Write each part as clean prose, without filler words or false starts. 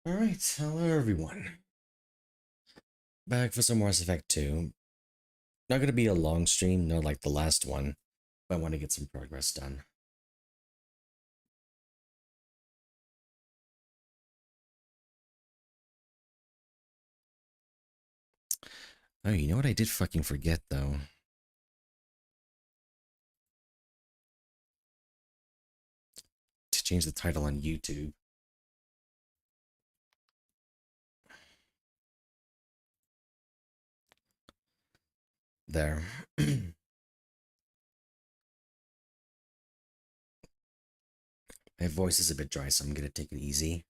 Alright, hello everyone. Back for some Mass Effect 2. Not gonna be a long stream, not like the last one, but I want to get some progress done. Oh, you know what I did fucking forget though? To change the title on YouTube. There. My voice is a bit dry, so I'm gonna take it easy.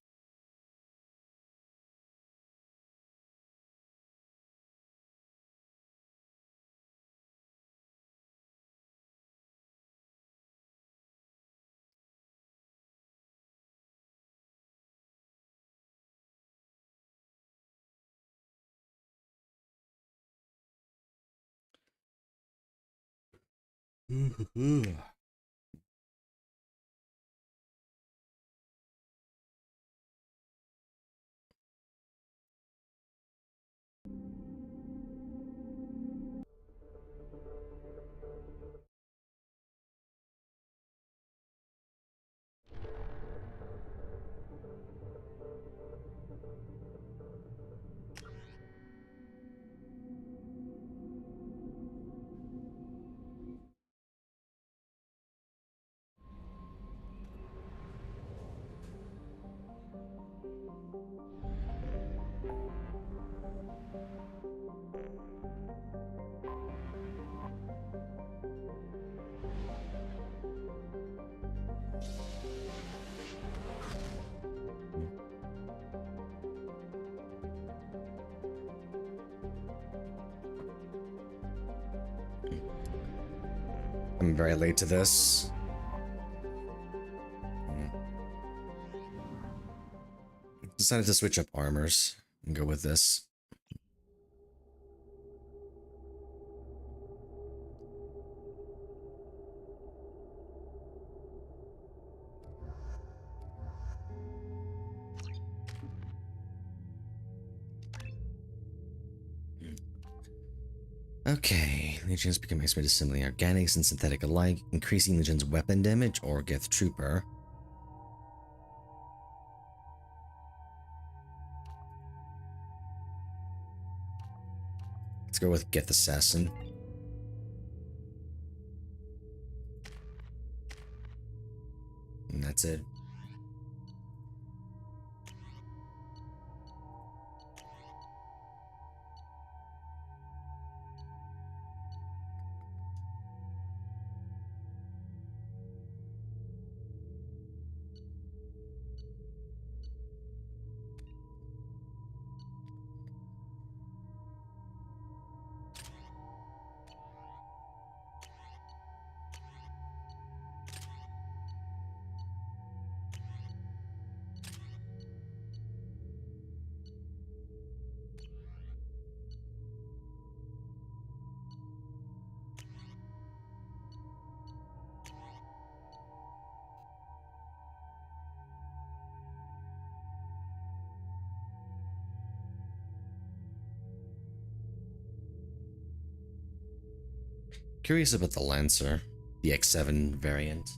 I'm very late to this. Decided to switch up armors and go with this. Okay, Legions become experts assembling organics and synthetic alike, increasing Legion's weapon damage or Geth Trooper. Let's go with Geth Assassin. And that's it. Curious about the Lancer, the X7 variant.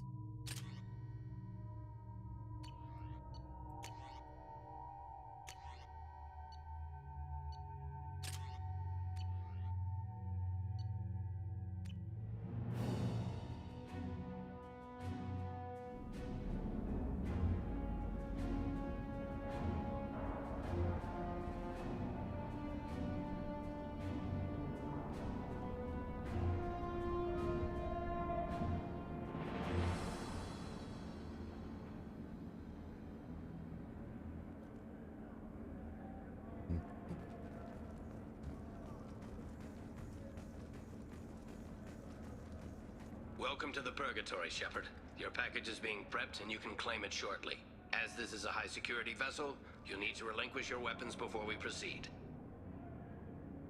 Welcome to the Purgatory, Shepard. Your package is being prepped and you can claim it shortly. As this is a high-security vessel, you'll need to relinquish your weapons before we proceed.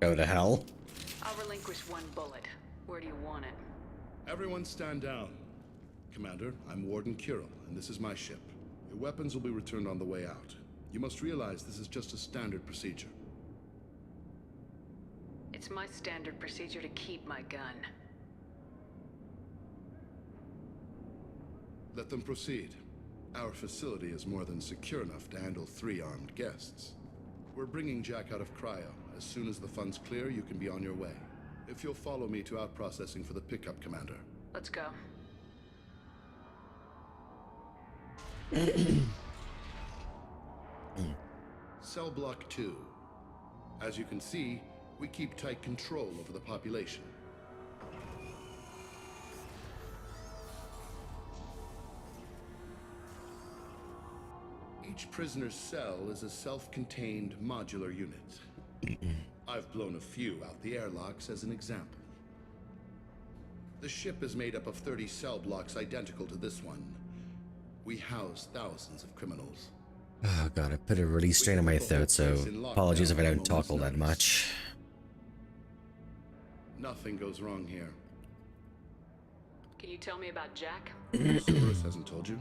Go to hell. I'll relinquish one bullet. Where do you want it? Everyone stand down. Commander, I'm Warden Kirill, and this is my ship. Your weapons will be returned on the way out. You must realize this is just a standard procedure. It's my standard procedure to keep my gun. Let them proceed. Our facility is more than secure enough to handle 3 armed guests. We're bringing Jack out of cryo. As soon as the funds clear, you can be on your way. If you'll follow me to out-processing for the pickup, Commander. Let's go. Cell Block 2. As you can see, we keep tight control over the population. Each prisoner's cell is a self-contained modular unit. I've blown a few out the airlocks as an example. The ship is made up of 30 cell blocks identical to this one. We house thousands of criminals. Oh god, I put a really strain on my throat, so apologies if I don't talk all that much. Nothing goes wrong here. Can you tell me about Jack? Cerberus hasn't told you?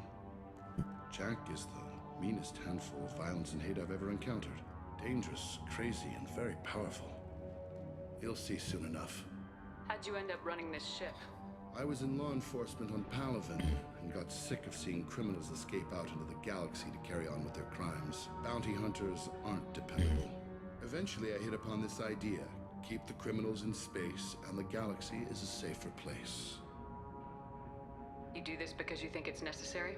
Jack is the meanest handful of violence and hate I've ever encountered. Dangerous, crazy, and very powerful. You'll see soon enough. How'd you end up running this ship? I was in law enforcement on Palaven and got sick of seeing criminals escape out into the galaxy to carry on with their crimes. Bounty hunters aren't dependable. Eventually, I hit upon this idea. Keep the criminals in space, and the galaxy is a safer place. You do this because you think it's necessary?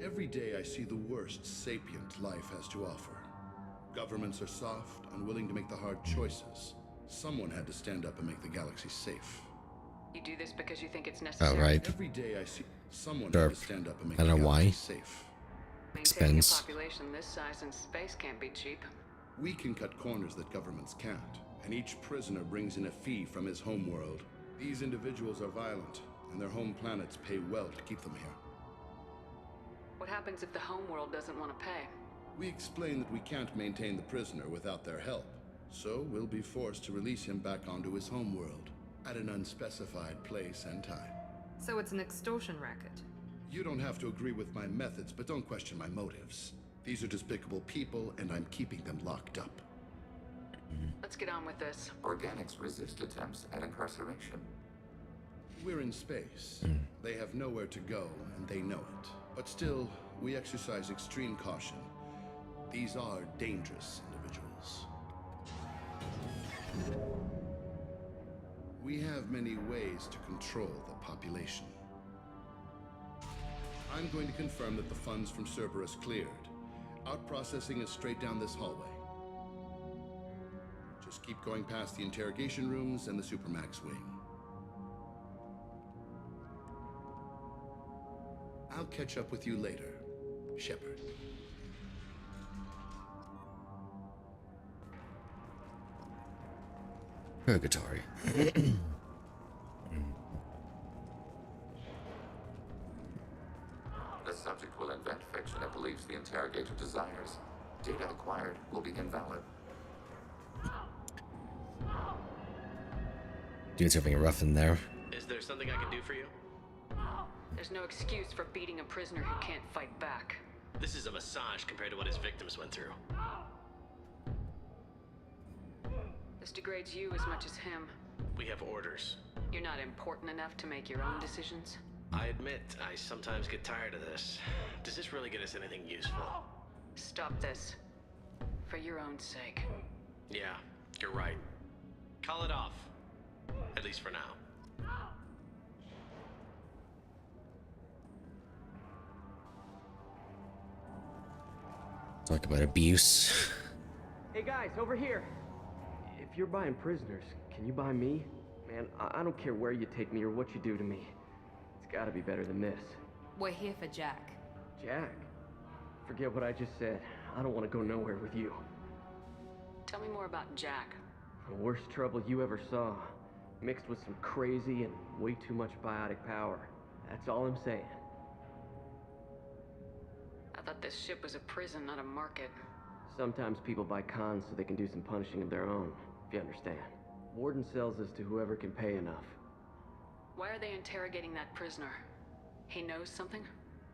Every day I see the worst sapient life has to offer. Governments are soft, unwilling to make the hard choices. Someone had to stand up and make the galaxy safe. You do this because you think it's necessary? Oh, right. Every day I see someone Derp. had to stand up and make I the don't know why. galaxy safe. Maintaining a Expense. population this size in space can't be cheap. We can cut corners that governments can't, and each prisoner brings in a fee from his homeworld. These individuals are violent, and their home planets pay well to keep them here. What happens if the homeworld doesn't want to pay? We explain that we can't maintain the prisoner without their help, so we'll be forced to release him back onto his homeworld at an unspecified place and time. So it's an extortion racket. You don't have to agree with my methods, but don't question my motives. These are despicable people, and I'm keeping them locked up. Let's get on with this. Organics resist attempts at incarceration. We're in space. They have nowhere to go, and they know it. But still, we exercise extreme caution. These are dangerous individuals. We have many ways to control the population. I'm going to confirm that the funds from Cerberus cleared. Out-processing is straight down this hallway. Just keep going past the interrogation rooms and the Supermax wing. I'll catch up with you later, Shepard. Purgatory. The subject will invent fiction it believes the interrogator desires. Data acquired will be invalid. Dude's having a rough in there. Is there something I can do for you? There's no excuse for beating a prisoner who can't fight back. This is a massage compared to what his victims went through. This degrades you as much as him. We have orders. You're not important enough to make your own decisions. I admit, I sometimes get tired of this. Does this really get us anything useful? Stop this. For your own sake. Yeah, you're right. Call it off. At least for now. Talk about abuse. Hey guys, over here. If you're buying prisoners, can you buy me? Man, I don't care where you take me or what you do to me. It's gotta be better than this. We're here for Jack. Jack? Forget what I just said. I don't want to go nowhere with you. Tell me more about Jack. The worst trouble you ever saw. Mixed with some crazy and way too much biotic power. That's all I'm saying. I thought this ship was a prison, not a market. Sometimes people buy cons so they can do some punishing of their own, if you understand. Warden sells this to whoever can pay enough. Why are they interrogating that prisoner? He knows something?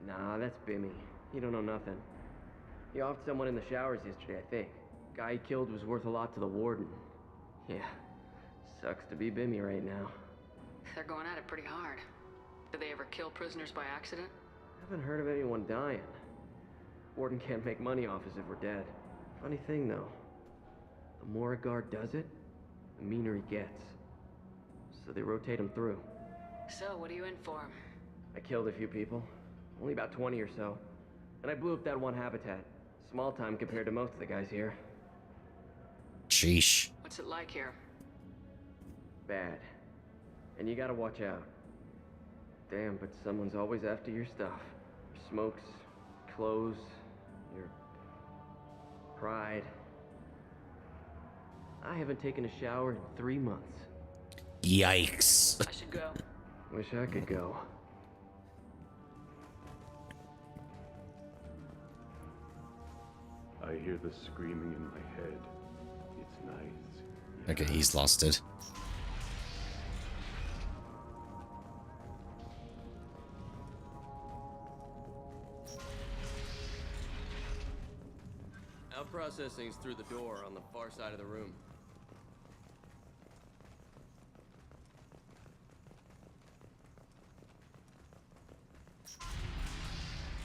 Nah, that's Bimmy. He don't know nothing. He offed someone in the showers yesterday, I think. Guy he killed was worth a lot to the warden. Yeah, sucks to be Bimmy right now. They're going at it pretty hard. Did they ever kill prisoners by accident? Haven't heard of anyone dying. Warden can't make money off us if we're dead. Funny thing, though. The more a guard does it, the meaner he gets. So they rotate him through. So, what are you in for? I killed a few people. Only about 20 or so. And I blew up that one habitat. Small time compared to most of the guys here. Sheesh. What's it like here? Bad. And you gotta watch out. Damn, but someone's always after your stuff. Your smokes, clothes, your pride. I haven't taken a shower in 3 months. Yikes. I should go. Wish I could go. I hear the screaming in my head. It's nice. Okay, he's lost it. Our processing's through the door on the far side of the room.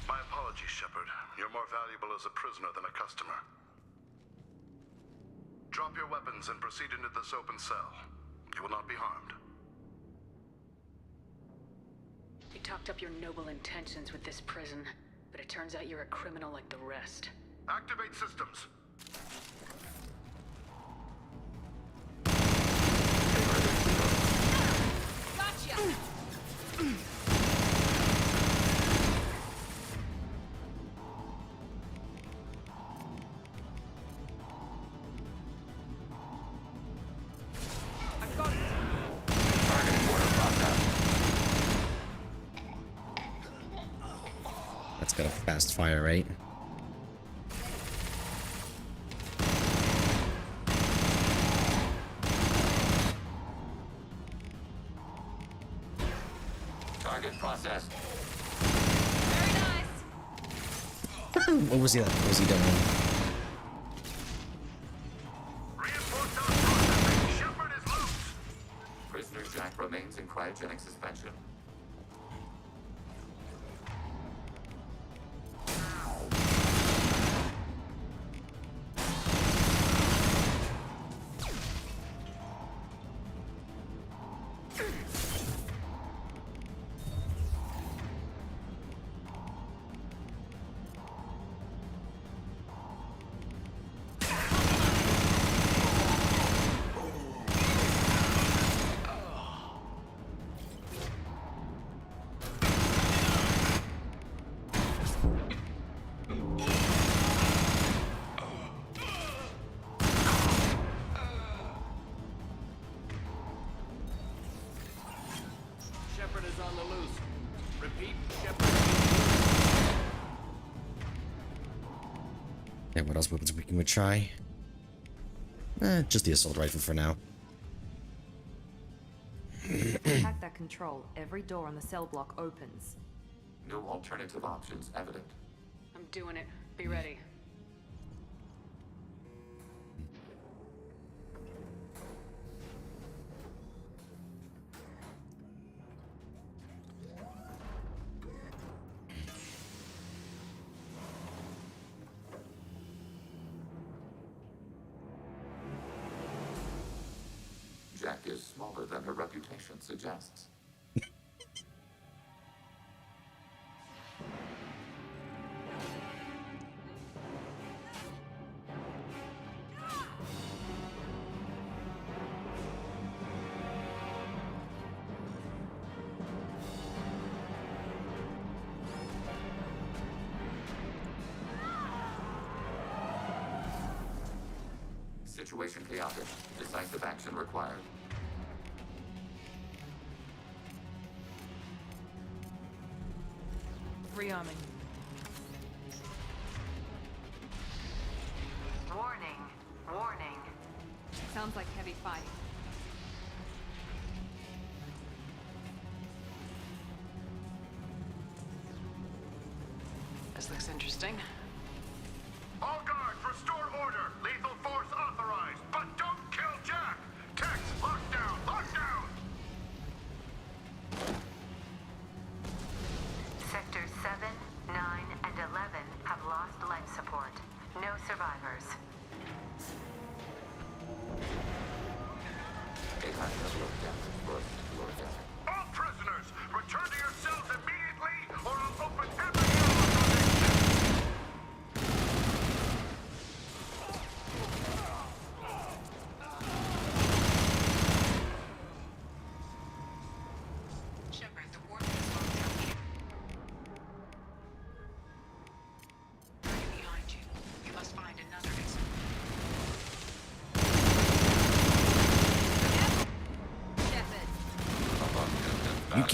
My apologies, Shepard. You're more valuable as a prisoner than a customer. Drop your weapons and proceed into this open cell. You will not be harmed. You talked up your noble intentions with this prison, but it turns out you're a criminal like the rest. Activate systems. That's got a fast fire rate. Target processed. Very nice. What was he doing? Reinforce those processing. Shepard is loose. Prisoner Jack remains in cryogenic suspension. Shepard is on the loose. Repeat, Shepard. Yeah, what else weapons we can try? Just the assault rifle for now. Attack that control. Every door on the cell block opens. No alternative options evident. I'm doing it. Be ready. Jack is smaller than her reputation suggests. Situation chaotic. Decisive action required. Rearming. Warning. Warning. Sounds like heavy fighting. This looks interesting.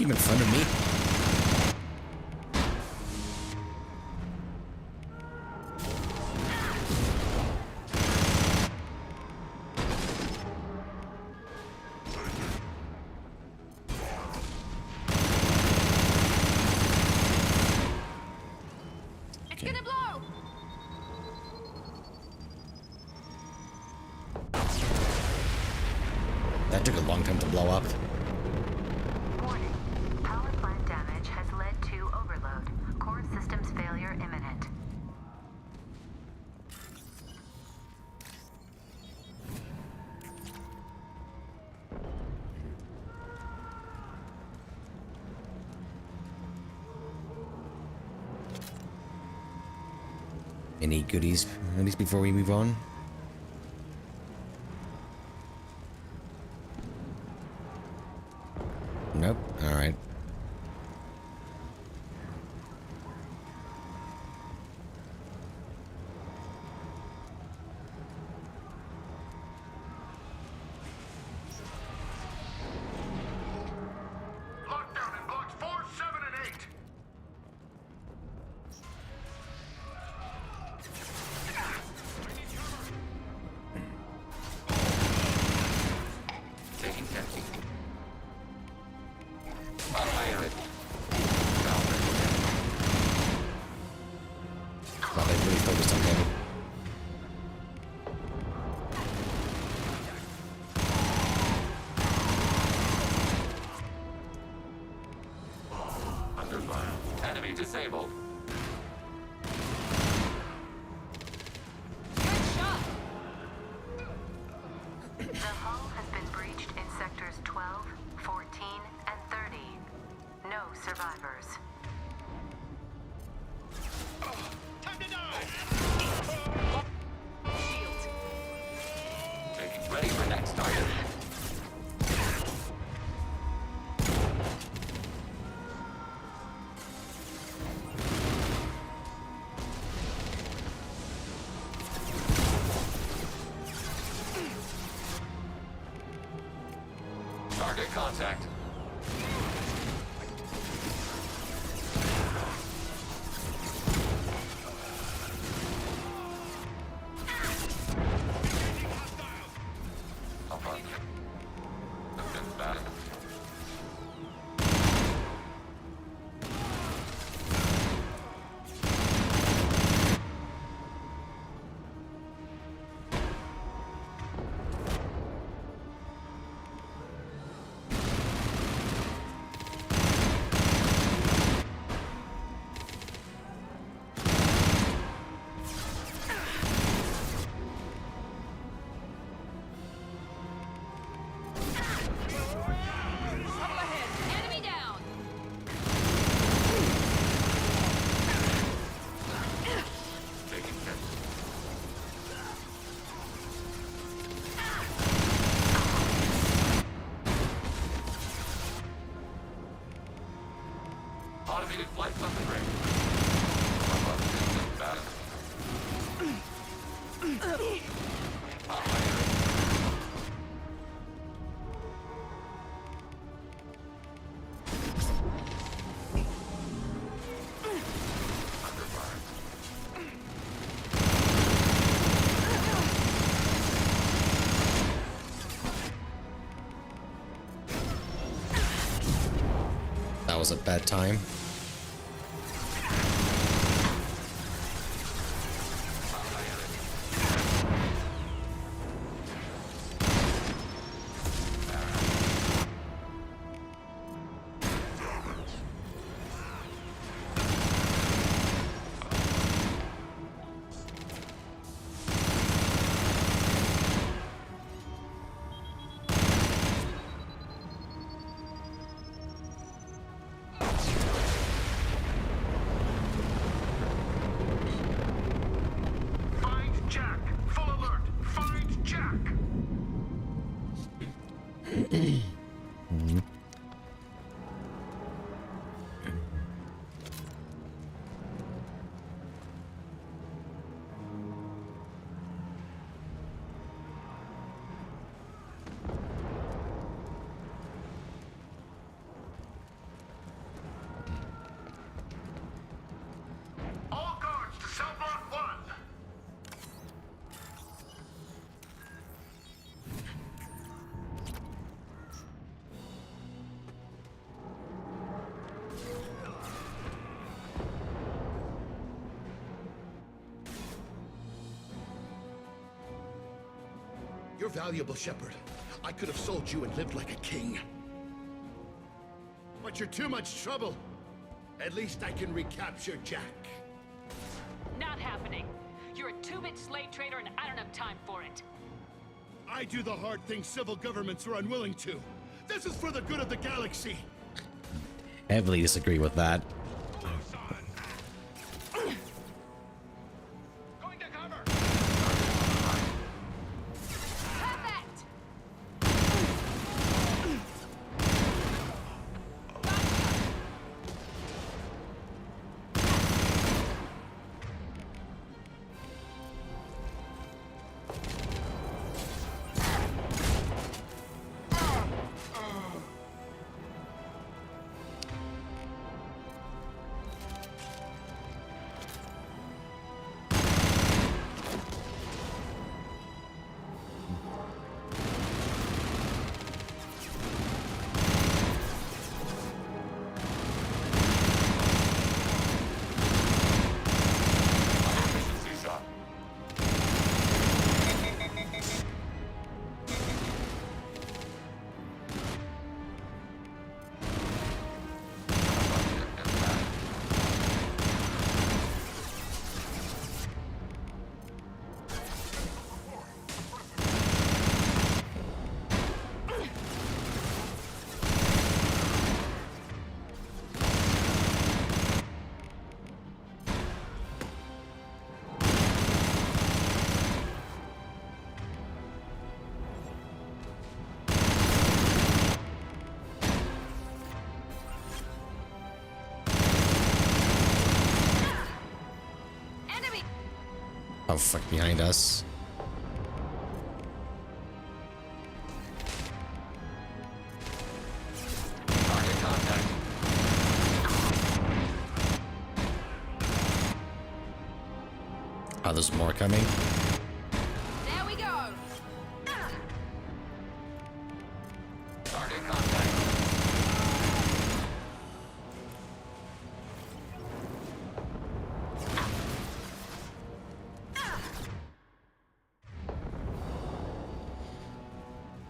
came in front of me. It's gonna blow! That took a long time to blow up. Warning. Power plant damage has led to overload. Core systems failure imminent. Any goodies, at least before we move on? Nope. All right. Lockdown in blocks 4, 7, and 8. Taking 10 feet. Fire it. Wow, they really focused on him. Under fire. Enemy disabled. Good shot! The hull has been breached in sectors 12, 14, and 30. No survivors. Taking ready for next target. Target contact. Up on. Defense back. Up ahead! Enemy down! Taking 10. Automated flight weapon range. Up on defense back. Fire it. Under fire. That was a bad time. Find Jack. Full alert. Find Jack. You're valuable, Shepard. I could have sold you and lived like a king. But you're too much trouble. At least I can recapture Jack. Not happening. You're a two-bit slave trader and I don't have time for it. I do the hard things civil governments are unwilling to. This is for the good of the galaxy. Heavily disagree with that. Going to cover! Perfect! Efficiency shot. Enemy! Oh, fuck, behind us. Target contact. Oh, there's more coming. There we go! Target contact.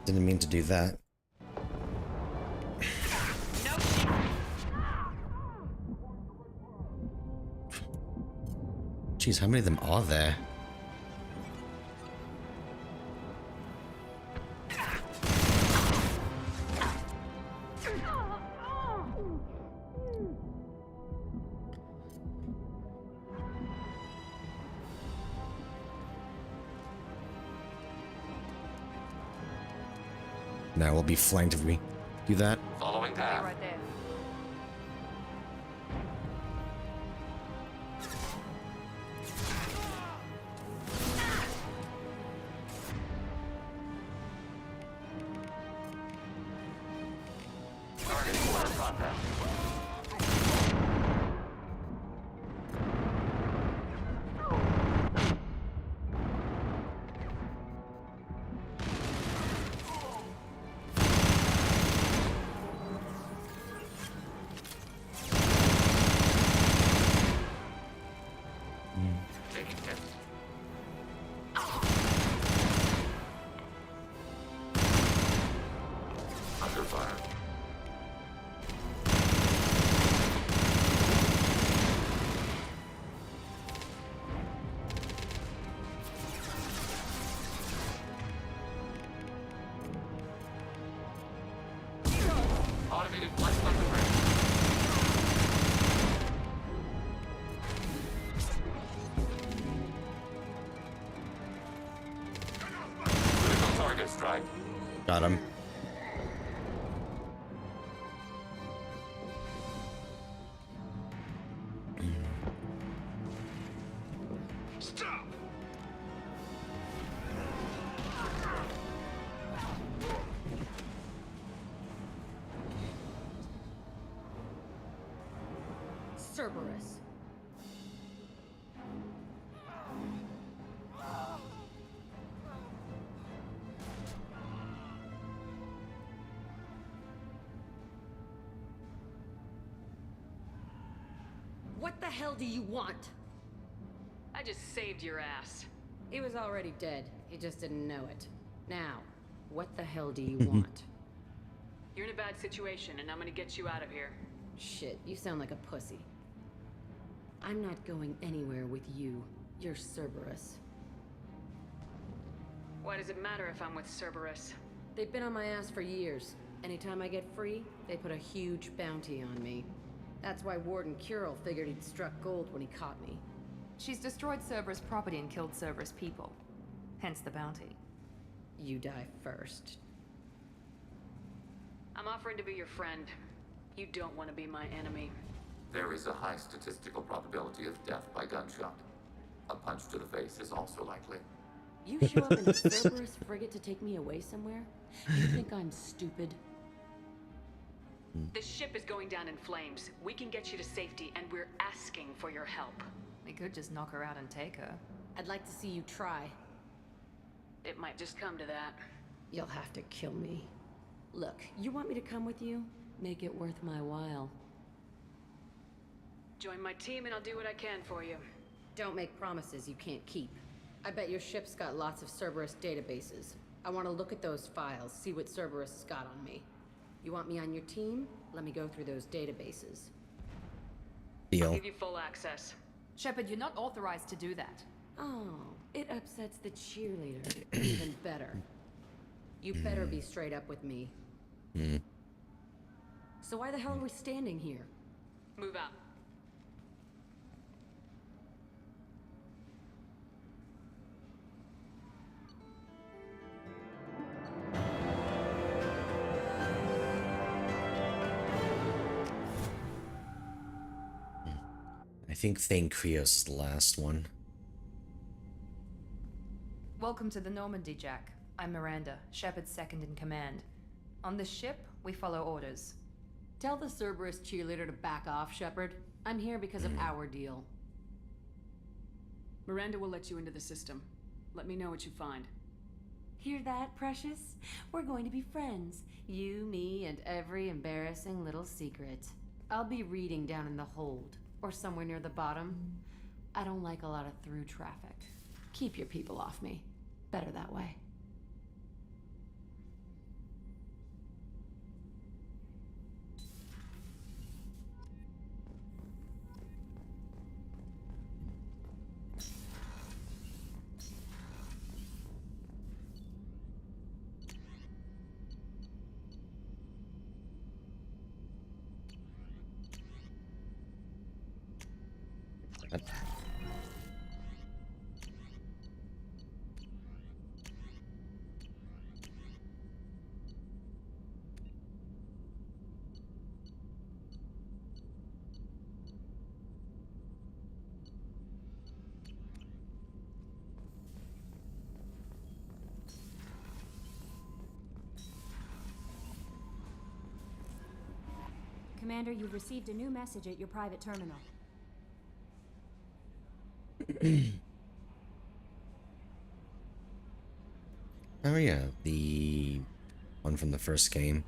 Didn't mean to do that. No shit! Jeez, how many of them are there? Now we'll be flanked if we do that. Following path. Right there. Target quarter contact. Taking hits. Under fire. Automated flight ray. Critical target strike. Got him. Stop! Cerberus. What the hell do you want? I just saved your ass. He was already dead. He just didn't know it. Now, what the hell do you want? You're in a bad situation, and I'm gonna get you out of here. Shit, you sound like a pussy. I'm not going anywhere with you. You're Cerberus. Why does it matter if I'm with Cerberus? They've been on my ass for years. Anytime I get free, they put a huge bounty on me. That's why Warden Curel figured he'd struck gold when he caught me. She's destroyed Cerberus property and killed Cerberus people. Hence the bounty. You die first. I'm offering to be your friend. You don't want to be my enemy. There is a high statistical probability of death by gunshot. A punch to the face is also likely. You show up in a Cerberus frigate to take me away somewhere? You think I'm stupid? The ship is going down in flames. We can get you to safety, and we're asking for your help. We could just knock her out and take her. I'd like to see you try. It might just come to that. You'll have to kill me. Look, you want me to come with you? Make it worth my while. Join my team, and I'll do what I can for you. Don't make promises you can't keep. I bet your ship's got lots of Cerberus databases. I want to look at those files, see what Cerberus has got on me. You want me on your team? Let me go through those databases. I'll Deal. give you full access. Shepard, you're not authorized to do that. Oh, it upsets the cheerleader. Even better. You better be straight up with me. So why the hell are we standing here? Move out. I think Thane Krios is the last one. Welcome to the Normandy, Jack. I'm Miranda, Shepard's second in command. On this ship, we follow orders. Tell the Cerberus cheerleader to back off, Shepard. I'm here because of our deal. Miranda will let you into the system. Let me know what you find. Hear that, Precious? We're going to be friends. You, me, and every embarrassing little secret. I'll be reading down in the hold, or somewhere near the bottom. I don't like a lot of through traffic. Keep your people off me. Better that way. Commander, you've received a new message at your private terminal. Oh yeah, the one from the first game.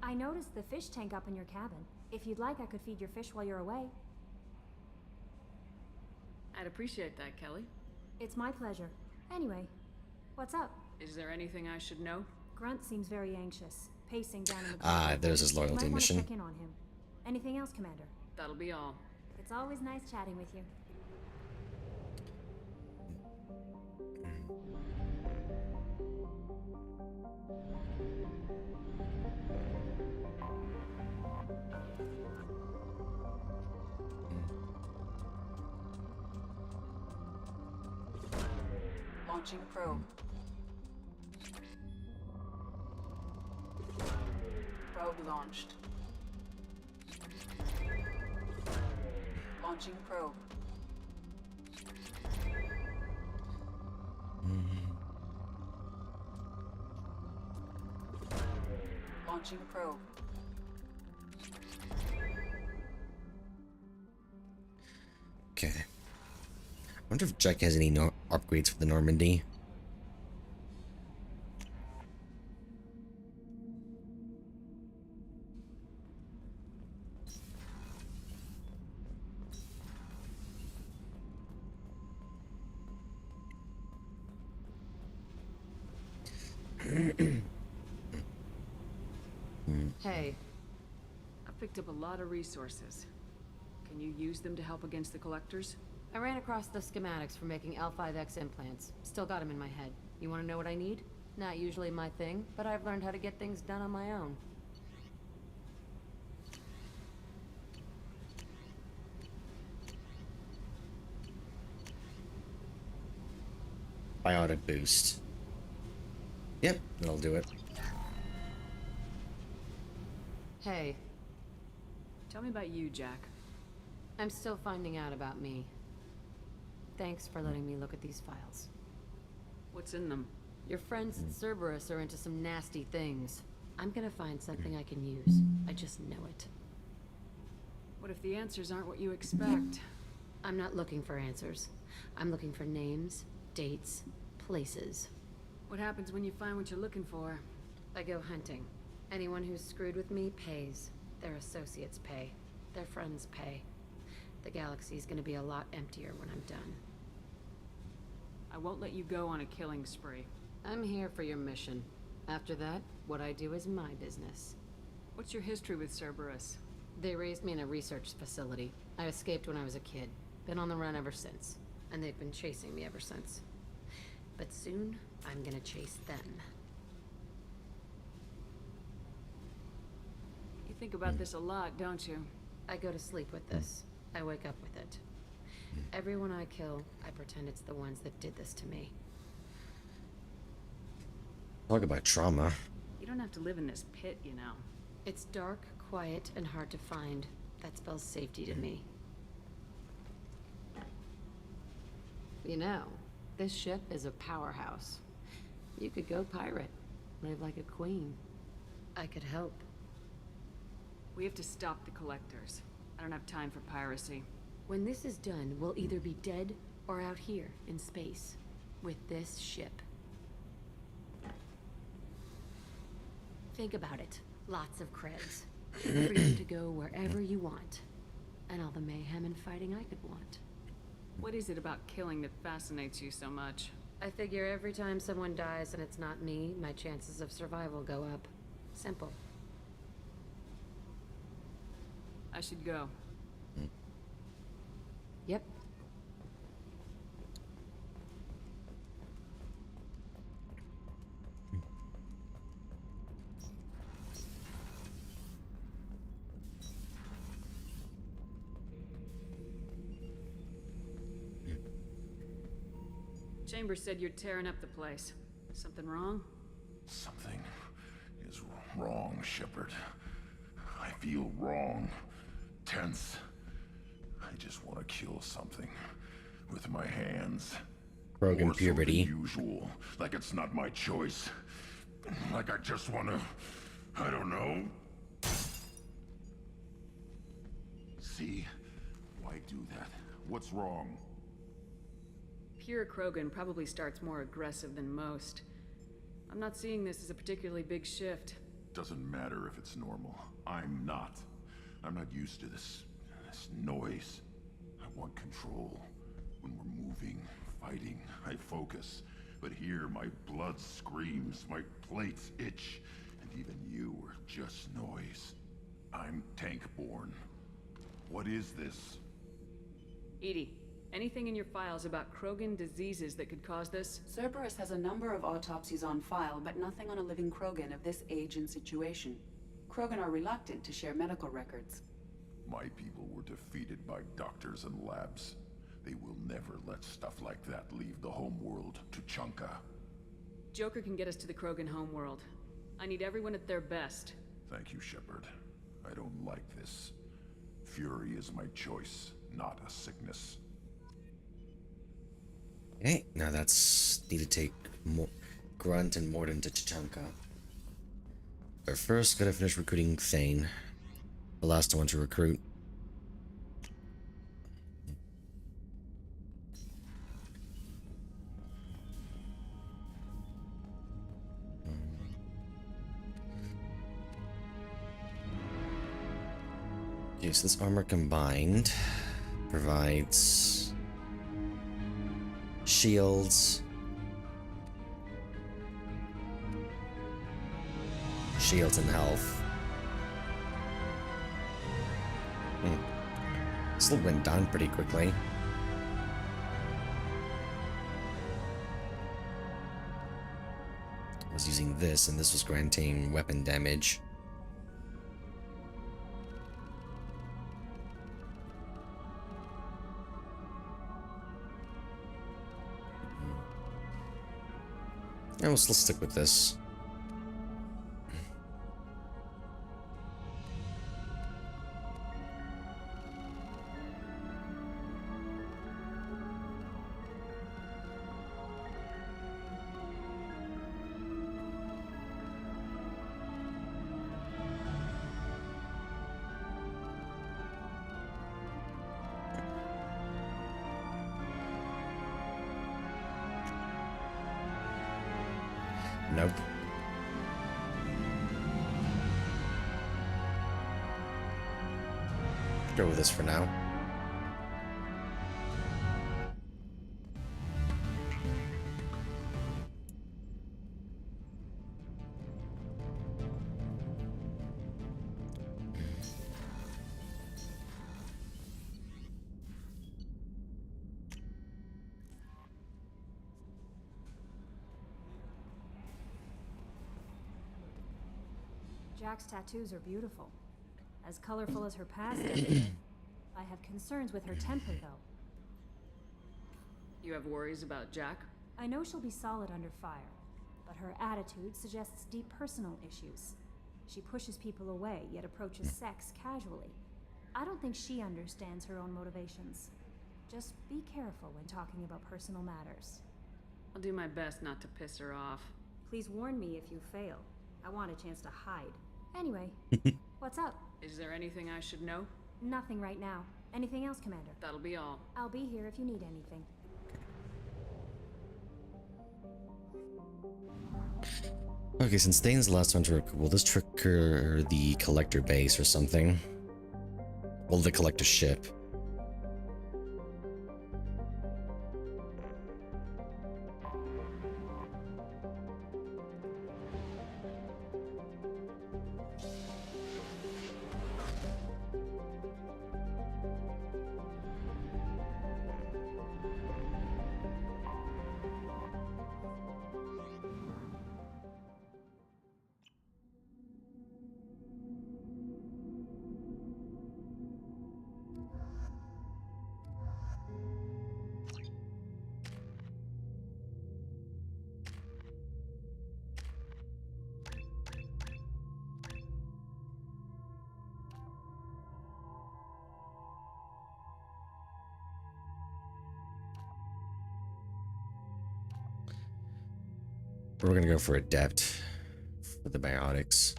I noticed the fish tank up in your cabin. If you'd like, I could feed your fish while you're away. I'd appreciate that, Kelly. It's my pleasure. Anyway, what's up? Is there anything I should know? Grunt seems very anxious, pacing down in the Ah, there's his loyalty you might want to mission. check in on him. Anything else, Commander? That'll be all. It's always nice chatting with you. Launching probe. Probe launched. Launching probe. Launching probe. wonder if Jack has any upgrades for the Normandy. Hey. I've picked up a lot of resources. Can you use them to help against the Collectors? I ran across the schematics for making L5X implants. Still got them in my head. You want to know what I need? Not usually my thing, but I've learned how to get things done on my own. Biotic boost. Yep, that'll do it. Hey. Tell me about you, Jack. I'm still finding out about me. Thanks for letting me look at these files. What's in them? Your friends at Cerberus are into some nasty things. I'm gonna find something I can use. I just know it. What if the answers aren't what you expect? I'm not looking for answers. I'm looking for names, dates, places. What happens when you find what you're looking for? I go hunting. Anyone who's screwed with me pays. Their associates pay. Their friends pay. The galaxy's gonna be a lot emptier when I'm done. I won't let you go on a killing spree. I'm here for your mission. After that, what I do is my business. What's your history with Cerberus? They raised me in a research facility. I escaped when I was a kid. Been on the run ever since. And they've been chasing me ever since. But soon, I'm gonna chase them. You think about this a lot, don't you? I go to sleep with this. I wake up with it. Everyone I kill, I pretend it's the ones that did this to me. Talk about trauma. You don't have to live in this pit, you know. It's dark, quiet, and hard to find. That spells safety to me. You know, this ship is a powerhouse. You could go pirate. Live like a queen. I could help. We have to stop the Collectors. I don't have time for piracy. When this is done, we'll either be dead or out here in space with this ship. Think about it. Lots of creds. Freedom to go wherever you want. And all the mayhem and fighting I could want. What is it about killing that fascinates you so much? I figure every time someone dies and it's not me, my chances of survival go up. Simple. I should go. Yep. Chambers said you're tearing up the place. Something wrong? Something is wrong, Shepard. I feel wrong. Tense. I just want to kill something. With my hands. Krogan Or puberty. something usual. Like it's not my choice. Like I just want to... I don't know. See? Why do that? What's wrong? Pure Krogan probably starts more aggressive than most. I'm not seeing this as a particularly big shift. Doesn't matter if it's normal. I'm not. I'm not used to this noise. I want control. When we're moving, fighting, I focus. But here, my blood screams, my plates itch, and even you are just noise. I'm tank-born. What is this? EDI, anything in your files about Krogan diseases that could cause this? Cerberus has a number of autopsies on file, but nothing on a living Krogan of this age and situation. Krogan are reluctant to share medical records. My people were defeated by doctors and labs. They will never let stuff like that leave the homeworld to Chunka. Joker can get us to the Krogan homeworld. I need everyone at their best. Thank you, Shepard. I don't like this. Fury is my choice, not a sickness. Okay, now that's need to take Grunt and Mordin to Tachanka. But first, gotta finish recruiting Thane. The last one to recruit. Okay, so this armor combined provides shields, and health. Still went down pretty quickly. I was using this, and this was granting weapon damage. And we'll still stick with this. Nope. Go with this for now. Jack's tattoos are beautiful. As colorful as her past. I have concerns with her temper, though. You have worries about Jack? I know she'll be solid under fire, but her attitude suggests deep personal issues. She pushes people away, yet approaches sex casually. I don't think she understands her own motivations. Just be careful when talking about personal matters. I'll do my best not to piss her off. Please warn me if you fail. I want a chance to hide. Anyway, what's up? Is there anything I should know? Nothing right now. Anything else, Commander? That'll be all. I'll be here if you need anything. Okay, since Dane's the last one to will this trigger the collector base or something? Well, the collector ship. We're gonna go for Adept for the biotics.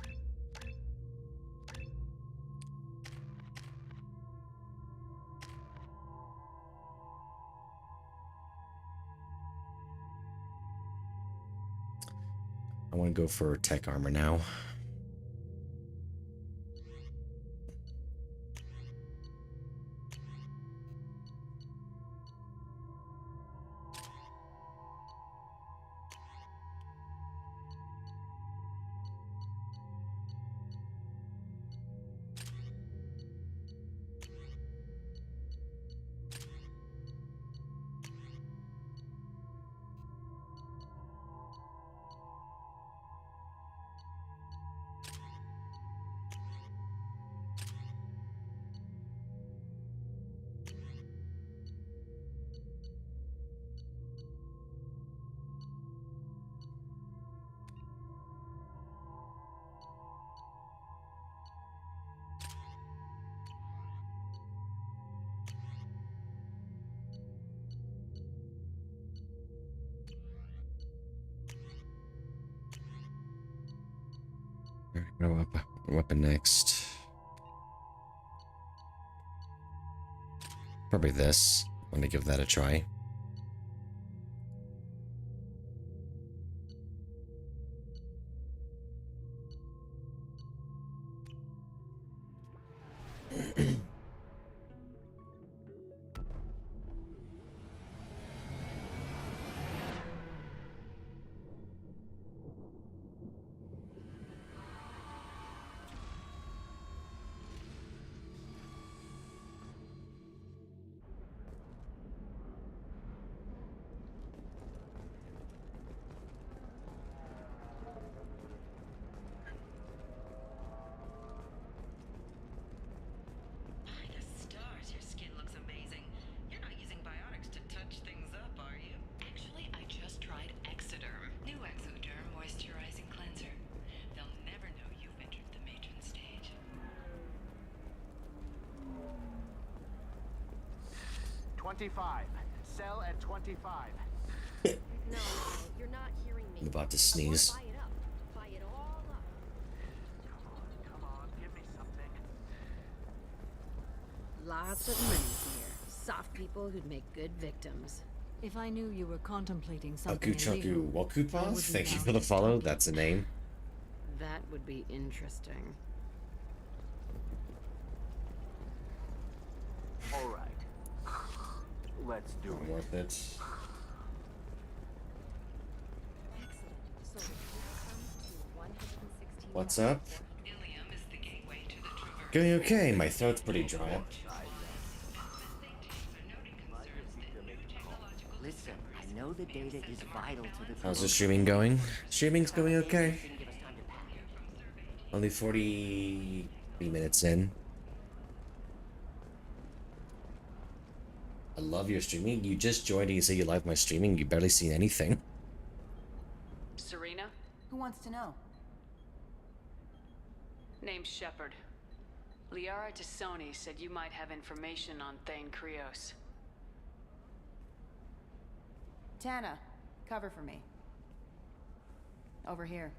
I want to go for tech armor now. Weapon next. Probably this. I'm gonna give that a try. 25. Sell at 25. No, you're not hearing me. I'm about to sneeze. Buy it up. Buy it all up. Come on, give me something. Lots of money here. Soft people who'd make good victims. If I knew you were contemplating something Akuchaku illegal, I Wakupa, wouldn't thank you doubt for the it. follow. That's a name. That would be interesting. All right. Let's do Not it. worth it. What's up? Going okay. My throat's pretty dry. Listen, I know the data is vital to the How's the streaming going? Streaming's going okay. Only 40 minutes in. I love your streaming. You just joined and you say you like my streaming. You barely seen anything. Serena? Who wants to know? Name's Shepard. Liara Tassoni said you might have information on Thane Krios. Tana, cover for me. Over here.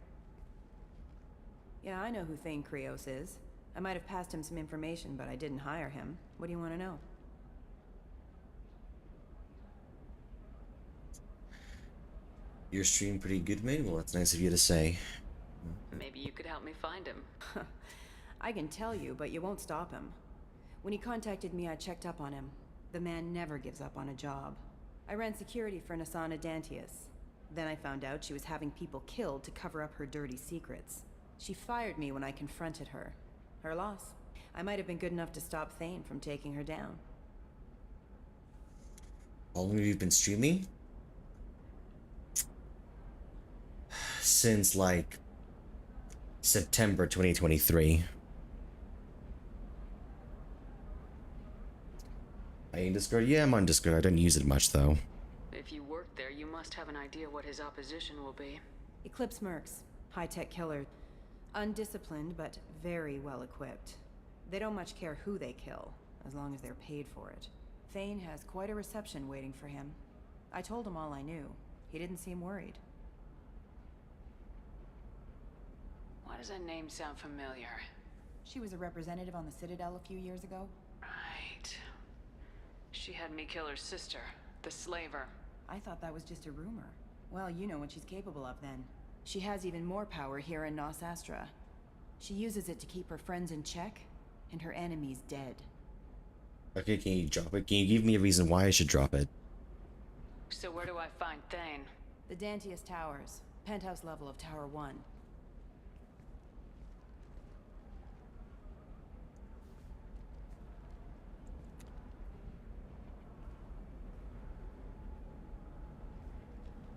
Yeah, I know who Thane Krios is. I might have passed him some information, but I didn't hire him. What do you want to know? Your stream pretty good, mate. Well, that's nice of you to say. Maybe you could help me find him. I can tell you, but you won't stop him. When he contacted me, I checked up on him. The man never gives up on a job. I ran security for Nasana Dantius. Then I found out she was having people killed to cover up her dirty secrets. She fired me when I confronted her. Her loss. I might have been good enough to stop Thane from taking her down. How long have you been streaming? Since, like, September 2023. Are you in Discord? Yeah, I'm on Discord. I don't use it much, though. If you work there, you must have an idea what his opposition will be. Eclipse Mercs. High-tech killer. Undisciplined, but very well equipped. They don't much care who they kill, as long as they're paid for it. Thane has quite a reception waiting for him. I told him all I knew. He didn't seem worried. Why does that name sound familiar? She was a representative on the Citadel a few years ago. Right. She had me kill her sister, the Slaver. I thought that was just a rumor. Well, you know what she's capable of then. She has even more power here in Nos Astra. She uses it to keep her friends in check, and her enemies dead. Okay, can you drop it? Can you give me a reason why I should drop it? So where do I find Thane? The Dantius Towers. Penthouse level of Tower 1.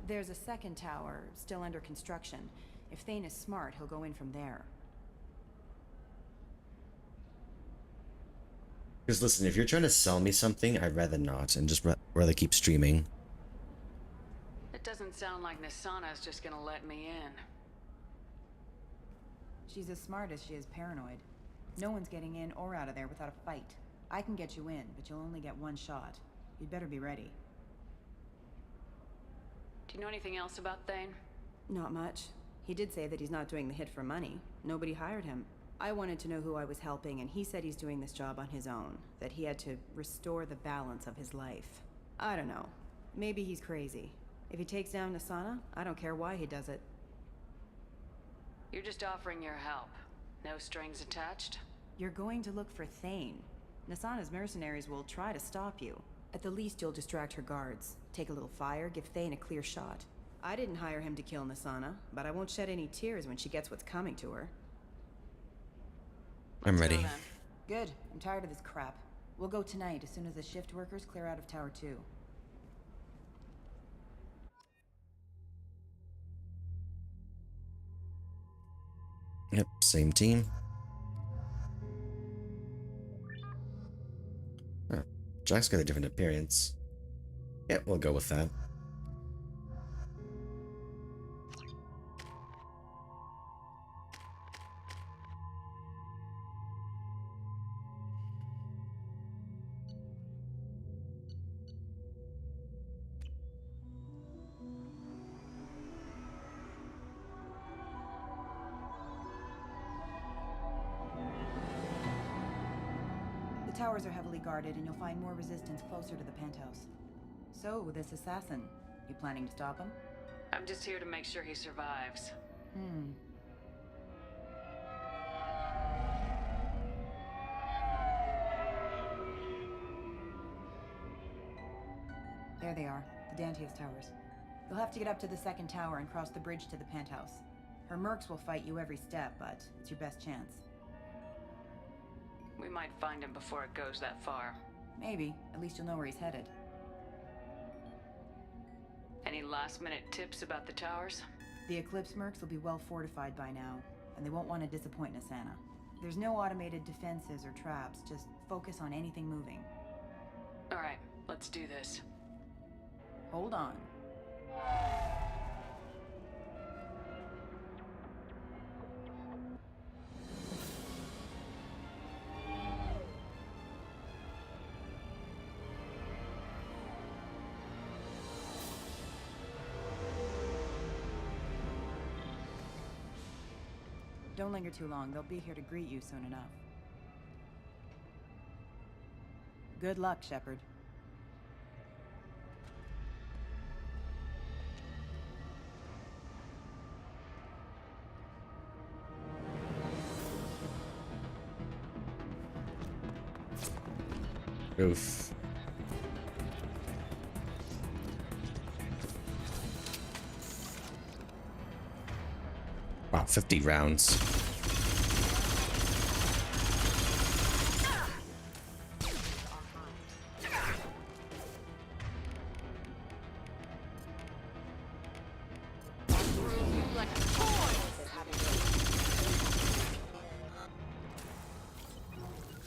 There's a second tower, still under construction. If Thane is smart, he'll go in from there. Because listen, if you're trying to sell me something, I'd rather not, and just rather keep streaming. It doesn't sound like Nasana's just gonna let me in. She's as smart as she is paranoid. No one's getting in or out of there without a fight. I can get you in, but you'll only get one shot. You'd better be ready. Do you know anything else about Thane? Not much. He did say that he's not doing the hit for money. Nobody hired him. I wanted to know who I was helping, and he said he's doing this job on his own. That he had to restore the balance of his life. I don't know. Maybe he's crazy. If he takes down Nasana, I don't care why he does it. You're just offering your help. No strings attached? You're going to look for Thane. Nasana's mercenaries will try to stop you. At the least, you'll distract her guards. Take a little fire, give Thane a clear shot. I didn't hire him to kill Nasana, but I won't shed any tears when she gets what's coming to her. I'm ready. Go then. Good. I'm tired of this crap. We'll go tonight as soon as the shift workers clear out of Tower 2. Yep, same team. Oh, Jack's got a different appearance. Yep, we'll go with that. towers are heavily guarded, and you'll find more resistance closer to the penthouse. So, this assassin, you planning to stop him? I'm just here to make sure he survives. There they are, the Dantius towers. You'll have to get up to the second tower and cross the bridge to the penthouse. Her mercs will fight you every step, but it's your best chance. We might find him before it goes that far. Maybe. At least you'll know where he's headed. Any last-minute tips about the towers? The Eclipse mercs will be well fortified by now, and they won't want to disappoint Nassana. There's no automated defenses or traps, just focus on anything moving. Alright, let's do this. Hold on. Don't linger too long. They'll be here to greet you soon enough. Good luck, Shepard. Oof. Wow, 50 rounds.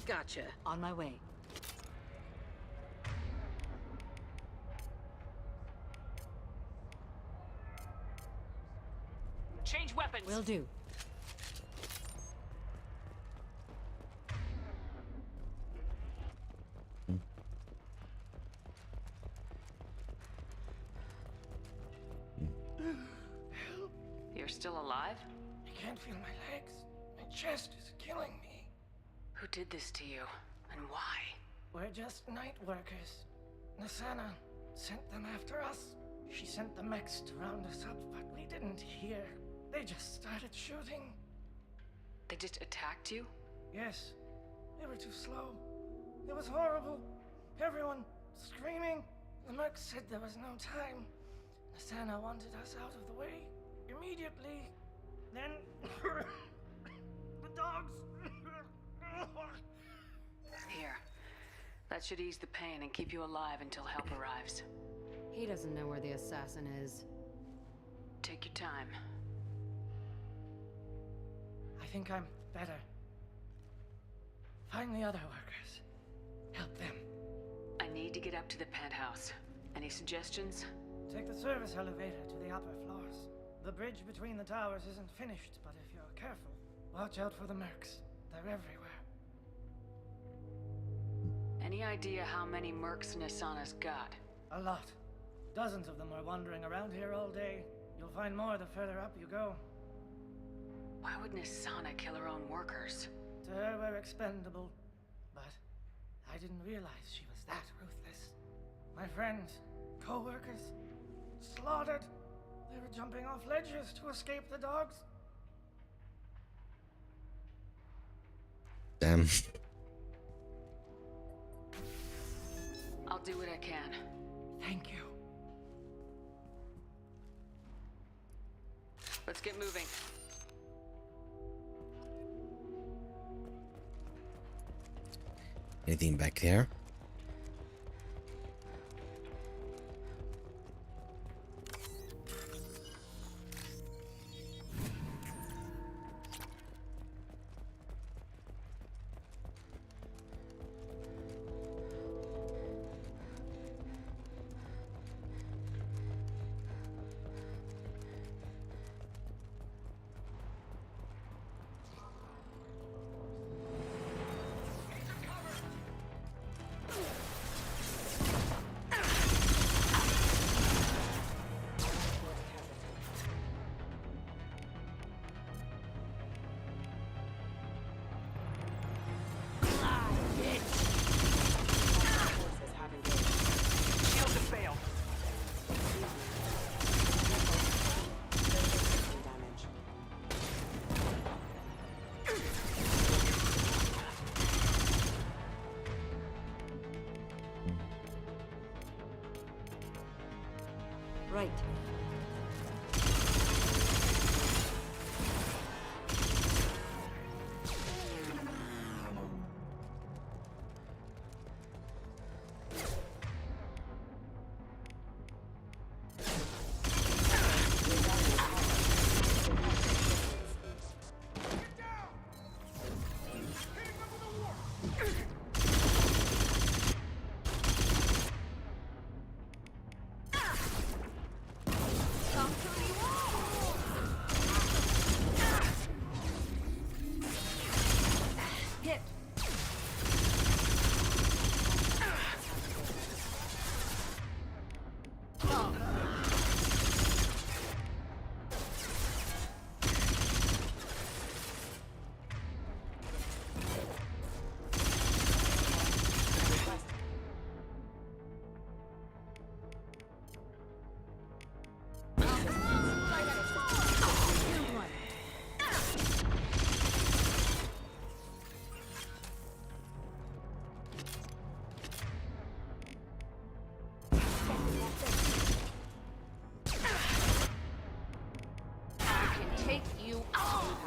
Gotcha. On my way. Change weapons! Will do. You're still alive? I can't feel my legs. My chest is killing me. Who did this to you? And why? We're just night workers. Nassana sent them after us. She sent the mechs to round us up, but we didn't hear. They just started shooting. They just attacked you? Yes. They were too slow. It was horrible. Everyone screaming. The merc said there was no time. Nassana wanted us out of the way. Immediately. Then... the dogs... Here. That should ease the pain and keep you alive until help arrives. He doesn't know where the assassin is. Take your time. I think I'm better. Find the other workers. Help them. I need to get up to the penthouse. Any suggestions? Take the service elevator to the upper floors. The bridge between the towers isn't finished, but if you're careful, watch out for the mercs. They're everywhere. Any idea how many mercs Nassana's got? A lot. Dozens of them are wandering around here all day. You'll find more the further up you go. Why would Nassana kill her own workers? To her, we're expendable. But I didn't realize she was that ruthless. My friends, co-workers, slaughtered. They were jumping off ledges to escape the dogs. Damn. I'll do what I can. Thank you. Let's get moving. Anything back there?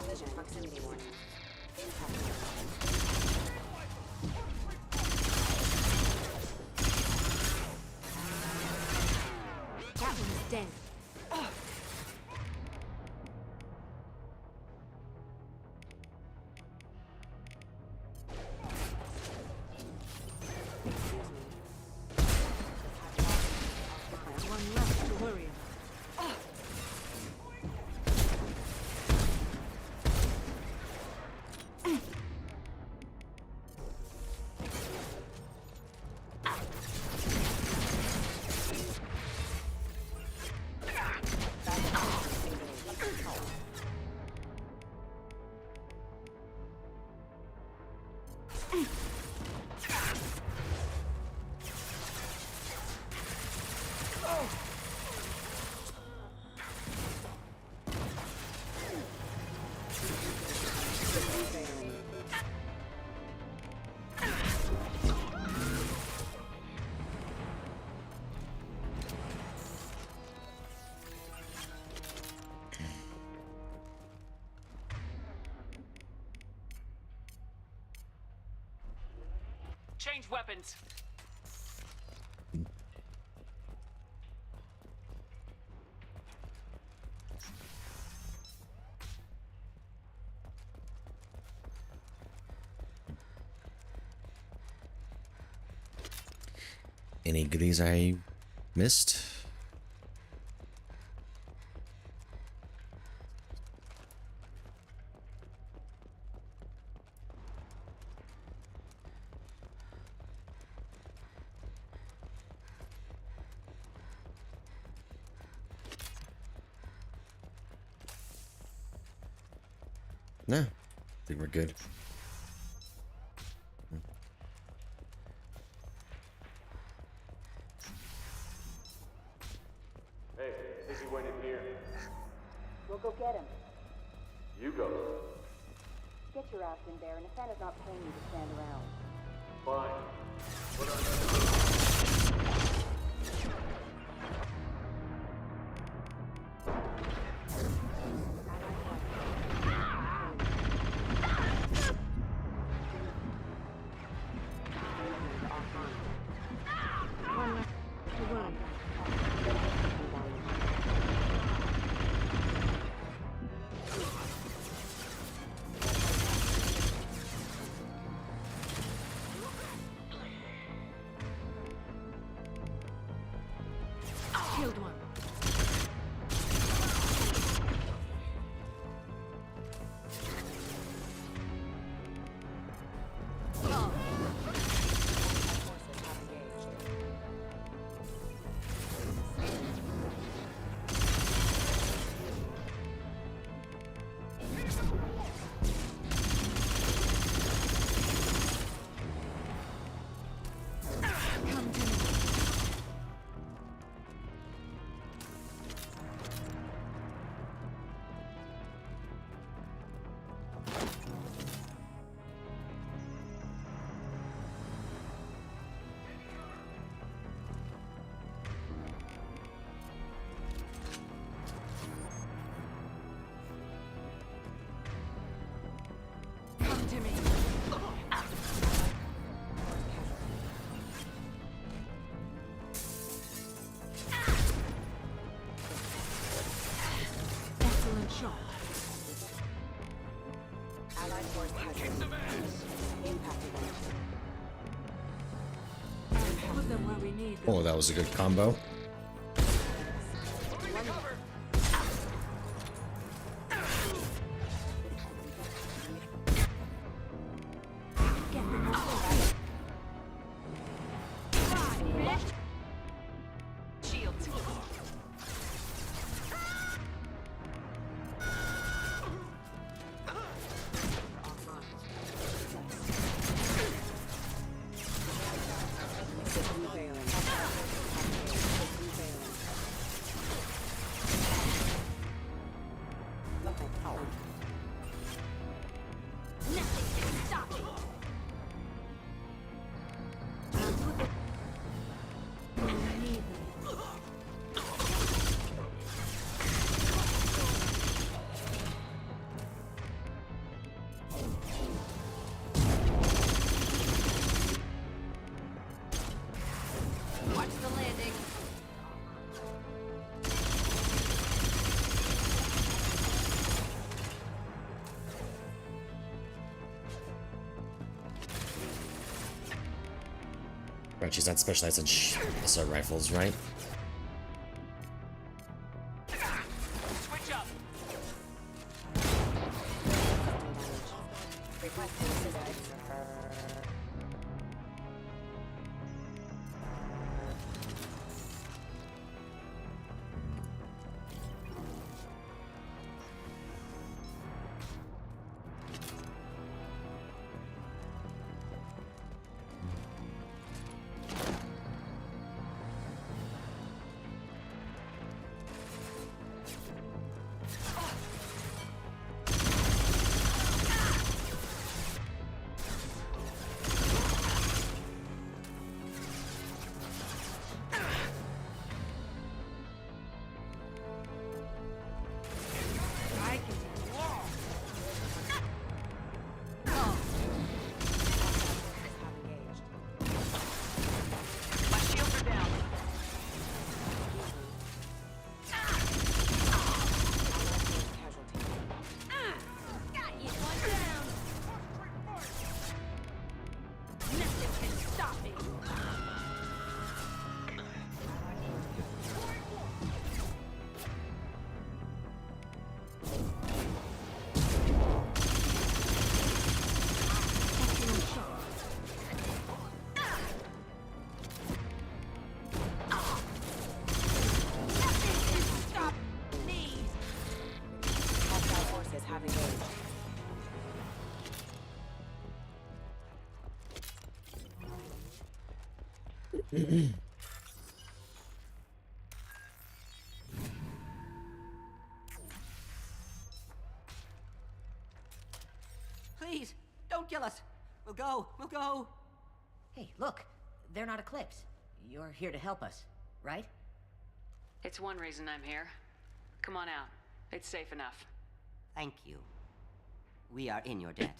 Collision proximity warning. That one's dead. One left to worry about. Change weapons. Any goodies I missed? No, I think we're good. Hey, Izzy went in here. We'll go get him. You go. Get your ass in there, and if Santa's not paying you to stand around. Fine. What One left to worry about. Killed one. Come to me. Excellent shot. Allied force impact event. Put them where we need them. Oh, that was a good combo. Get them off. Shield. Right, she's not specialized in assault rifles, right? Switch up. Please, don't kill us. We'll go. We'll go. Hey, look. They're not Eclipse. You're here to help us, right? It's one reason I'm here. Come on out. It's safe enough. Thank you. We are in your debt.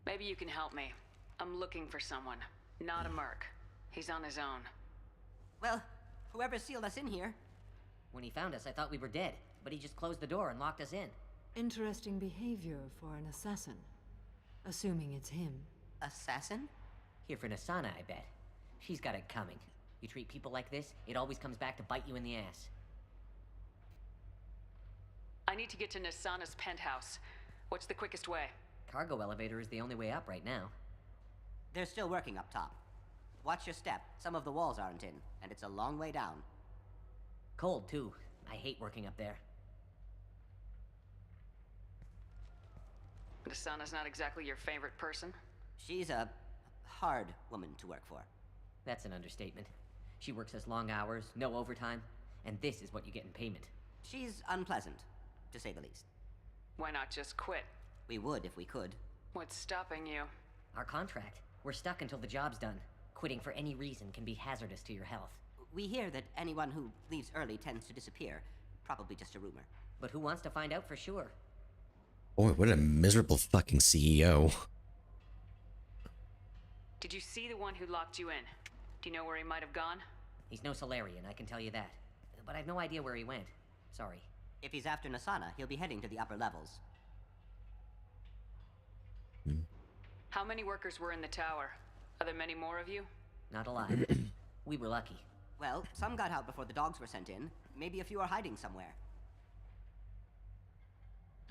Maybe you can help me. I'm looking for someone. Not a merc. He's on his own. Well, whoever sealed us in here. When he found us, I thought we were dead, but he just closed the door and locked us in. Interesting behavior for an assassin. Assuming it's him. Assassin? Here for Nassana, I bet. She's got it coming. You treat people like this, it always comes back to bite you in the ass. I need to get to Nassana's penthouse. What's the quickest way? Cargo elevator is the only way up right now. They're still working up top. Watch your step. Some of the walls aren't in, and it's a long way down. Cold, too. I hate working up there. Nassana's not exactly your favorite person? She's a hard woman to work for. That's an understatement. She works us long hours, no overtime, and this is what you get in payment. She's unpleasant, to say the least. Why not just quit? We would if we could. What's stopping you? Our contract. We're stuck until the job's done. Quitting for any reason can be hazardous to your health. We hear that anyone who leaves early tends to disappear. Probably just a rumor. But who wants to find out for sure? Boy, what a miserable fucking CEO. Did you see the one who locked you in? Do you know where he might have gone? He's no Solarian, I can tell you that. But I've no idea where he went. Sorry. If he's after Nassana, he'll be heading to the upper levels. How many workers were in the tower? Are there many more of you? Not alive. We were lucky. Well, some got out before the dogs were sent in. Maybe a few are hiding somewhere.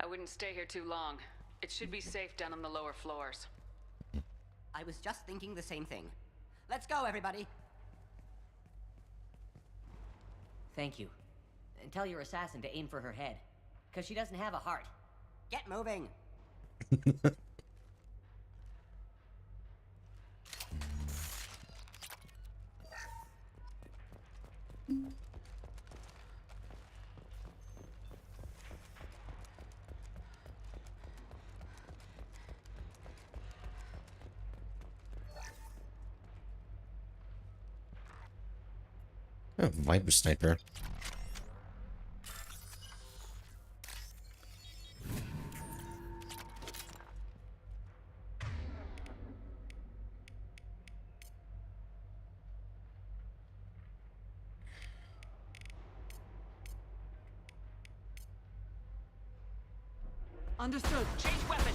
I wouldn't stay here too long. It should be safe down on the lower floors. I was just thinking the same thing. Let's go, everybody! Thank you. And tell your assassin to aim for her head. Because she doesn't have a heart. Get moving! Oh, Viper Sniper. Understood. Change weapons.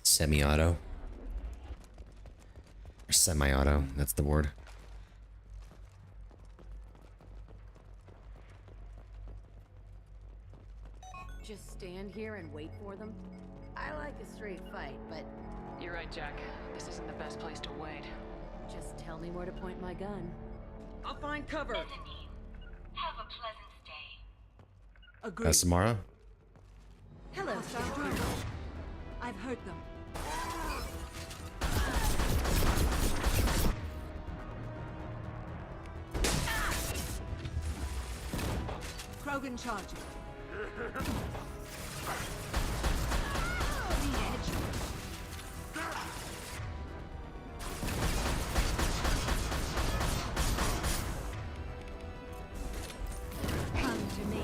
Semi-auto. Semi-auto, that's the word. Just stand here and wait for them? I like a straight fight, but You're right, Jack. This isn't the best place to wait. just tell me where to point my gun. I'll find cover. Have a pleasant stay. Agreed. Samara? Hello, Sandra. I've heard them. Krogan charging. Clean edge. Come to me.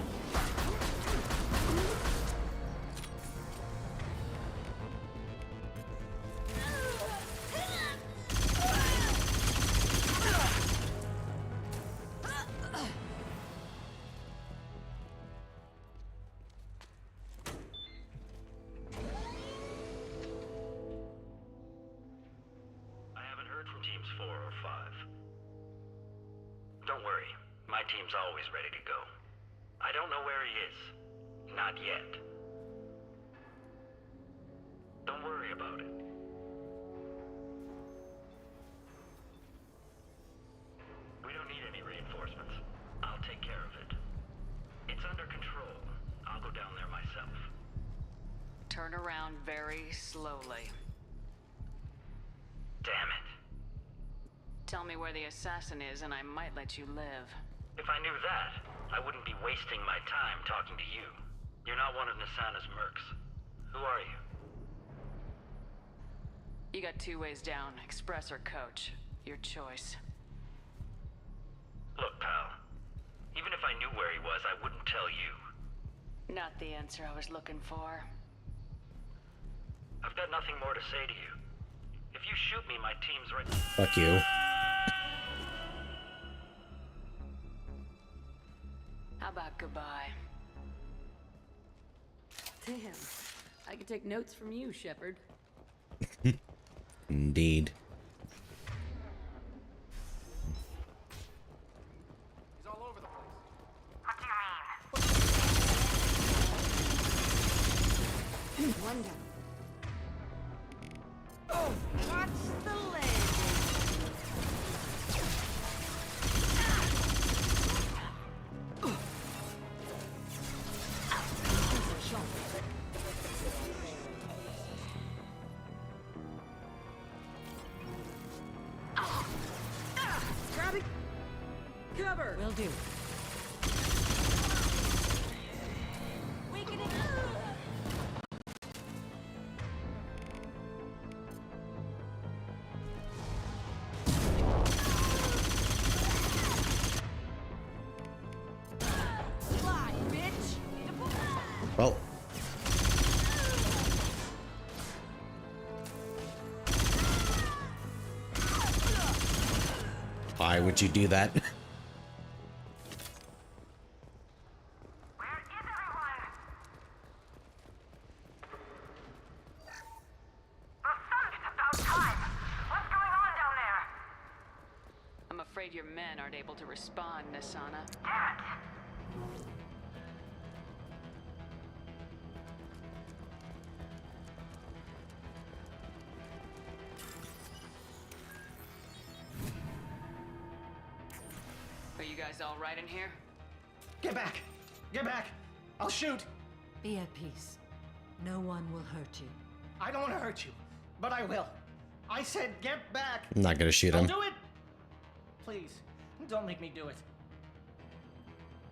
I haven't heard from teams 4 or 5. Don't worry, my team's always ready to go. I don't know where he is. Not yet. Don't worry about it. We don't need any reinforcements. I'll take care of it. It's under control. I'll go down there myself. Turn around very slowly. Damn it. Tell me where the assassin is and I might let you live. If I knew that, I wouldn't be wasting my time talking to you. You're not one of Nasana's mercs. Who are you? You got 2 ways down, express or coach. Your choice. Look, pal. Even if I knew where he was, I wouldn't tell you. Not the answer I was looking for. I've got nothing more to say to you. If you shoot me, my team's right. Fuck you. How about goodbye? Damn. I could take notes from you, Shepard. Indeed. He's all over the place. What do you mean? One down. Oh, watch the landing. Grabbing cover. Will do. Fly, bitch. Well. Why would you do that? I'm afraid your men aren't able to respond, Nasana. Are you guys all right in here? Get back! Get back! I'll shoot! Be at peace. No one will hurt you. I don't want to hurt you, but I will. I said get back! I'm not gonna shoot him. Don't do it! Please, don't make me do it.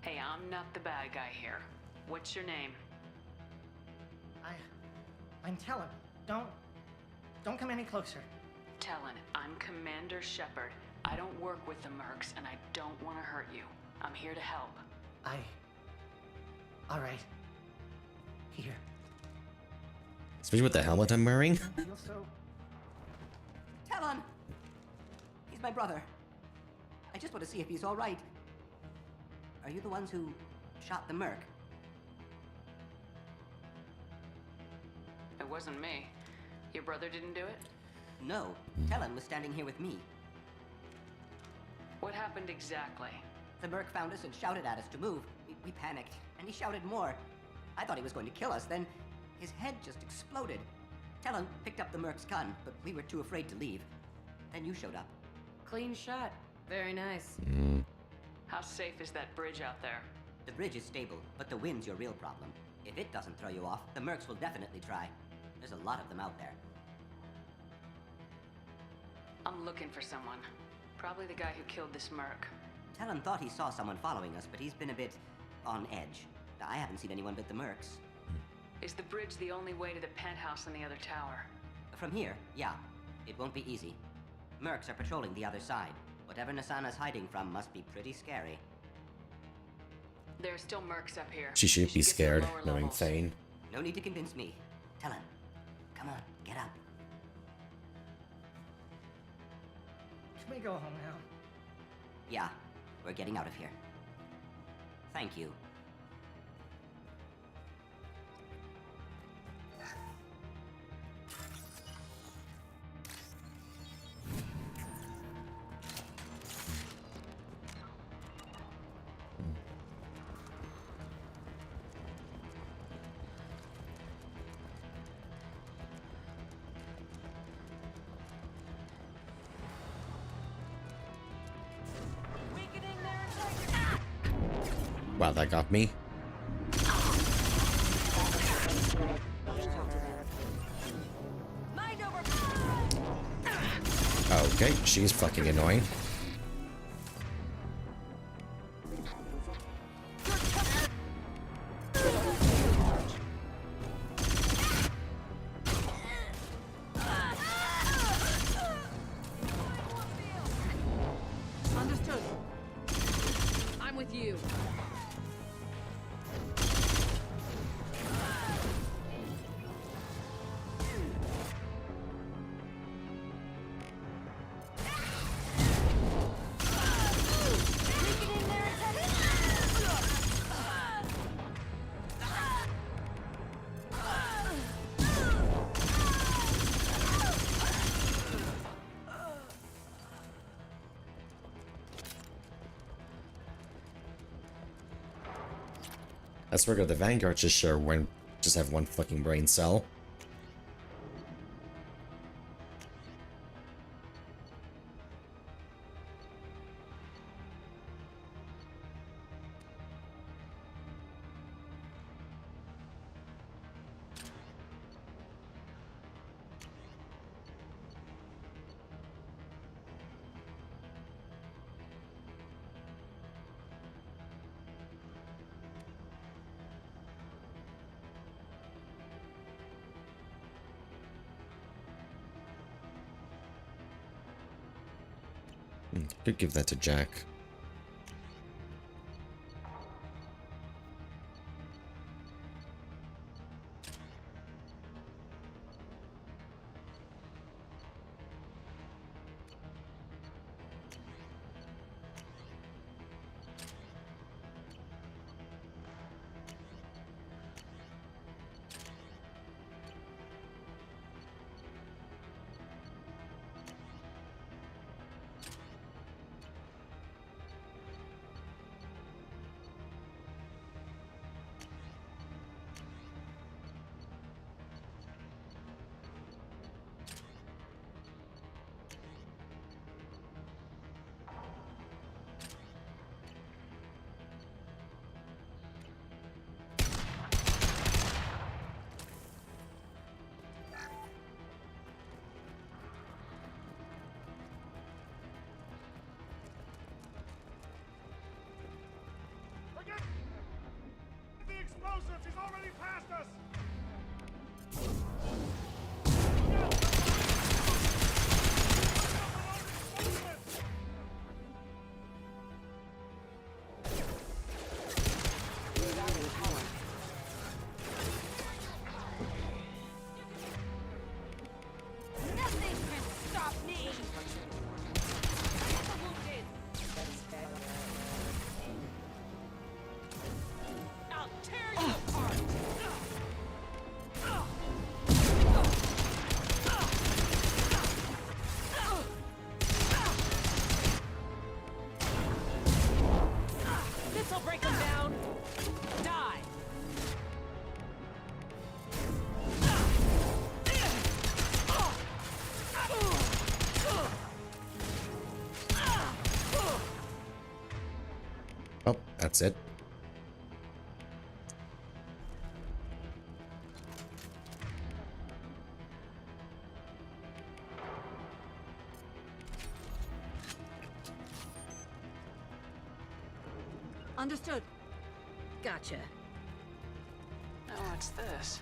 Hey, I'm not the bad guy here. What's your name? I'm Talon. Don't come any closer. Talon, I'm Commander Shepard. I don't work with the mercs, and I don't want to hurt you. I'm here to help. All right. Here. Especially with the helmet I'm wearing. I feel so... Talon! He's my brother. I just want to see if he's all right. Are you the ones who shot the merc? It wasn't me. Your brother didn't do it? No, Tellan was standing here with me. What happened exactly? The Merc found us and shouted at us to move. We panicked, and he shouted more. I thought he was going to kill us, then his head just exploded. Tellan picked up the Merc's gun, but we were too afraid to leave. Then you showed up. Clean shot. Very nice. How safe is that bridge out there? The bridge is stable, but the wind's your real problem. If it doesn't throw you off, the Mercs will definitely try. There's a lot of them out there. I'm looking for someone. Probably the guy who killed this Merc. Tellan thought he saw someone following us, but he's been a bit on edge. I haven't seen anyone but the Mercs. Is the bridge the only way to the penthouse in the other tower? From here, yeah. It won't be easy. Mercs are patrolling the other side. Whatever Nasana's hiding from must be pretty scary. There are still Mercs up here. She should be scared, knowing levels. Thane. No need to convince me. Tellan, come on, get up. Can we go home now? Yeah, we're getting out of here. Thank you. Wow, that got me. Okay, she's fucking annoying. Understood. I'm with you. I swear to God, the Vanguard just have one fucking brain cell. Could give that to Jack. He's already past us! Nothing can stop me! I'll tear you apart! Oh, that's it. Understood. Gotcha. Now what's this?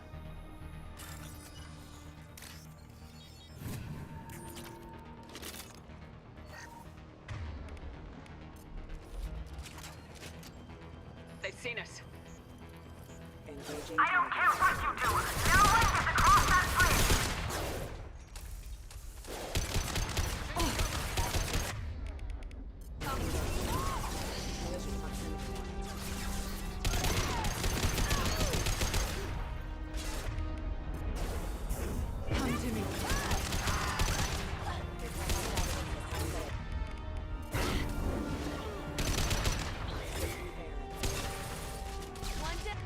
They've seen us. I don't care what you do. Their way is across that bridge. Come to me. One down.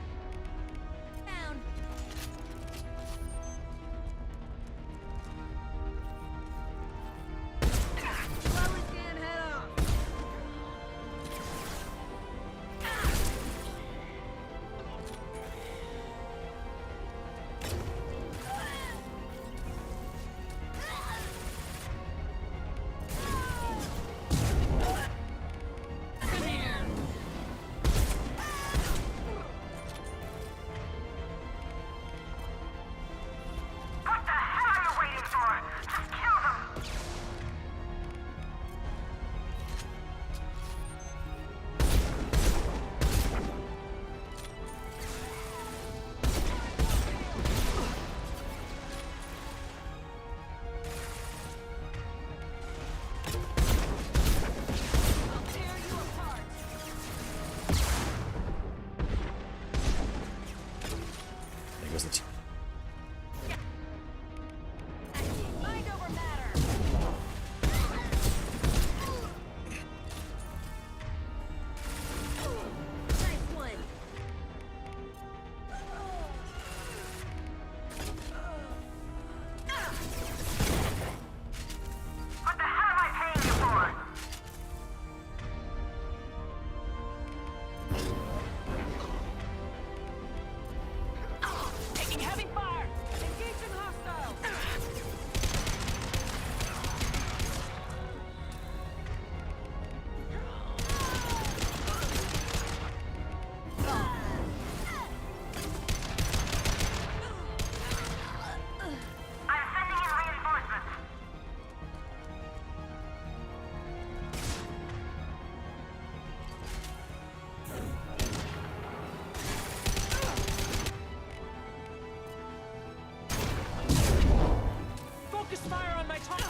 Slowly scan head off. Come here. What the hell are you waiting for? Just kill them. I'll tear you apart. There goes the Mind over matter. Nice one. What the hell am I paying you for? Taking heavy fire. Engaging hostile. I'm sending in reinforcements. Focus fire on my target.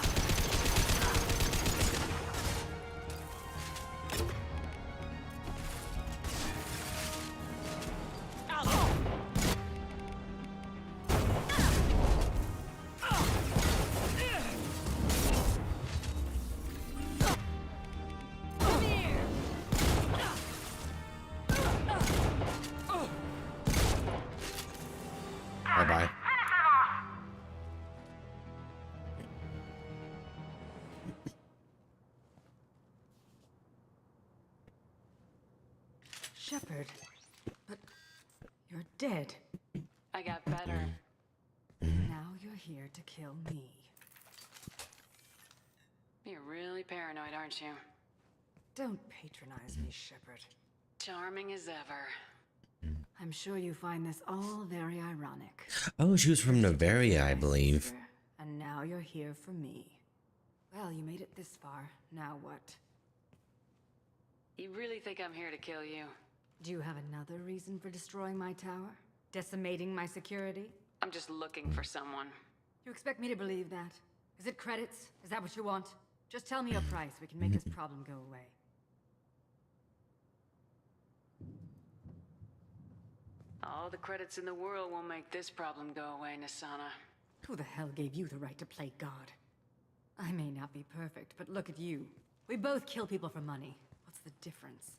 Come here. bye bye. Shepard, but you're dead. I got better. Now you're here to kill me. You're really paranoid, aren't you? Don't patronize me, Shepard. Charming as ever. I'm sure you find this all very ironic. Oh, she was from Noveria, I believe. And now you're here for me. Well, you made it this far. Now what? You really think I'm here to kill you? Do you have another reason for destroying my tower? Decimating my security? I'm just looking for someone. You expect me to believe that? Is it credits? Is that what you want? Just tell me a price. We can make this problem go away. All the credits in the world won't make this problem go away, Nasana. Who the hell gave you the right to play God? I may not be perfect, but look at you. We both kill people for money. What's the difference?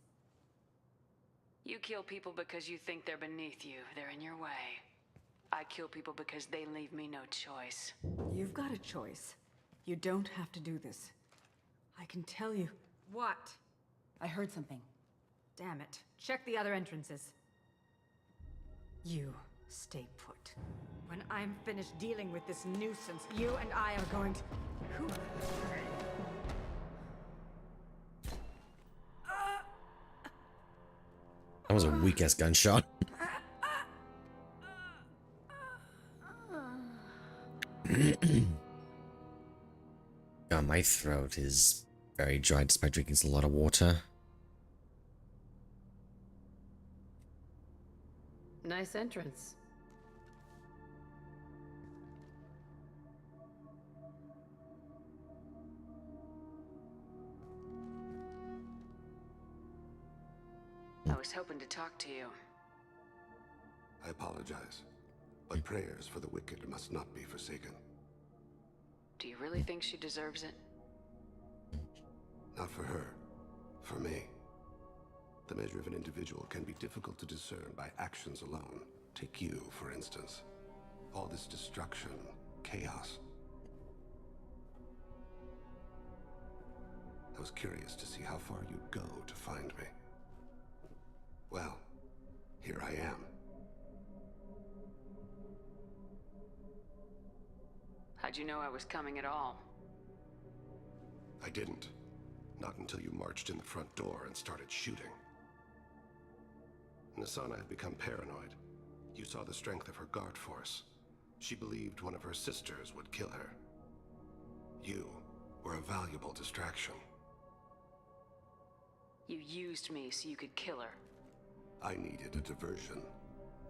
You kill people because you think they're beneath you. They're in your way. I kill people because they leave me no choice. You've got a choice. You don't have to do this. I can tell you. What? I heard something. Damn it. Check the other entrances. You stay put. When I'm finished dealing with this nuisance, you and I are going to... Who? That was a weak-ass gunshot. God, my throat is very dry despite drinking a lot of water. Nice entrance. I was hoping to talk to you. I apologize, but prayers for the wicked must not be forsaken. Do you really think she deserves it? Not for her, for me. The measure of an individual can be difficult to discern by actions alone. Take you, for instance. All this destruction, chaos. I was curious to see how far you'd go to find me. Well, here I am. How'd you know I was coming at all? I didn't. Not until you marched in the front door and started shooting. Nassana had become paranoid. You saw the strength of her guard force. She believed one of her sisters would kill her. You were a valuable distraction. You used me so you could kill her. I needed a diversion.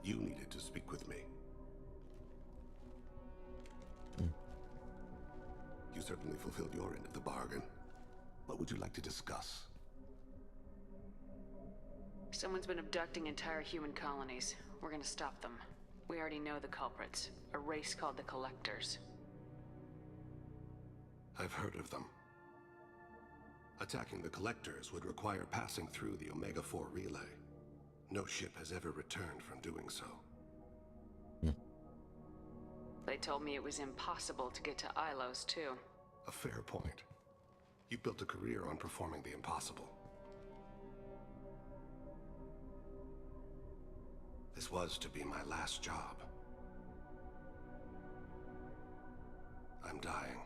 You needed to speak with me. You certainly fulfilled your end of the bargain. What would you like to discuss? Someone's been abducting entire human colonies. We're gonna stop them. We already know the culprits. A race called the Collectors. I've heard of them. Attacking the Collectors would require passing through the Omega-4 relay. No ship has ever returned from doing so. They told me it was impossible to get to Ilos, too. A fair point. You built a career on performing the impossible. This was to be my last job. I'm dying.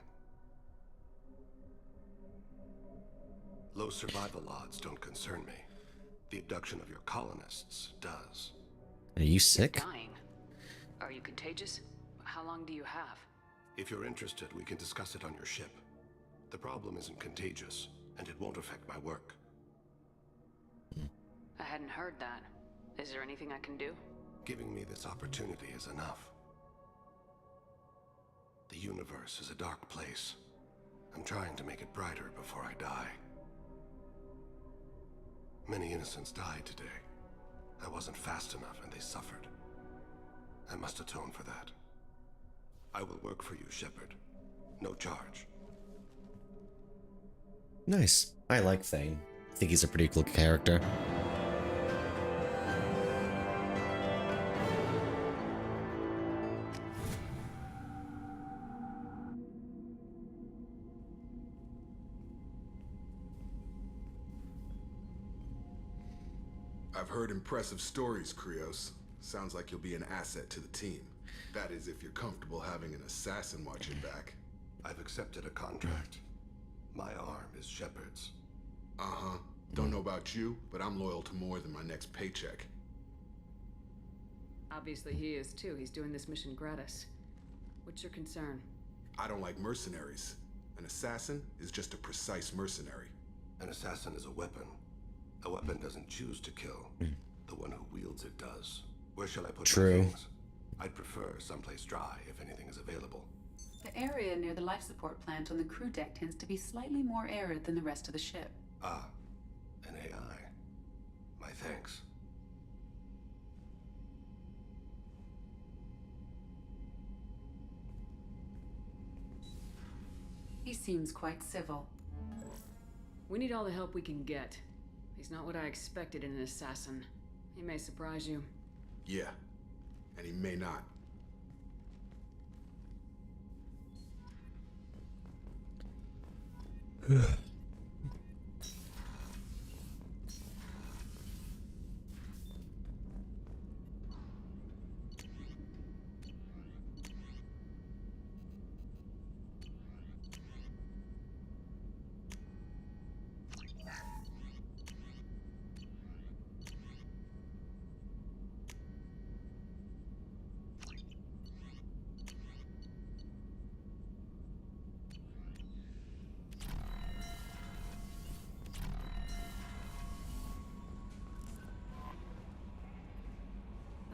Low survival odds don't concern me. The abduction of your colonists does. Are you sick? You're dying. Are you contagious? How long do you have? If you're interested, we can discuss it on your ship. The problem isn't contagious, and it won't affect my work. I hadn't heard that. Is there anything I can do? Giving me this opportunity is enough. The universe is a dark place. I'm trying to make it brighter before I die. Many innocents died today. I wasn't fast enough and they suffered. I must atone for that. I will work for you, Shepard. No charge. Nice. I like Thane. I think he's a pretty cool character. I've heard impressive stories, Krios. Sounds like you'll be an asset to the team. That is, if you're comfortable having an assassin watch your back. I've accepted a contract. My arm is Shepard's. Uh-huh. Don't know about you, but I'm loyal to more than my next paycheck. Obviously he is too. He's doing this mission gratis. What's your concern? I don't like mercenaries. An assassin is just a precise mercenary. An assassin is a weapon. A weapon doesn't choose to kill. The one who wields it does. Where shall I put my things? I'd prefer someplace dry if anything is available. The area near the life support plant on the crew deck tends to be slightly more arid than the rest of the ship. Ah, an AI. My thanks. He seems quite civil. We need all the help we can get. He's not what I expected in an assassin. He may surprise you. Yeah, and he may not.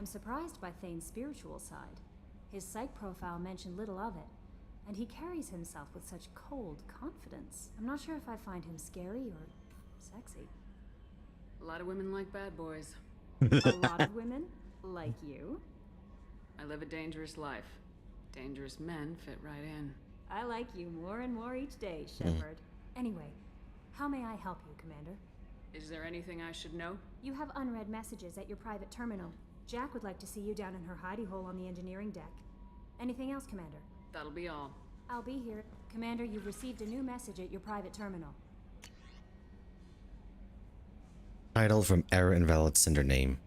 I'm surprised by Thane's spiritual side. His psych profile mentioned little of it, and he carries himself with such cold confidence. I'm not sure if I find him scary or sexy. A lot of women like bad boys. A lot of women? Like you? I live a dangerous life. Dangerous men fit right in. I like you more and more each day, Shepard. Anyway, how may I help you, Commander? Is there anything I should know? You have unread messages at your private terminal. Jack would like to see you down in her hidey hole on the engineering deck. Anything else, Commander? That'll be all. I'll be here. Commander, you've received a new message at your private terminal. Title from error invalid sender name.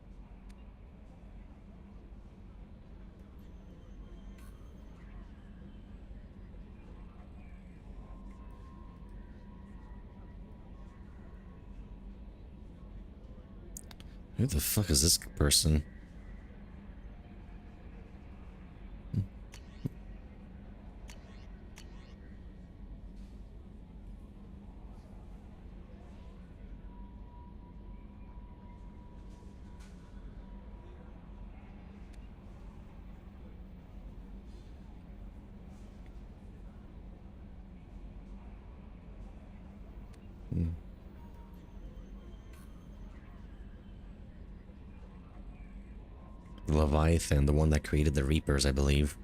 Who the fuck is this person? Leviathan, the one that created the Reapers, I believe.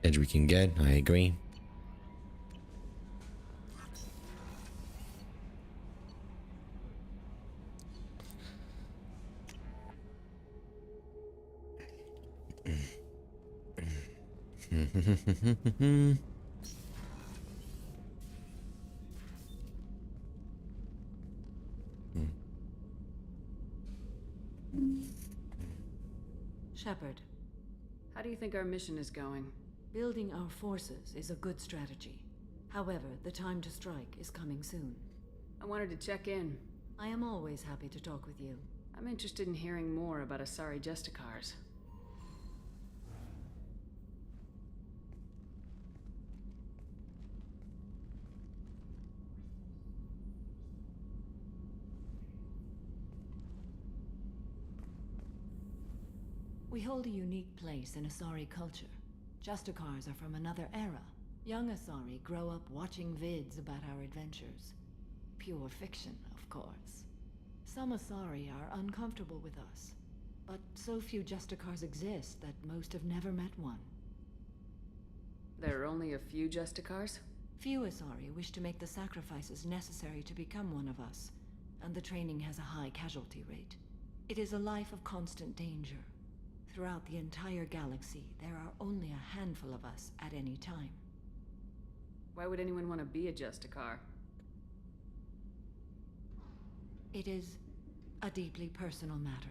Edge we can get, I agree. Shepard, How do you think our mission is going? building our forces is a good strategy. However, the time to strike is coming soon. I wanted to check in. I am always happy to talk with you. I'm interested in hearing more about Asari Justicars. We hold a unique place in Asari culture. Justicars are from another era. Young Asari grow up watching vids about our adventures. Pure fiction, of course. Some Asari are uncomfortable with us, but so few Justicars exist that most have never met one. There are only a few Justicars? Few Asari wish to make the sacrifices necessary to become one of us, and the training has a high casualty rate. It is a life of constant danger. Throughout the entire galaxy, there are only a handful of us at any time. Why would anyone want to be a Justicar? It is a deeply personal matter.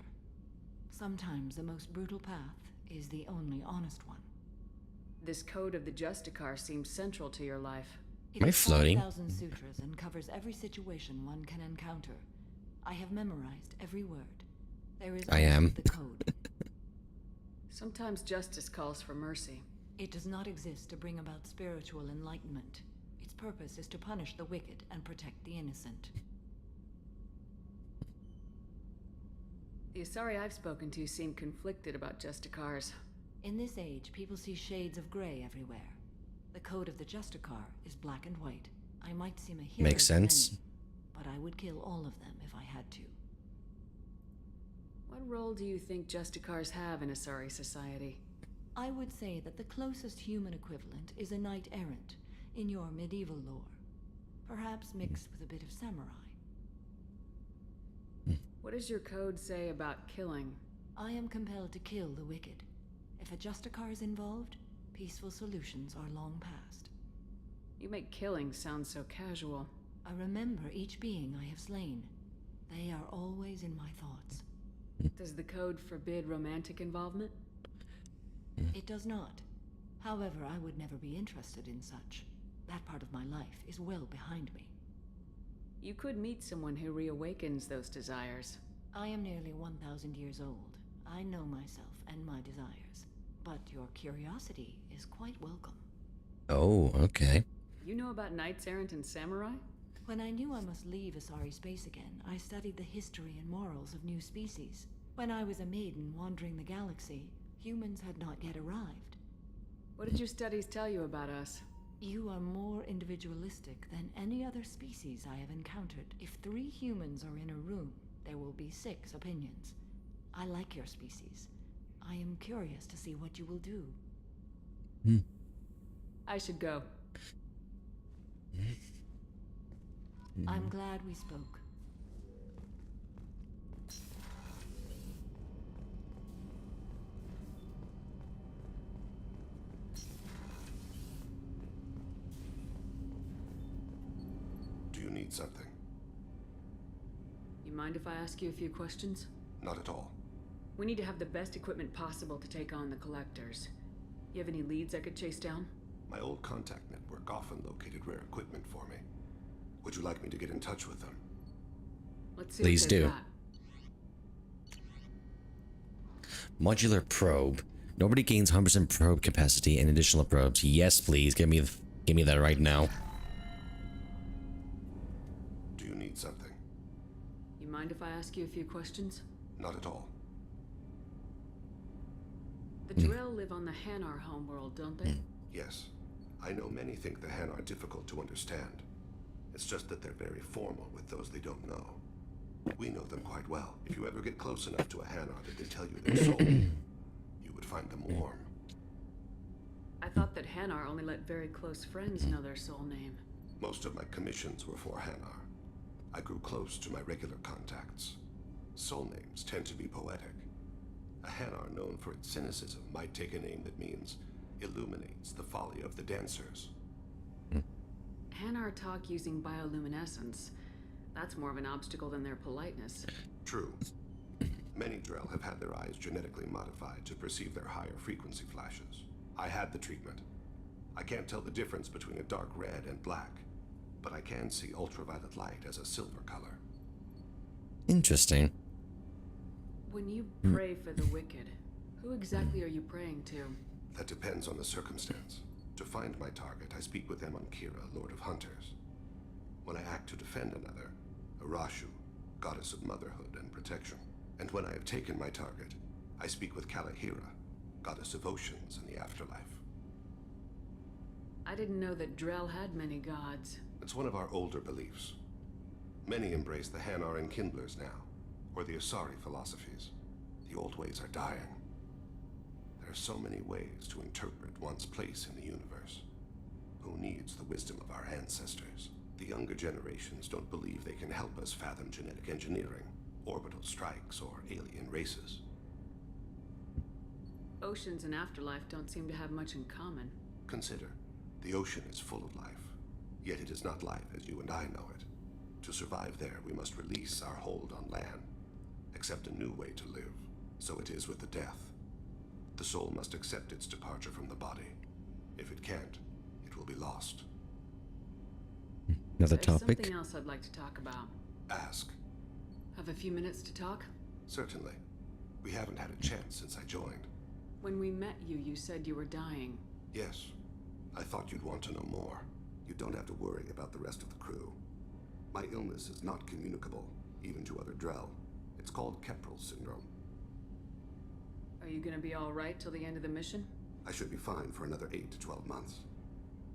Sometimes the most brutal path is the only honest one. This code of the Justicar seems central to your life. It Am I is floating? 5,000 sutras and covers every situation one can encounter. I have memorized every word. There is I am. the code. Sometimes justice calls for mercy. It does not exist to bring about spiritual enlightenment. Its purpose is to punish the wicked and protect the innocent. The Asari I've spoken to seem conflicted about Justicars. In this age, people see shades of gray everywhere. The code of the Justicar is black and white. I might seem a hero Makes to sense. many, but I would kill all of them if I had to. What role do you think Justicars have in Asari society? I would say that the closest human equivalent is a knight-errant in your medieval lore. perhaps mixed with a bit of samurai. What does your code say about killing? I am compelled to kill the wicked. If a Justicar is involved, peaceful solutions are long past. You make killing sound so casual. I remember each being I have slain. They are always in my thoughts. Does the code forbid romantic involvement? It does not. However, I would never be interested in such. That part of my life is well behind me. You could meet someone who reawakens those desires. I am nearly 1,000 years old. I know myself and my desires. But your curiosity is quite welcome. Oh, okay. You know about knights errant and samurai? When I knew I must leave Asari space again, I studied the history and morals of new species. When I was a maiden wandering the galaxy, humans had not yet arrived. What did your studies tell you about us? You are more individualistic than any other species I have encountered. If 3 humans are in a room, there will be 6 opinions. I like your species. I am curious to see what you will do. I should go. I'm glad we spoke. Do you need something? You mind if I ask you a few questions? Not at all. We need to have the best equipment possible to take on the Collectors. You have any leads I could chase down? My old contact network often located rare equipment for me. Would you like me to get in touch with them? Let's see. Please what they've do. got. Modular probe. Nobody gains 100% probe capacity and additional probes. Yes, please. Give me that right now. Do you need something? You mind if I ask you a few questions? Not at all. The Drell live on the Hanar homeworld, don't they? Yes. I know many think the Han are difficult to understand. It's just that they're very formal with those they don't know. We know them quite well. If you ever get close enough to a Hanar that they tell you their soul, you would find them warm. I thought that Hanar only let very close friends know their soul name. Most of my commissions were for Hanar. I grew close to my regular contacts. Soul names tend to be poetic. A Hanar known for its cynicism might take a name that means illuminates the folly of the dancers. Hanar talk using bioluminescence. That's more of an obstacle than their politeness. True. Many Drell have had their eyes genetically modified to perceive their higher frequency flashes. I had the treatment. I can't tell the difference between a dark red and black, but I can see ultraviolet light as a silver color. Interesting. When you pray for the wicked, who exactly are you praying to? That depends on the circumstance. To find my target, I speak with Emankira, Lord of Hunters. When I act to defend another, Arashu, goddess of motherhood and protection. And when I have taken my target, I speak with Kalahira, goddess of oceans and the afterlife. I didn't know that Drell had many gods. It's one of our older beliefs. Many embrace the Hanar and Kindlers now, or the Asari philosophies. The old ways are dying. There are so many ways to interpret one's place in the universe. Who needs the wisdom of our ancestors? The younger generations don't believe they can help us fathom genetic engineering, orbital strikes, or alien races. Oceans and afterlife don't seem to have much in common. Consider, the ocean is full of life, yet it is not life as you and I know it. To survive there, we must release our hold on land, accept a new way to live. So it is with the death. The soul must accept its departure from the body. If it can't, it will be lost. Another There's topic? something else I'd like to talk about. Ask. Have a few minutes to talk? Certainly. We haven't had a chance since I joined. When we met you, you said you were dying. Yes. I thought you'd want to know more. You don't have to worry about the rest of the crew. My illness is not communicable, even to other Drell. It's called Keprel syndrome. Are you gonna be alright till the end of the mission? I should be fine for another 8 to 12 months.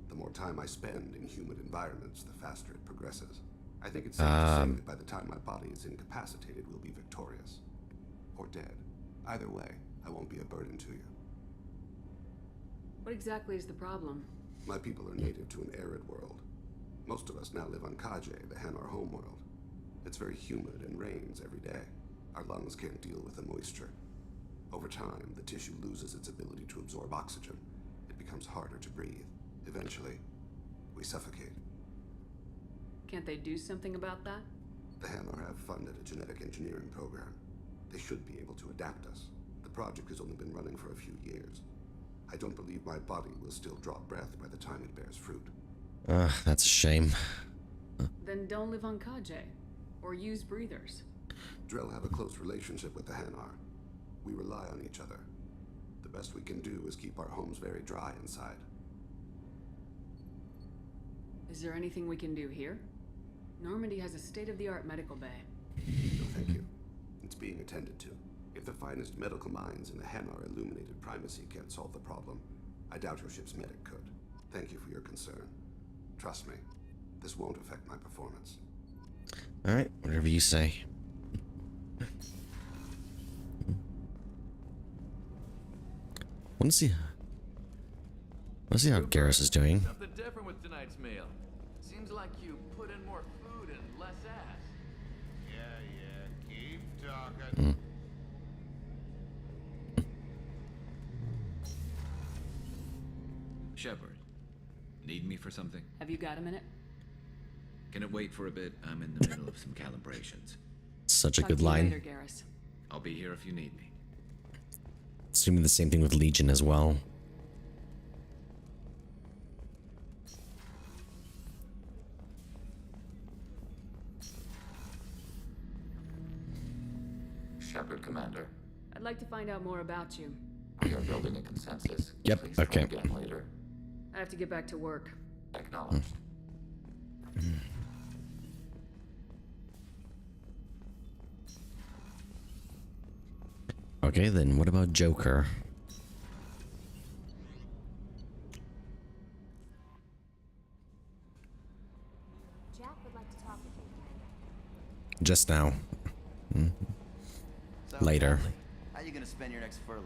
The more time I spend in humid environments, the faster it progresses. I think it's safe to say that by the time my body is incapacitated, we'll be victorious. Or dead. Either way, I won't be a burden to you. What exactly is the problem? My people are native to an arid world. Most of us now live on Kaje, the Hanar homeworld. It's very humid and rains every day. Our lungs can't deal with the moisture. Over time, the tissue loses its ability to absorb oxygen. It becomes harder to breathe. Eventually, we suffocate. Can't they do something about that? The Hanar have funded a genetic engineering program. They should be able to adapt us. The project has only been running for a few years. I don't believe my body will still draw breath by the time it bears fruit. That's a shame. Then don't live on Kaje. Or use breathers. Drell have a close relationship with the Hanar. We rely on each other. The best we can do is keep our homes very dry inside. Is there anything we can do here? Normandy has a state-of-the-art medical bay. No, thank you. It's being attended to. If the finest medical minds in the Hanar illuminated primacy can't solve the problem, I doubt your ship's medic could. Thank you for your concern. Trust me, this won't affect my performance. Alright, whatever you say. Let's see how Garrus is doing. Something different with tonight's meal. Seems like you put in more food and less ass. Yeah, keep talking. Shepard, need me for something? Have you got a minute? Can it wait for a bit? I'm in the middle of some calibrations. Such a Talk good to you line. later, Garrus. I'll be here if you need me. It's doing the same thing with Legion as well. Shepard, Commander. I'd like to find out more about you. We are building a consensus. Yep, Please try okay. again later. I have to get back to work. Acknowledged. Okay, then what about Joker? Jack would like to talk with you. Just now. So, Later. Bradley, how you gonna spend your next furlough?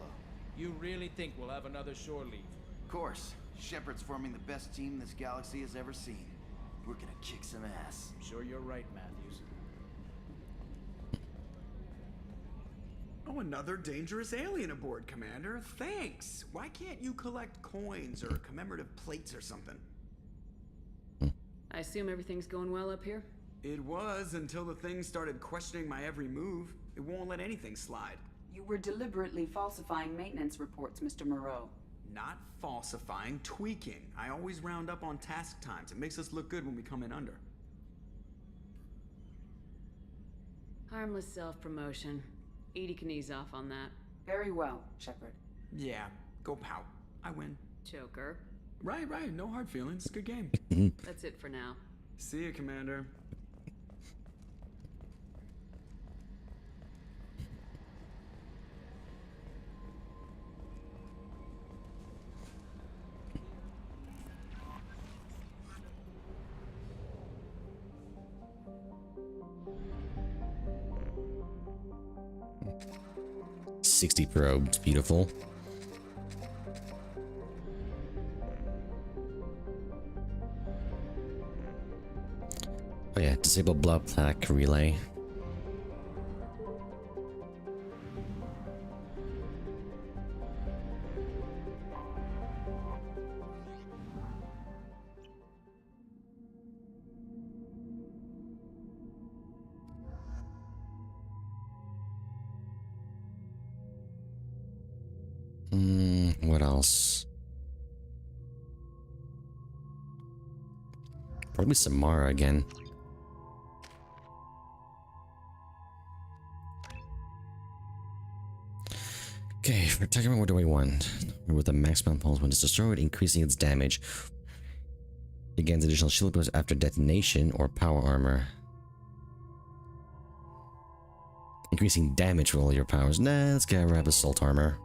You really think we'll have another shore leave? Of course. Shepard's forming the best team this galaxy has ever seen. We're gonna kick some ass. I'm sure you're right, Matthews. Oh, another dangerous alien aboard, Commander. Thanks. Why can't you collect coins or commemorative plates or something? I assume everything's going well up here? It was until the thing started questioning my every move. It won't let anything slide. You were deliberately falsifying maintenance reports, Mr. Moreau. Not falsifying, tweaking. I always round up on task times. It makes us look good when we come in under. Harmless self-promotion. Edie can ease off on that. Very well, Shepard. Yeah, go pout. I win. Joker. Right. No hard feelings. Good game. That's it for now. See ya, Commander. $60 probes, beautiful. Oh yeah, disable blood plaque relay. What else? Probably Samara again. Okay, for attacking, what do we want? With the maximum pulse, when it's destroyed, increasing its damage. It gains additional shield boost after detonation or power armor. Increasing damage for all your powers. Nah, let's get rid of assault armor.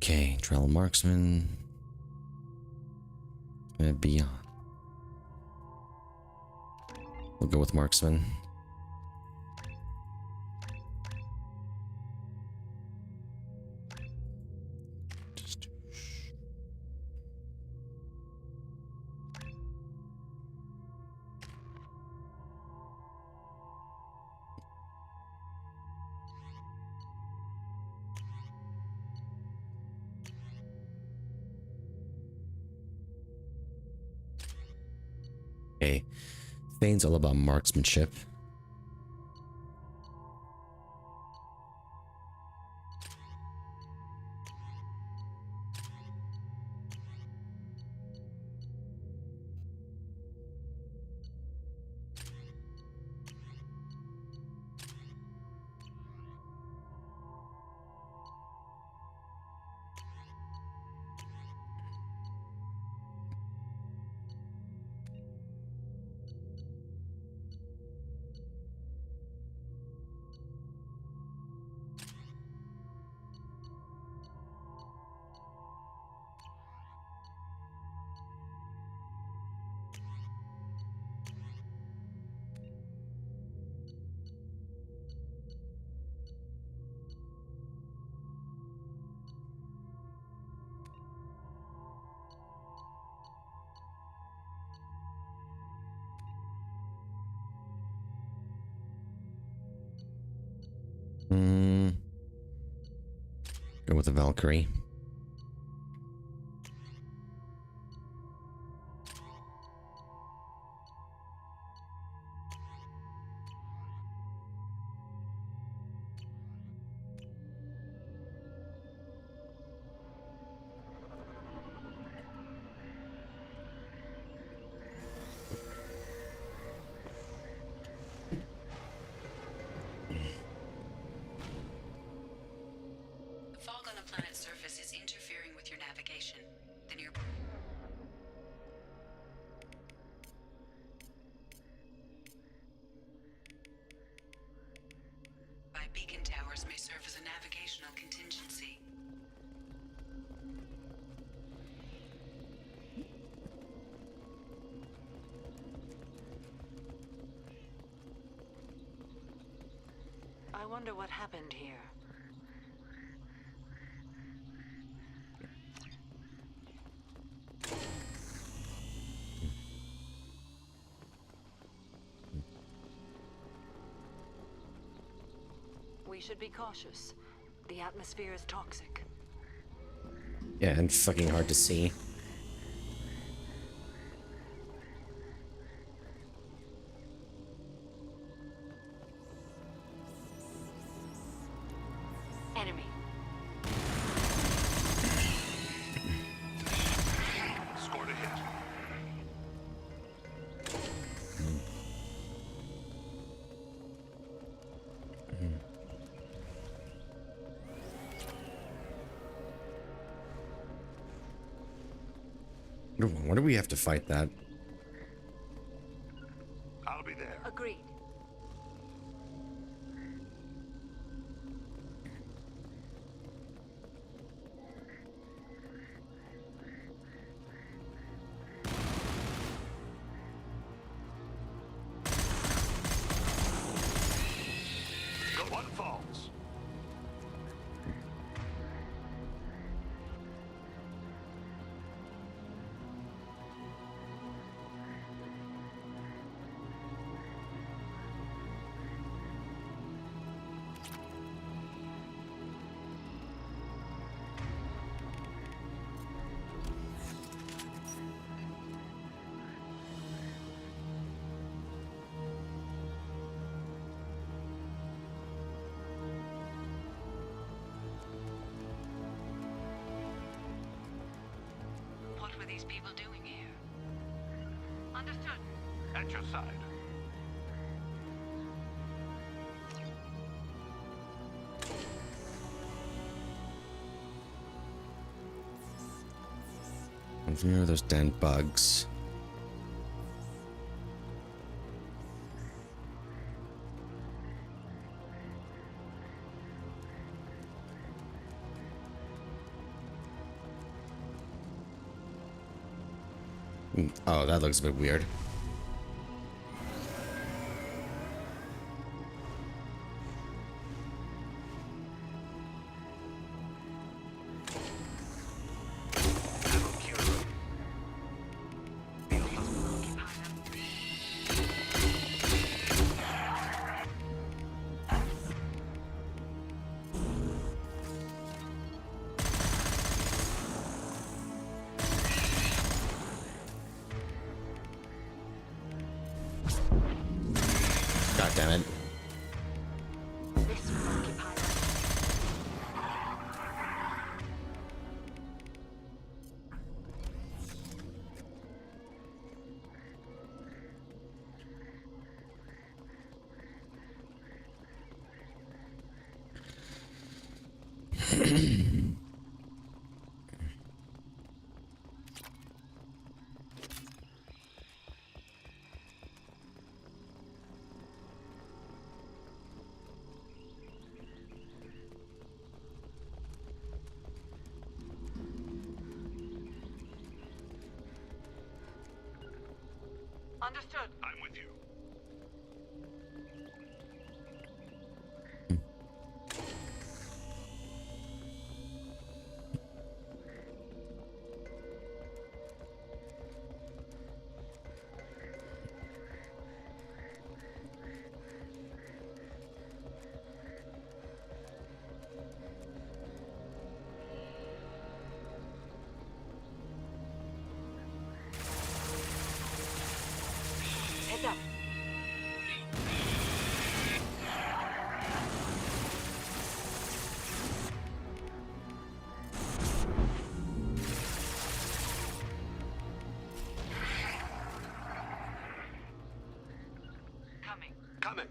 Okay, Drell Marksman. Beyond. We'll go with Marksman. way. Thane's all about marksmanship. Go with the Valkyrie. I wonder what happened here. We should be cautious. The atmosphere is toxic. Yeah, and fucking hard to see. Enemy. Scored a hit. Why do we have to fight that? I'll be there. Agreed. Go on, falls. What were these people doing here? Understood. At your side. I'm familiar with those damn bugs. Oh, that looks a bit weird. damn it. This will occupy us. Understood. I'm with you. Heads up. Coming. Coming.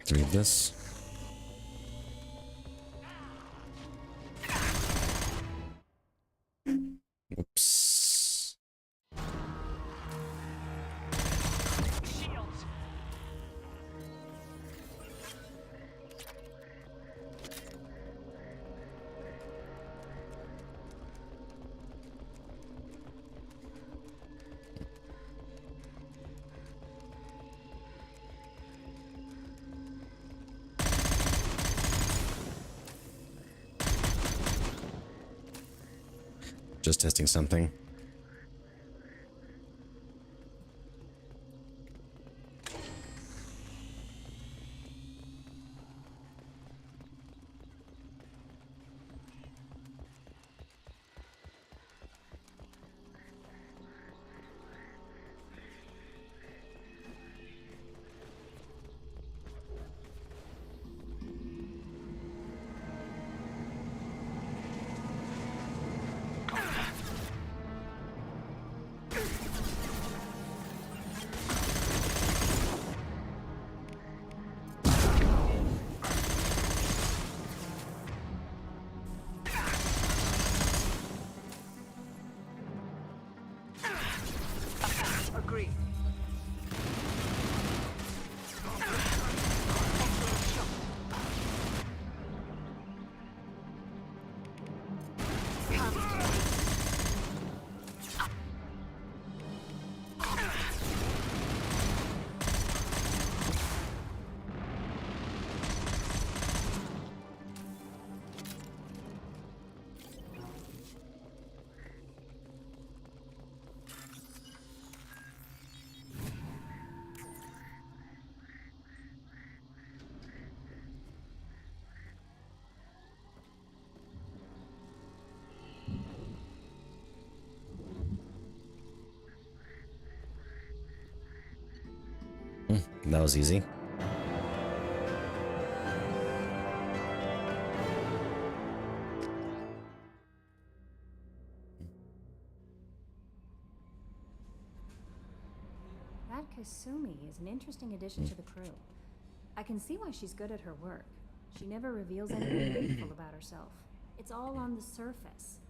Activate this. Whoops. Shields. Just testing something. Agreed. That was easy. That Kasumi is an interesting addition to the crew. I can see why she's good at her work. She never reveals anything meaningful about herself. It's all on the surface.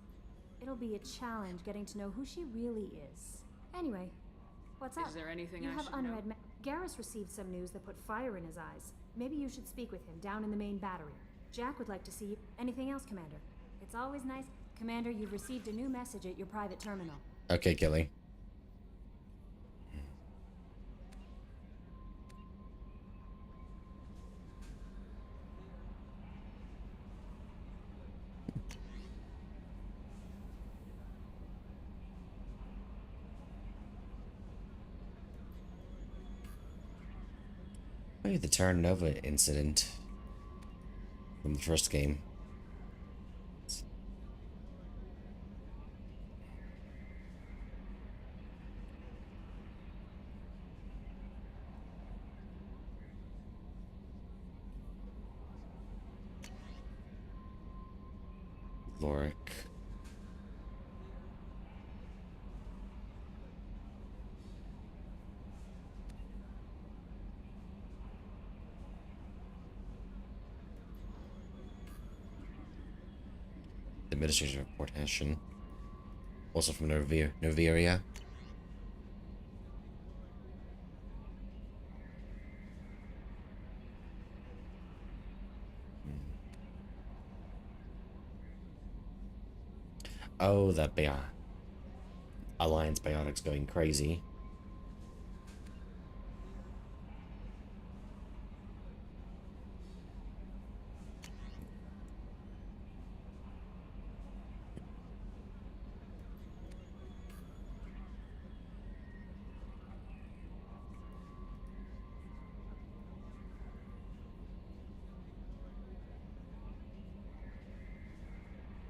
It'll be a challenge getting to know who she really is. Anyway, what's up? Is there anything you I have should know? unread Garrus received some news that put fire in his eyes. Maybe you should speak with him down in the main battery. Jack would like to see you. Anything else, Commander? It's always nice. Commander, you've received a new message at your private terminal. Okay, Gilly. Maybe the Terra Nova incident from the first game. Lorik. Administrator of Port Hessian. Also from Noveria. Oh, that Alliance Biotics going crazy.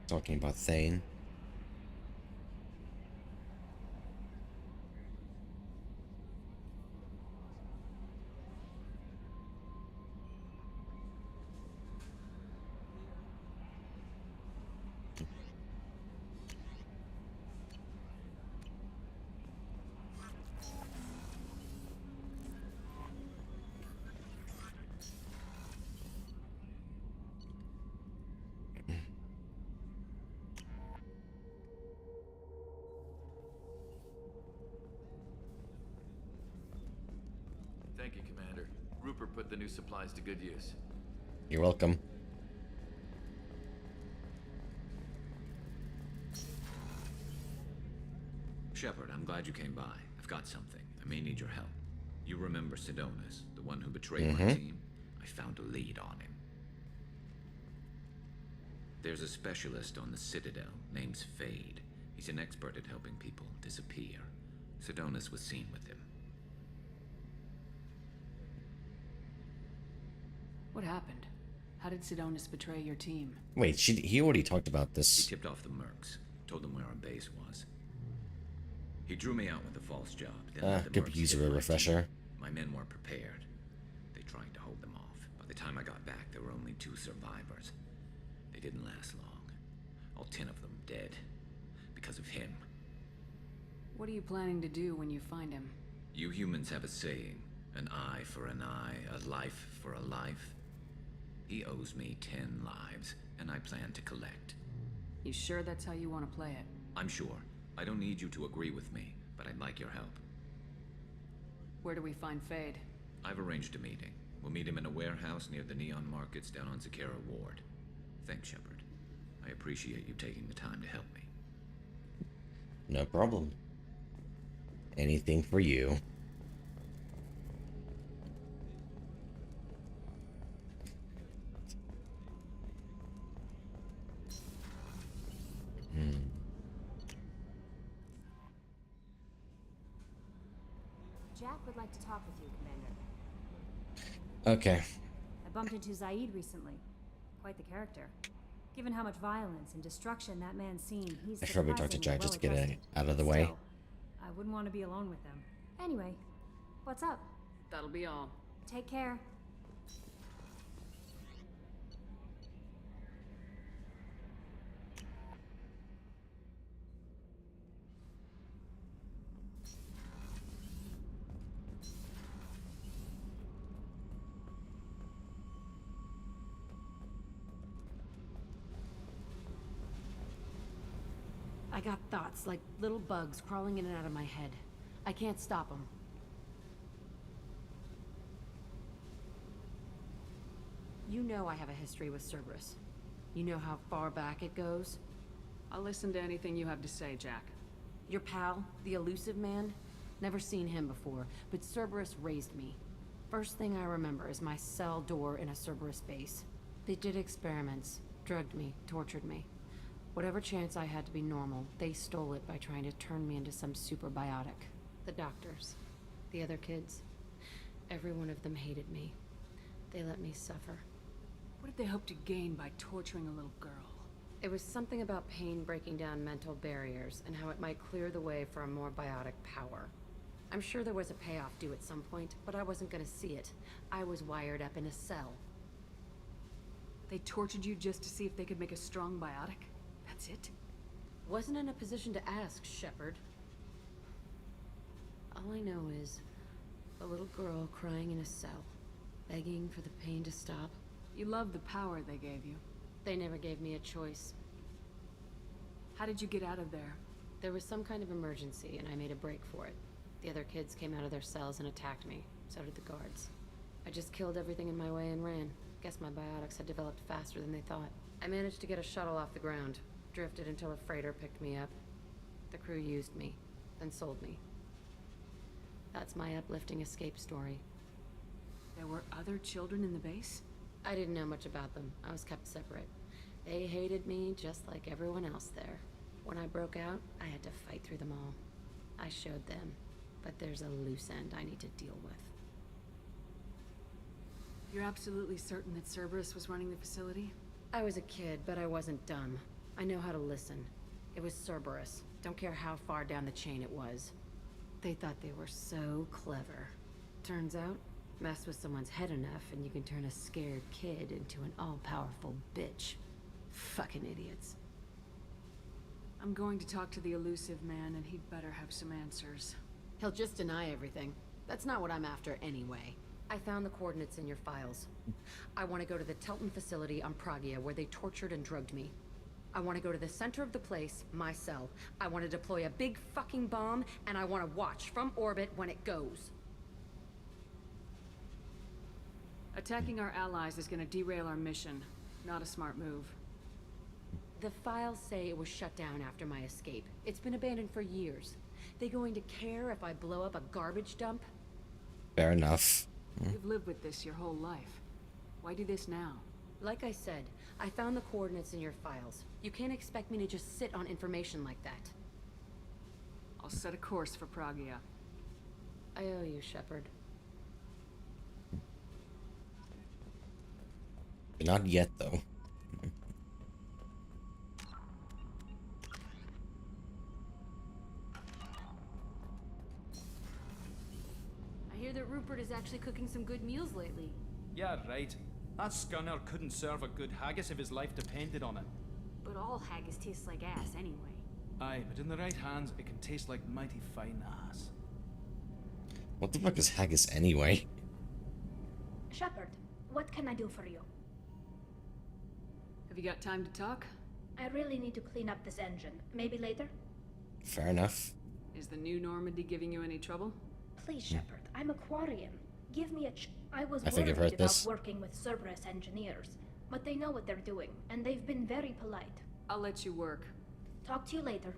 Talking about Thane. Thank you, Commander. Rupert put the new supplies to good use. You're welcome. Shepard, I'm glad you came by. I've got something. I may need your help. You remember Sidonus, the one who betrayed my team? I found a lead on him. There's a specialist on the Citadel, name's Fade. He's an expert at helping people disappear. Sidonus was seen with him. What happened? How did Sidonus betray your team? Wait, he already talked about this. He tipped off the Mercs, told them where our base was. He drew me out with a false job. Then could use a refresher. My men weren't prepared. They tried to hold them off. By the time I got back, there were only 2 survivors. They didn't last long. All 10 of them dead. Because of him. What are you planning to do when you find him? You humans have a saying. An eye for an eye, a life for a life. He owes me 10 lives, and I plan to collect. You sure that's how you want to play it? I'm sure. I don't need you to agree with me, but I'd like your help. Where do we find Fade? I've arranged a meeting. We'll meet him in a warehouse near the Neon Markets down on Zakera Ward. Thanks, Shepard. I appreciate you taking the time to help me. No problem. Anything for you. Jack would like to talk with you, Commander. Okay. I bumped into Zaid recently. Quite the character. Given how much violence and destruction that man's seen, he's I should probably talk to Jack just to get it well-adjusted. out of the way. Still, I wouldn't want to be alone with them. Anyway, what's up? That'll be all. Take care. I got thoughts like little bugs crawling in and out of my head. I can't stop them. You know I have a history with Cerberus. You know how far back it goes? I'll listen to anything you have to say, Jack. Your pal, the elusive man? Never seen him before, but Cerberus raised me. First thing I remember is my cell door in a Cerberus base. They did experiments, drugged me, tortured me. Whatever chance I had to be normal, they stole it by trying to turn me into some superbiotic. The doctors, the other kids, every one of them hated me. They let me suffer. What did they hope to gain by torturing a little girl? It was something about pain breaking down mental barriers and how it might clear the way for a more biotic power. I'm sure there was a payoff due at some point, but I wasn't gonna see it. I was wired up in a cell. They tortured you just to see if they could make a strong biotic? That's it? Wasn't in a position to ask, Shepard. All I know is a little girl crying in a cell, begging for the pain to stop. You love the power they gave you. They never gave me a choice. How did you get out of there? There was some kind of emergency, and I made a break for it. The other kids came out of their cells and attacked me. So did the guards. I just killed everything in my way and ran. Guess my biotics had developed faster than they thought. I managed to get a shuttle off the ground. Drifted until a freighter picked me up. The crew used me, then sold me. That's my uplifting escape story. There were other children in the base? I didn't know much about them. I was kept separate. They hated me just like everyone else there. When I broke out, I had to fight through them all. I showed them, but there's a loose end I need to deal with. You're absolutely certain that Cerberus was running the facility? I was a kid, but I wasn't dumb. I know how to listen. It was Cerberus. Don't care how far down the chain it was. They thought they were so clever. Turns out, mess with someone's head enough and you can turn a scared kid into an all-powerful bitch. Fucking idiots. I'm going to talk to the elusive man, and he'd better have some answers. He'll just deny everything. That's not what I'm after anyway. I found the coordinates in your files. I want to go to the Telton facility on Pragia where they tortured and drugged me. I want to go to the center of the place, my cell. I want to deploy a big fucking bomb, and I want to watch from orbit when it goes. Attacking our allies is going to derail our mission. Not a smart move. The files say it was shut down after my escape. It's been abandoned for years. They going to care if I blow up a garbage dump? Fair enough. You've lived with this your whole life. Why do this now? Like I said, I found the coordinates in your files. You can't expect me to just sit on information like that. I'll set a course for Pragia. I owe you, Shepard. Not yet, though. I hear that Rupert is actually cooking some good meals lately. Yeah, right. That scunner couldn't serve a good haggis if his life depended on it. But all haggis tastes like ass anyway. Aye, but in the right hands, it can taste like mighty fine ass. What the fuck is haggis anyway? Shepard, what can I do for you? Have you got time to talk? I really need to clean up this engine. Maybe later? Fair enough. Is the new Normandy giving you any trouble? Please, Shepard, I'm a Quarian. Give me a I was I think I've worried heard about this. working with Cerberus engineers, but they know what they're doing, and they've been very polite. I'll let you work. Talk to you later.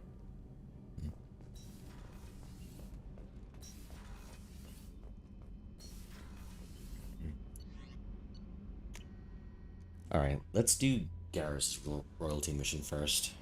Alright, let's do Garrus' royalty mission first.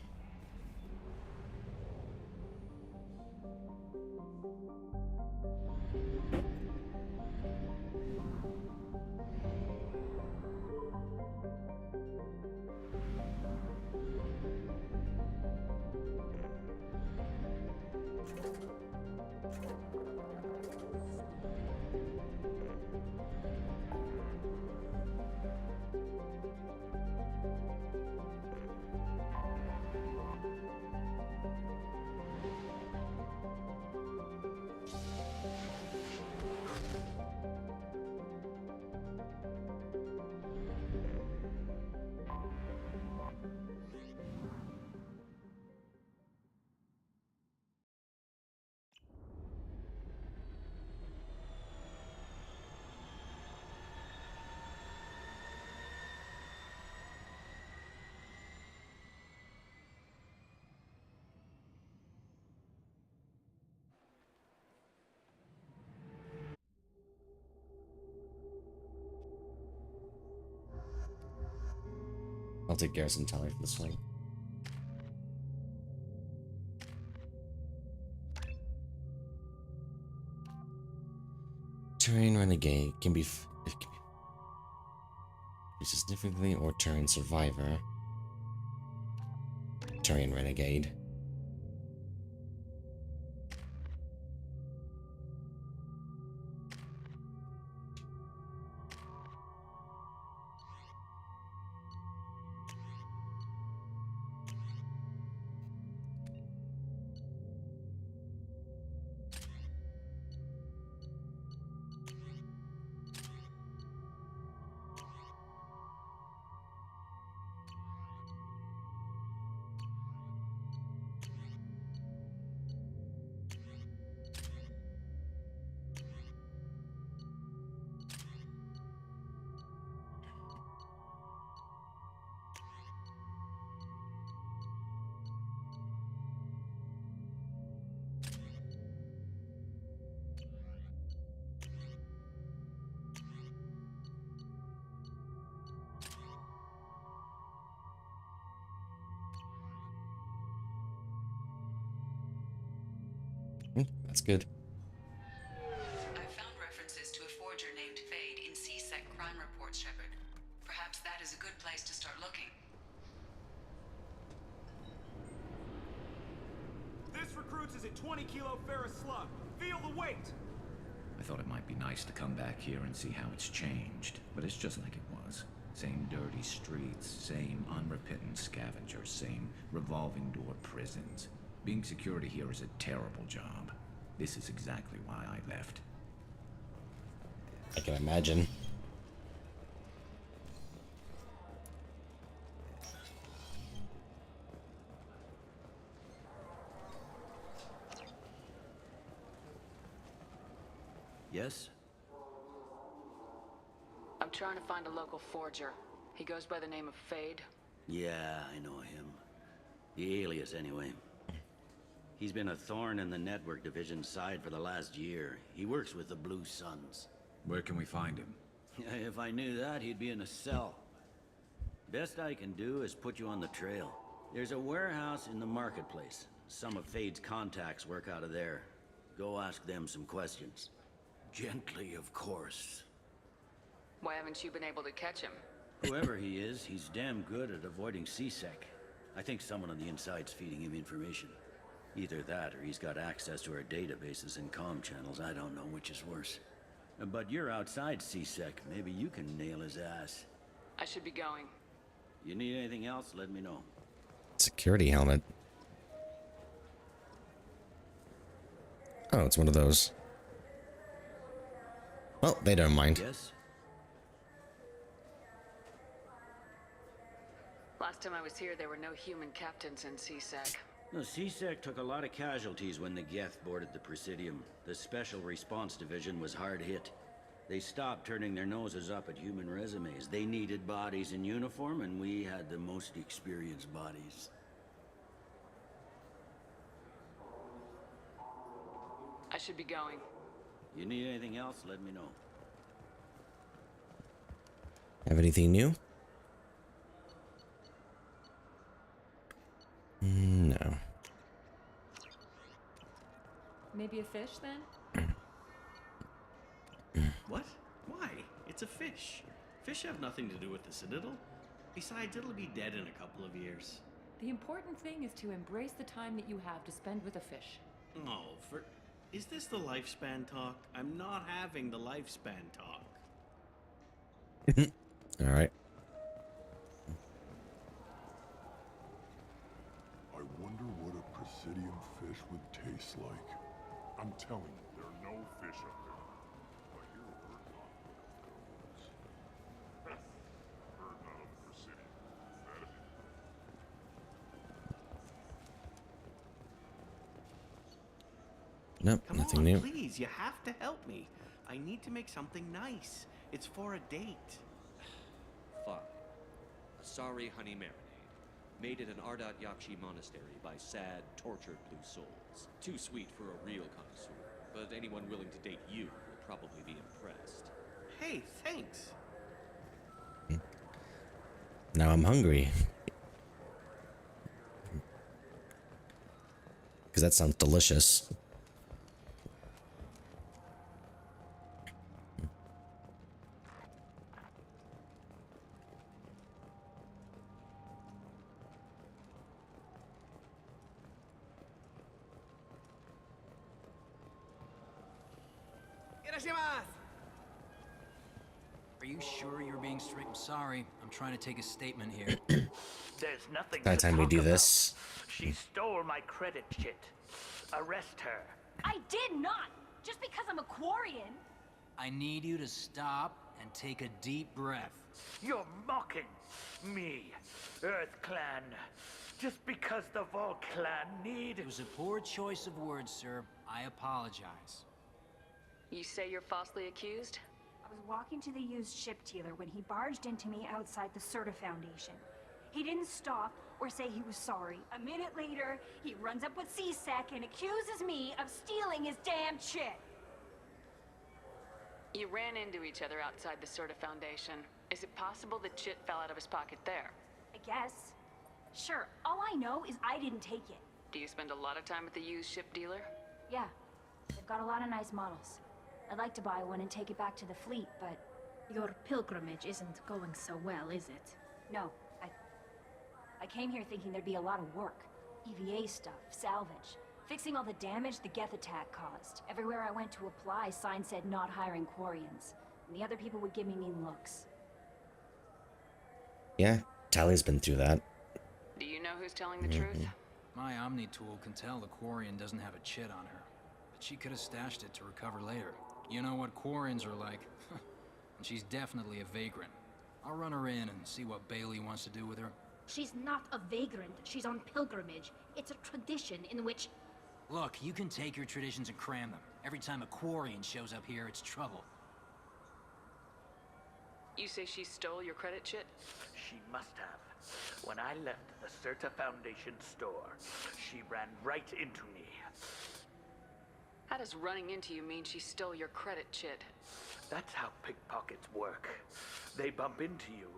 I'll take Garrison Teller for this one. Terrain Renegade can be Specifically, or Turian survivor. Turian renegade. That's good. I found references to a forger named Fade in C-Sec crime reports, Shepard. Perhaps that is a good place to start looking. This recruits is a 20-kilo ferrous slug. Feel the weight! I thought it might be nice to come back here and see how it's changed, but it's just like it was. Same dirty streets, same unrepentant scavengers, same revolving door prisons. Being security here is a terrible job. This is exactly why I left. I can imagine. Yes? I'm trying to find a local forger. He goes by the name of Fade. Yeah, I know him. The alias, anyway. He's been a thorn in the network division's side for the last year. He works with the Blue Suns. Where can we find him? If I knew that, he'd be in a cell. Best I can do is put you on the trail. There's a warehouse in the marketplace. Some of Fade's contacts work out of there. Go ask them some questions. Gently, of course. Why haven't you been able to catch him? Whoever he is, he's damn good at avoiding C-Sec. I think someone on the inside's feeding him information. Either that, or he's got access to our databases and comm channels. I don't know which is worse. But you're outside C-Sec. Maybe you can nail his ass. I should be going. You need anything else, let me know. Security helmet. Oh, it's one of those. Well, they don't mind. Yes? Last time I was here, there were no human captains in C-Sec. No, C-Sec took a lot of casualties when the Geth boarded the Presidium. The Special Response Division was hard hit. They stopped turning their noses up at human resumes. They needed bodies in uniform, and we had the most experienced bodies. I should be going. You need anything else, let me know. Have anything new? No. Maybe a fish then? What? Why? It's a fish. Fish have nothing to do with the Citadel. Besides, it'll be dead in a couple of years. The important thing is to embrace the time that you have to spend with a fish. Oh, is this the lifespan talk? I'm not having the lifespan talk. All right. I wonder what a Presidium fish would taste like. I'm telling you, there are no fish up there. I hear a bird lot goes. Bird not on the Presidium. That Nope, Come nothing on, new. Please, you have to help me. I need to make something nice. It's for a date. Fine. Asari honey marinade. Made at an Ardat Yakshi monastery by sad, tortured blue souls. Too sweet for a real connoisseur, but anyone willing to date you will probably be impressed. Hey, thanks. Now I'm hungry. Because that sounds delicious. Are you sure you're being straight? I'm sorry. I'm trying to take a statement here. There's nothing By the to time we talk do about. this. She stole my credit chit. Arrest her. I did not! Just because I'm a Quarian! I need you to stop and take a deep breath. You're mocking me, Earth Clan. Just because the Vol Clan need... It was a poor choice of words, sir. I apologize. You say you're falsely accused? I was walking to the used ship dealer when he barged into me outside the Serta Foundation. He didn't stop or say he was sorry. A minute later, he runs up with C-Sec and accuses me of stealing his damn chit. You ran into each other outside the Serta Foundation. Is it possible the chit fell out of his pocket there? I guess. Sure, all I know is I didn't take it. Do you spend a lot of time at the used ship dealer? Yeah, they've got a lot of nice models. I'd like to buy one and take it back to the fleet, but... Your pilgrimage isn't going so well, is it? No, I came here thinking there'd be a lot of work. EVA stuff, salvage, fixing all the damage the Geth attack caused. Everywhere I went to apply, signs said not hiring Quarians. And the other people would give me mean looks. Yeah, Tally's been through that. Do you know who's telling the truth? My Omni tool can tell the Quarian doesn't have a chit on her. But she could have stashed it to recover later. You know what Quarians are like. And she's definitely a vagrant. I'll run her in and see what Bailey wants to do with her. She's not a vagrant. She's on pilgrimage. It's a tradition in which... Look, you can take your traditions and cram them. Every time a Quarian shows up here, it's trouble. You say she stole your credit chit? She must have. When I left the Serta Foundation store, she ran right into me. How does running into you mean she stole your credit chit? That's how pickpockets work. They bump into you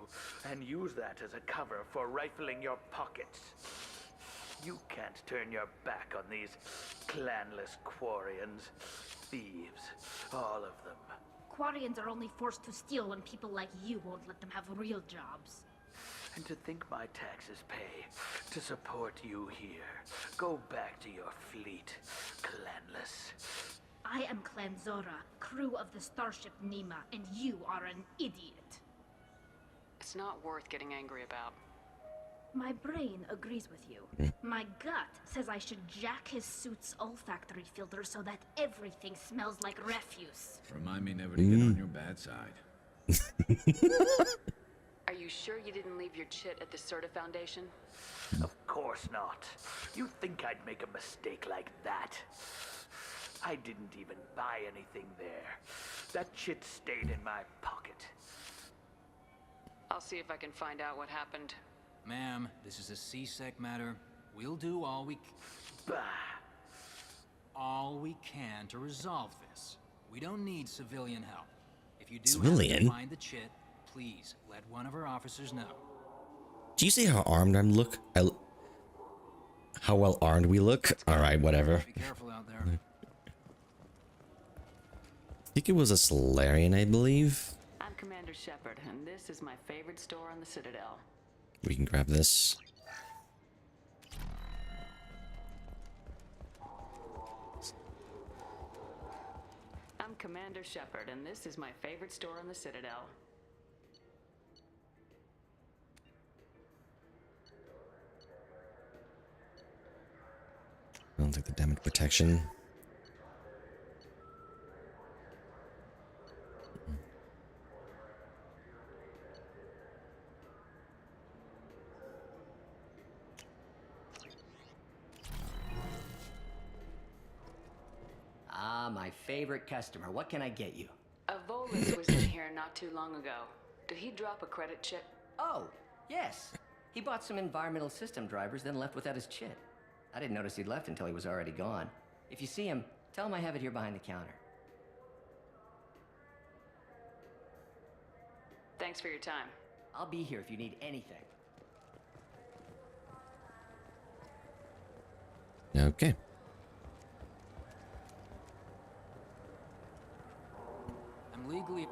and use that as a cover for rifling your pockets. You can't turn your back on these clanless Quarians. Thieves, all of them. Quarians are only forced to steal when people like you won't let them have real jobs. And to think my taxes pay to support you here. Go back to your fleet, clanless. I am Clan Zora, crew of the starship Nima, and you are an idiot. It's not worth getting angry about. My brain agrees with you. My gut says I should jack his suit's olfactory filter so that everything smells like refuse. Remind me never to get on your bad side. Are you sure you didn't leave your chit at the Serta Foundation? Of course not. You think I'd make a mistake like that? I didn't even buy anything there. That chit stayed in my pocket. I'll see if I can find out what happened. Ma'am, this is a C-Sec matter. We'll do all we can to resolve this. We don't need civilian help. If you do Civilian? happen to find the chit, please let one of our officers know. Do you see how armed I look? How well armed we look? Alright, whatever. Be careful out there. I think it was a Solarian, I believe. I'm Commander Shepard, and this is my favorite store on the Citadel. We can grab this. I'm Commander Shepard, and this is my favorite store on the Citadel. I don't take the damage protection. Ah, my favorite customer. What can I get you? A Volus was in here not too long ago. Did he drop a credit chip? Oh, yes. He bought some environmental system drivers, then left without his chit. I didn't notice he'd left until he was already gone. If you see him, tell him I have it here behind the counter. Thanks for your time. I'll be here if you need anything. Okay. I'm legally...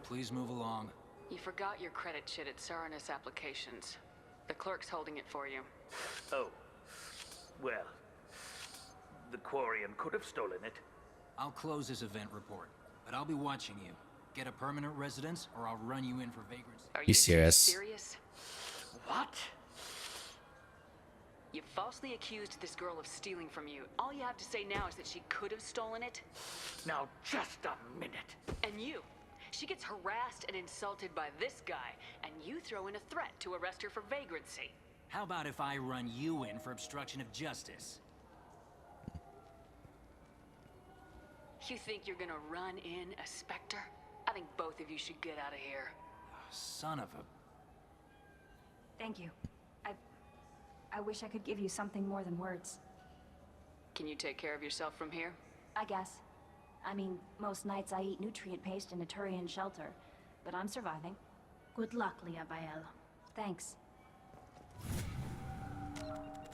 Please move along. You forgot your credit chit at Saranus Applications. The clerk's holding it for you. Oh. Well, the Quarian could have stolen it. I'll close this event report. But I'll be watching you. Get a permanent residence, or I'll run you in for vagrancy. Are You serious? serious? What? You falsely accused this girl of stealing from you. All you have to say now is that she could have stolen it. Now, just a minute. And you. She gets harassed and insulted by this guy, and you throw in a threat to arrest her for vagrancy. How about if I run you in for obstruction of justice? You think you're gonna run in a Spectre? I think both of you should get out of here. Son of a... Thank you. I wish I could give you something more than words. Can you take care of yourself from here? I guess. I mean, most nights I eat nutrient paste in a Turian shelter, but I'm surviving. Good luck, Liabael. Thanks.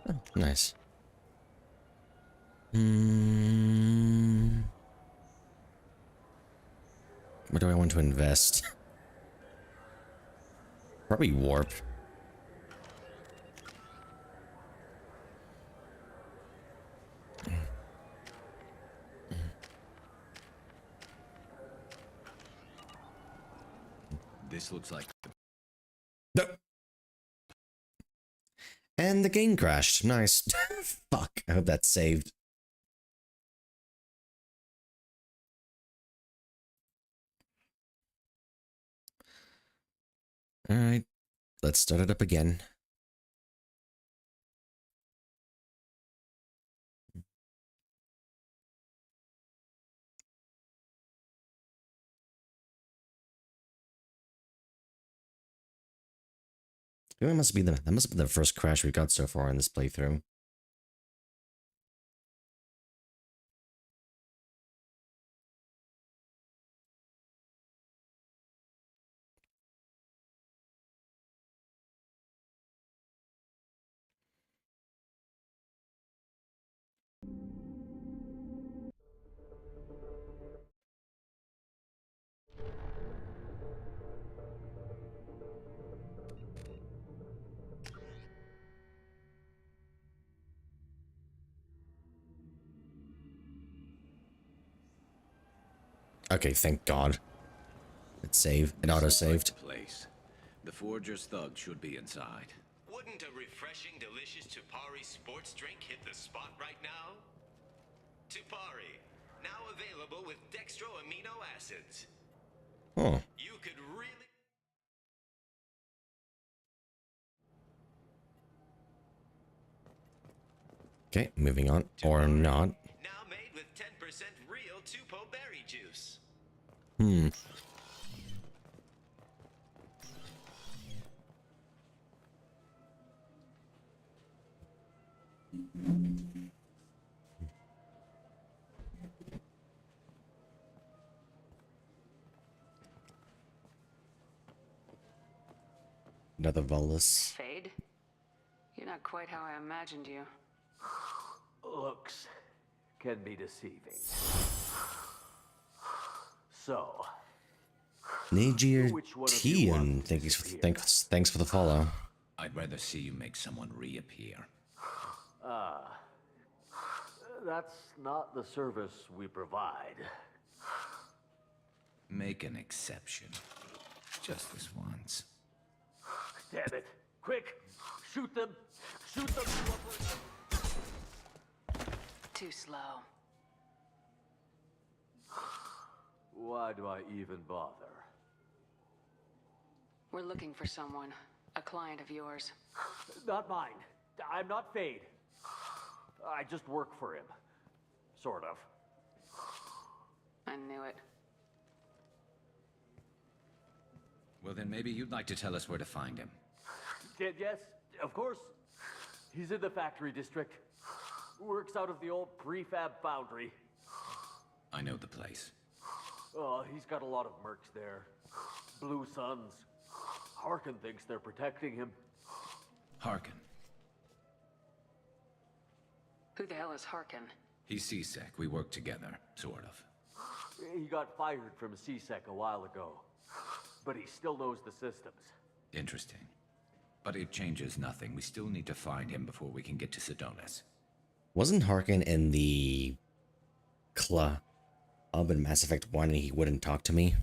Oh, nice. Where do I want to invest? Probably warp. This looks like... And the game crashed. Nice. Fuck. I hope that's saved. Alright. Let's start it up again. That must be the first crash we got so far in this playthrough. Okay, thank God. It saved. It auto-saved. Place. The Forger's thug should be inside. Wouldn't a refreshing, delicious Tupari sports drink hit the spot right now? Tupari, now available with dextro amino acids. Oh. You could really... Okay, moving on. Or not. Now made with 10% real Tupo berry juice. Another Volus. Fade? You're not quite how I imagined you. Looks can be deceiving. So, Nagier which one of T you and wants to thanks for the follow. I'd rather see you make someone reappear. That's not the service we provide. Make an exception. Just this once. Damn it. Quick! Shoot them! Shoot them! Too slow. Why do I even bother? We're looking for someone. A client of yours. Not mine. I'm not Fade. I just work for him. Sort of. I knew it. Well, then maybe you'd like to tell us where to find him. Yes, of course. He's in the factory district. Works out of the old prefab foundry. I know the place. Oh, he's got a lot of mercs there. Blue Suns. Harkin thinks they're protecting him. Harkin. Who the hell is Harkin? He's C-Sec. We work together, sort of. He got fired from C-Sec a while ago. But he still knows the systems. Interesting. But it changes nothing. We still need to find him before we can get to Sedonis. Wasn't Harkin in the up in Mass Effect 1 and he wouldn't talk to me.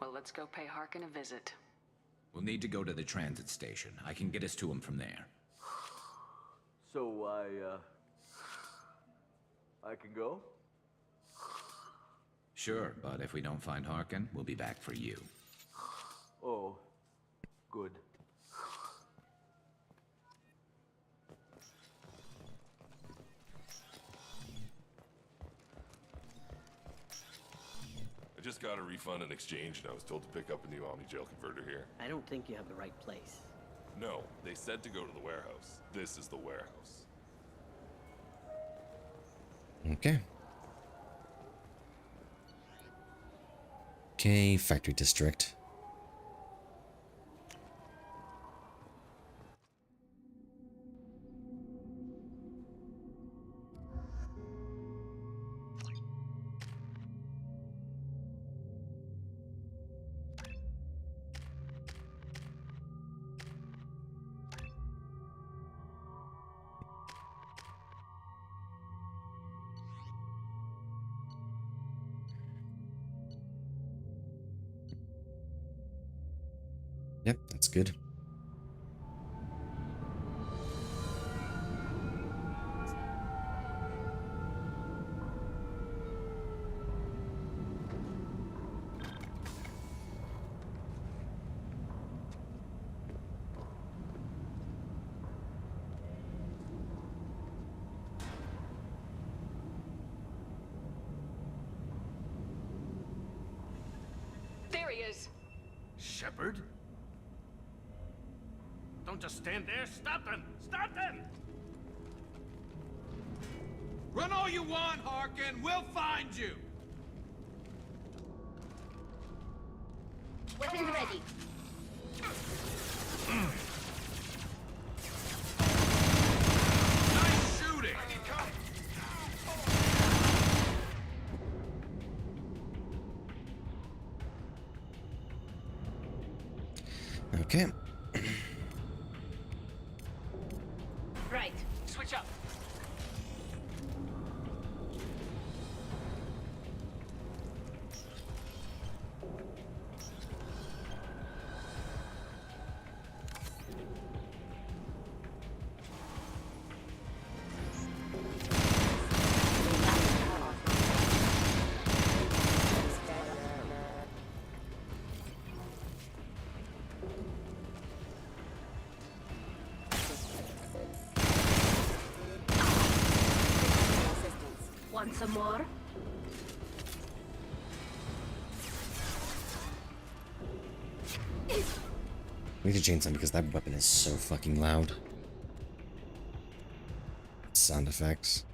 Well, let's go pay Harkin a visit. We'll need to go to the transit station. I can get us to him from there. So I can go? Sure, but if we don't find Harkin, we'll be back for you. Oh, good. I just got a refund and exchange, and I was told to pick up a new Omni-Jail converter here. I don't think you have the right place. No, they said to go to the warehouse. This is the warehouse. Okay. Okay, factory district. Yep, that's good. There he is. Shepard? Don't just stand there. Stop them! Stop them! Run all you want, Harkin. We'll find you. Weapons ready. Nice shooting. Okay. Right. Switch up. Want some more? We need to change something because that weapon is so fucking loud. Sound effects.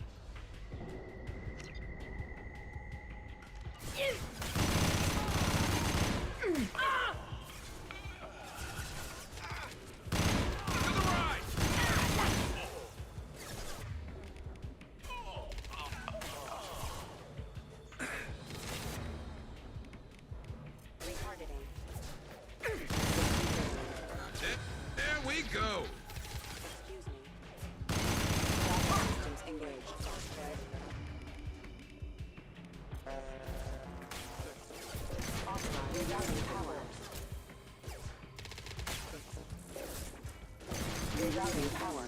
There we go. Rerouting power.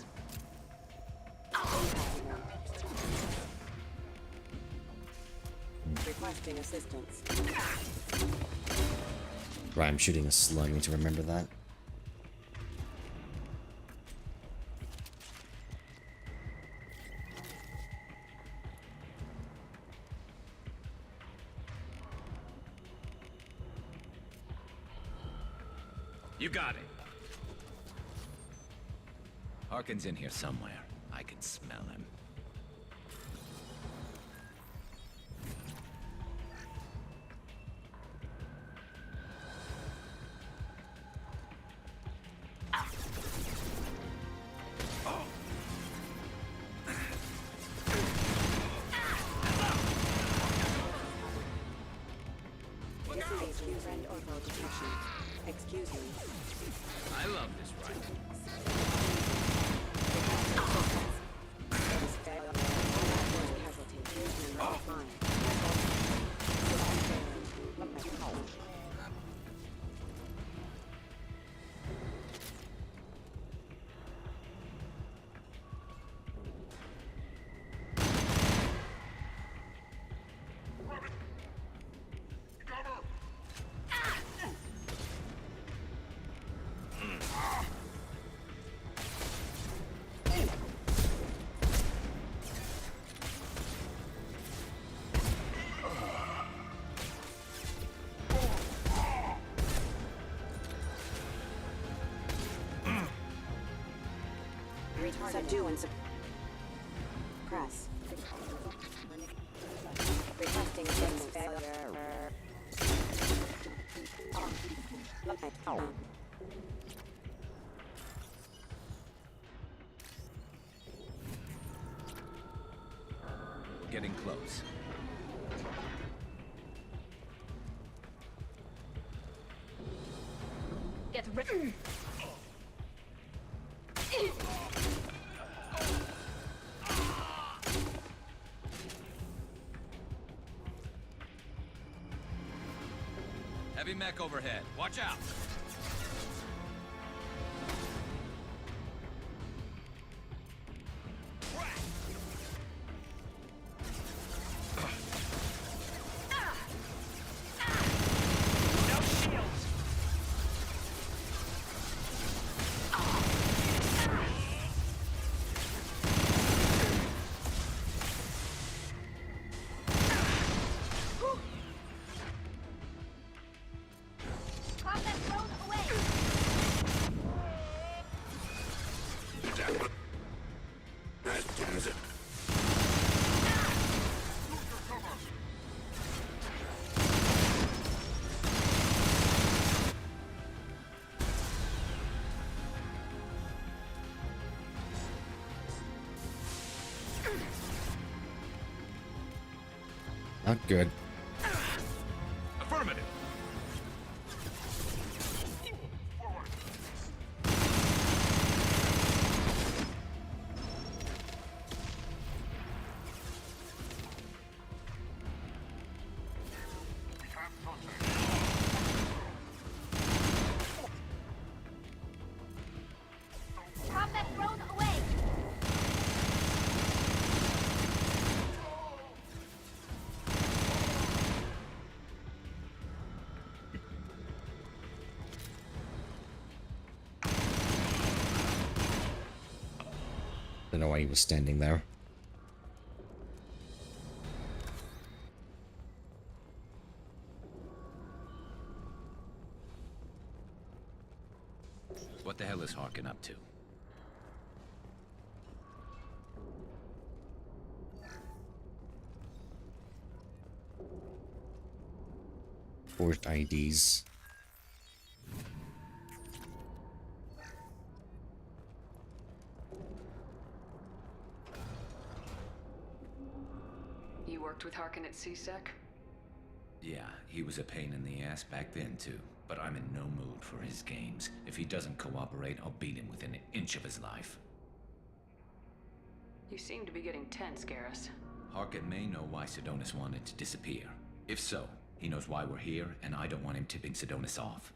Requesting assistance. Right, I'm shooting a slug. I need to remember that. You got it. Harkin's in here somewhere. I can smell him. Disengaging friend orbital detection. Excuse me. I love this rifle. Subdue and suppress. Requesting fix failure. Getting close. Get ready. Heavy mech overhead. Watch out! Not good. Affirmative. Combat drone away. Don't know why he was standing there. What the hell is Harkin up to? Forged IDs. You worked with Harkin at CSEC? Yeah, he was a pain in the ass back then too. But I'm in no mood for his games. If he doesn't cooperate, I'll beat him within an inch of his life. You seem to be getting tense, Garrus. Harkin may know why Sidonis wanted to disappear. If so, he knows why we're here, and I don't want him tipping Sidonis off.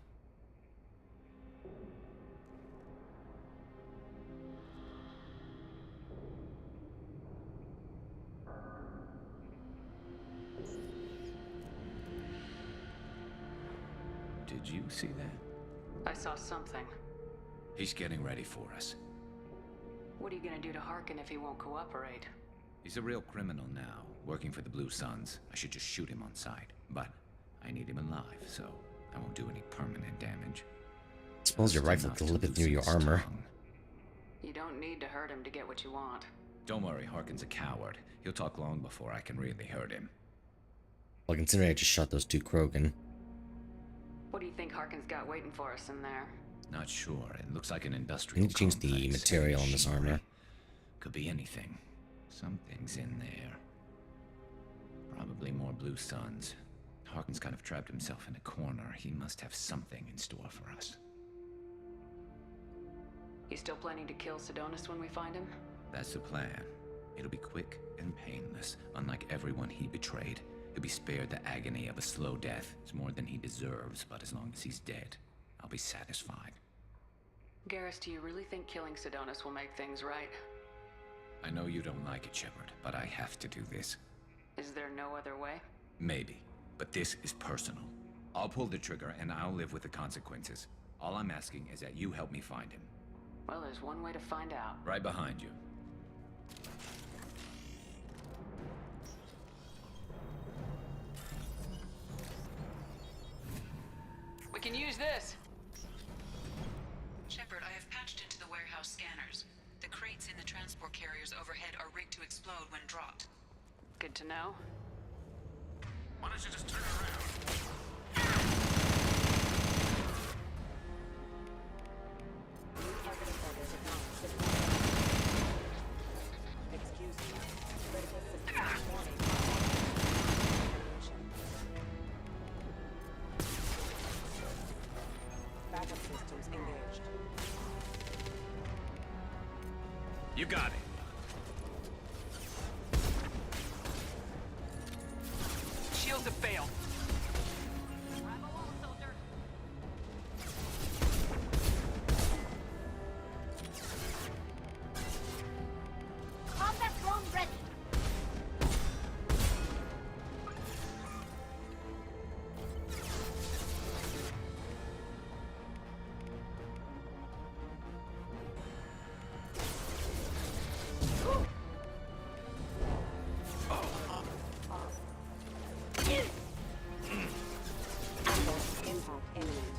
Did you see that? I saw something. He's getting ready for us. What are you gonna do to Harkin if he won't cooperate? He's a real criminal now, working for the Blue Suns. I should just shoot him on sight. But I need him alive, so I won't do any permanent damage. Suppose your rifle could lip it through your armor. You don't need to hurt him to get what you want. Don't worry, Harkin's a coward. He'll talk long before I can really hurt him. Well, considering I just shot those two Krogan. What do you think Harkin's got waiting for us in there? Not sure. It looks like an I industrial need to change the complex. material on this armor. Could be anything. Something's in there. Probably more Blue Suns. Harkin's kind of trapped himself in a corner. He must have something in store for us. You still planning to kill Sidonis when we find him? That's the plan. It'll be quick and painless, unlike everyone he betrayed. He'll be spared the agony of a slow death. It's more than he deserves, but as long as he's dead, I'll be satisfied. Garrus, do you really think killing Sidonis will make things right? I know you don't like it, Shepard, but I have to do this. Is there no other way? Maybe, but this is personal. I'll pull the trigger and I'll live with the consequences. All I'm asking is that you help me find him. Well, there's one way to find out. Right behind you. We can use this! Shepard, I have patched into the warehouse scanners. The crates in the transport carriers overhead are rigged to explode when dropped. Good to know. Why don't you just turn around? New targeting orders acknowledged. Excuse me. Critical systems warning. Backup systems engaged. You got it. Shields have failed. Combat drone ready. Impact imminent.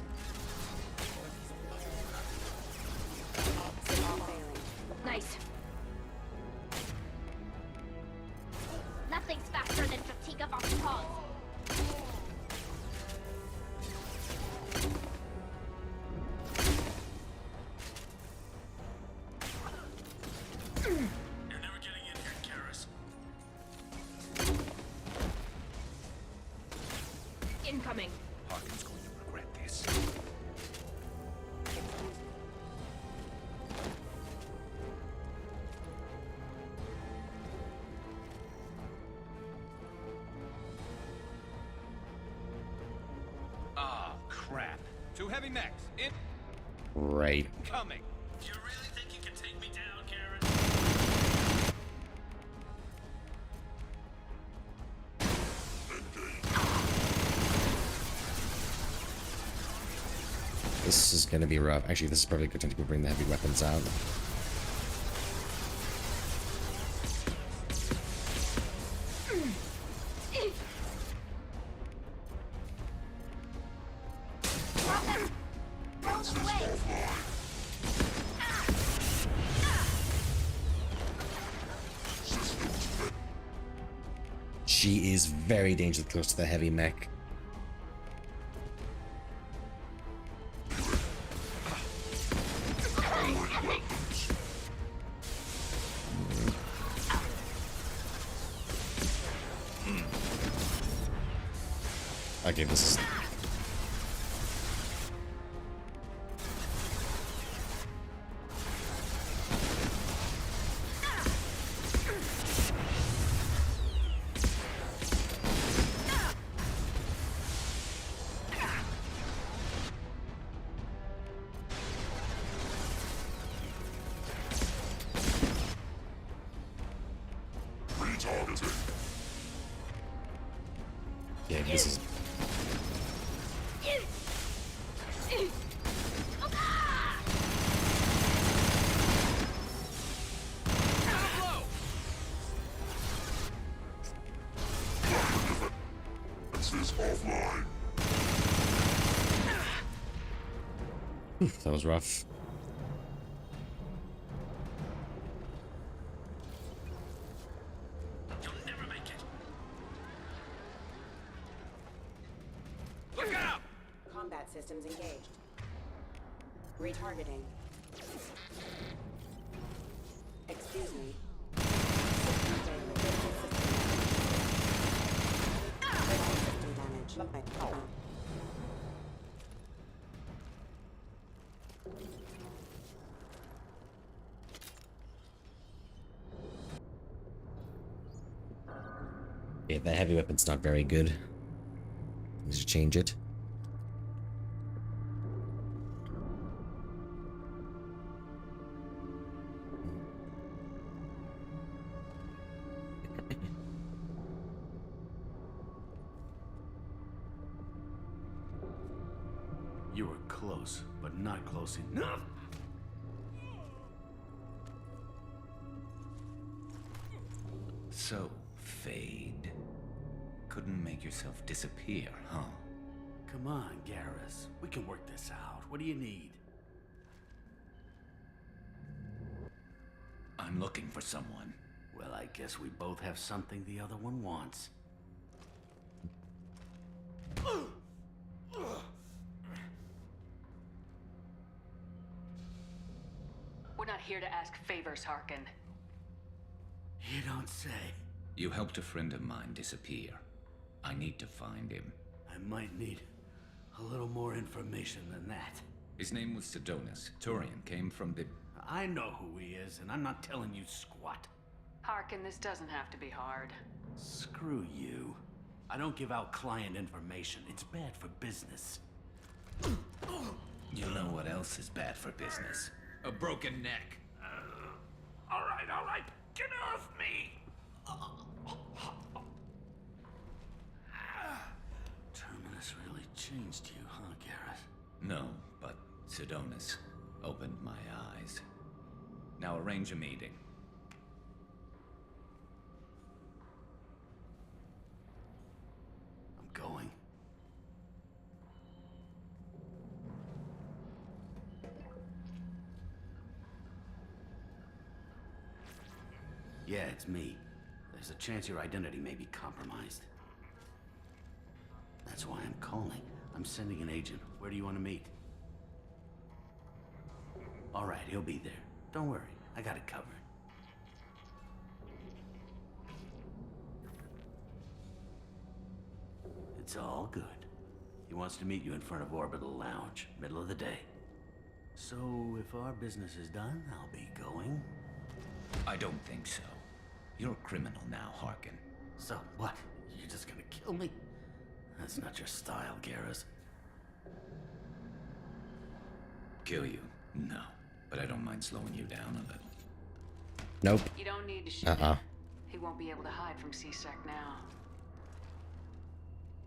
Signal failing. Nice. Nothing's faster than fatigue of our cause. You're never getting in here, Karis. Incoming. Harkin's going to regret this. Ah, crap. Two heavy mechs. Right. Incoming. Do you really think you can take me down, Karen? This is gonna be rough. Actually, this is probably a good time to bring the heavy weapons out. She is very dangerous close to the heavy mech. Okay, this is... Yeah, this is... That was rough. You'll never make it. Look out! Combat systems engaged. Retargeting. Excuse me. System failure. Critical system damage. Yeah, the heavy weapon's not very good. We should change it. You were close, but not close enough. So, Fade. Couldn't make yourself disappear, huh? Come on, Garrus. We can work this out. What do you need? A I'm looking for someone. Well, I guess we both have something the other one wants. We're not here to ask favors, Harkin. You don't say. You helped a friend of mine disappear. I need to find him. I might need a little more information than that. His name was Sidonis. Turian came from the... I know who he is, and I'm not telling you squat. Harkin, this doesn't have to be hard. Screw you. I don't give out client information. It's bad for business. You know what else is bad for business? A broken neck. All right. Get off me! Terminus really changed you, huh, Garrett? No, but Sidonis opened my eyes. Now arrange a meeting. I'm going. Yeah, it's me. There's a chance your identity may be compromised. That's why I'm calling. I'm sending an agent. Where do you want to meet? All right, he'll be there. Don't worry, I got it covered. It's all good. He wants to meet you in front of Orbital Lounge, middle of the day. So, if our business is done, I'll be going. I don't think so. You're a criminal now, Harkin. So, what? You're just gonna kill me? That's not your style, Garrus. Kill you? No. But I don't mind slowing you down a little. Nope. You don't need to shoot him. He won't be able to hide from CSEC now.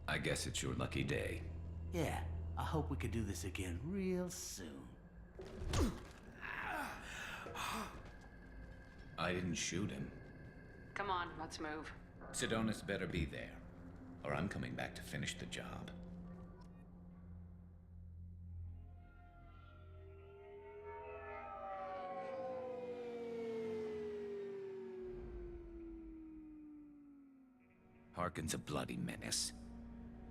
I guess it's your lucky day. Yeah, I hope we could do this again real soon. I didn't shoot him. Come on, let's move. Sidonis better be there, or I'm coming back to finish the job. Harkin's a bloody menace.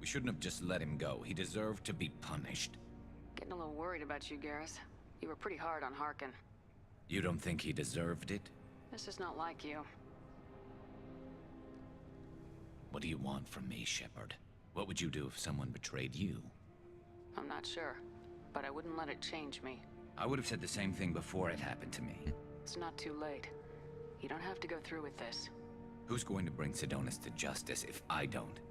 We shouldn't have just let him go. He deserved to be punished. Getting a little worried about you, Garrus. You were pretty hard on Harkin. You don't think he deserved it? This is not like you. What do you want from me, Shepard? What would you do if someone betrayed you? I'm not sure, but I wouldn't let it change me. I would have said the same thing before it happened to me. It's not too late. You don't have to go through with this. Who's going to bring Sidonis to justice if I don't?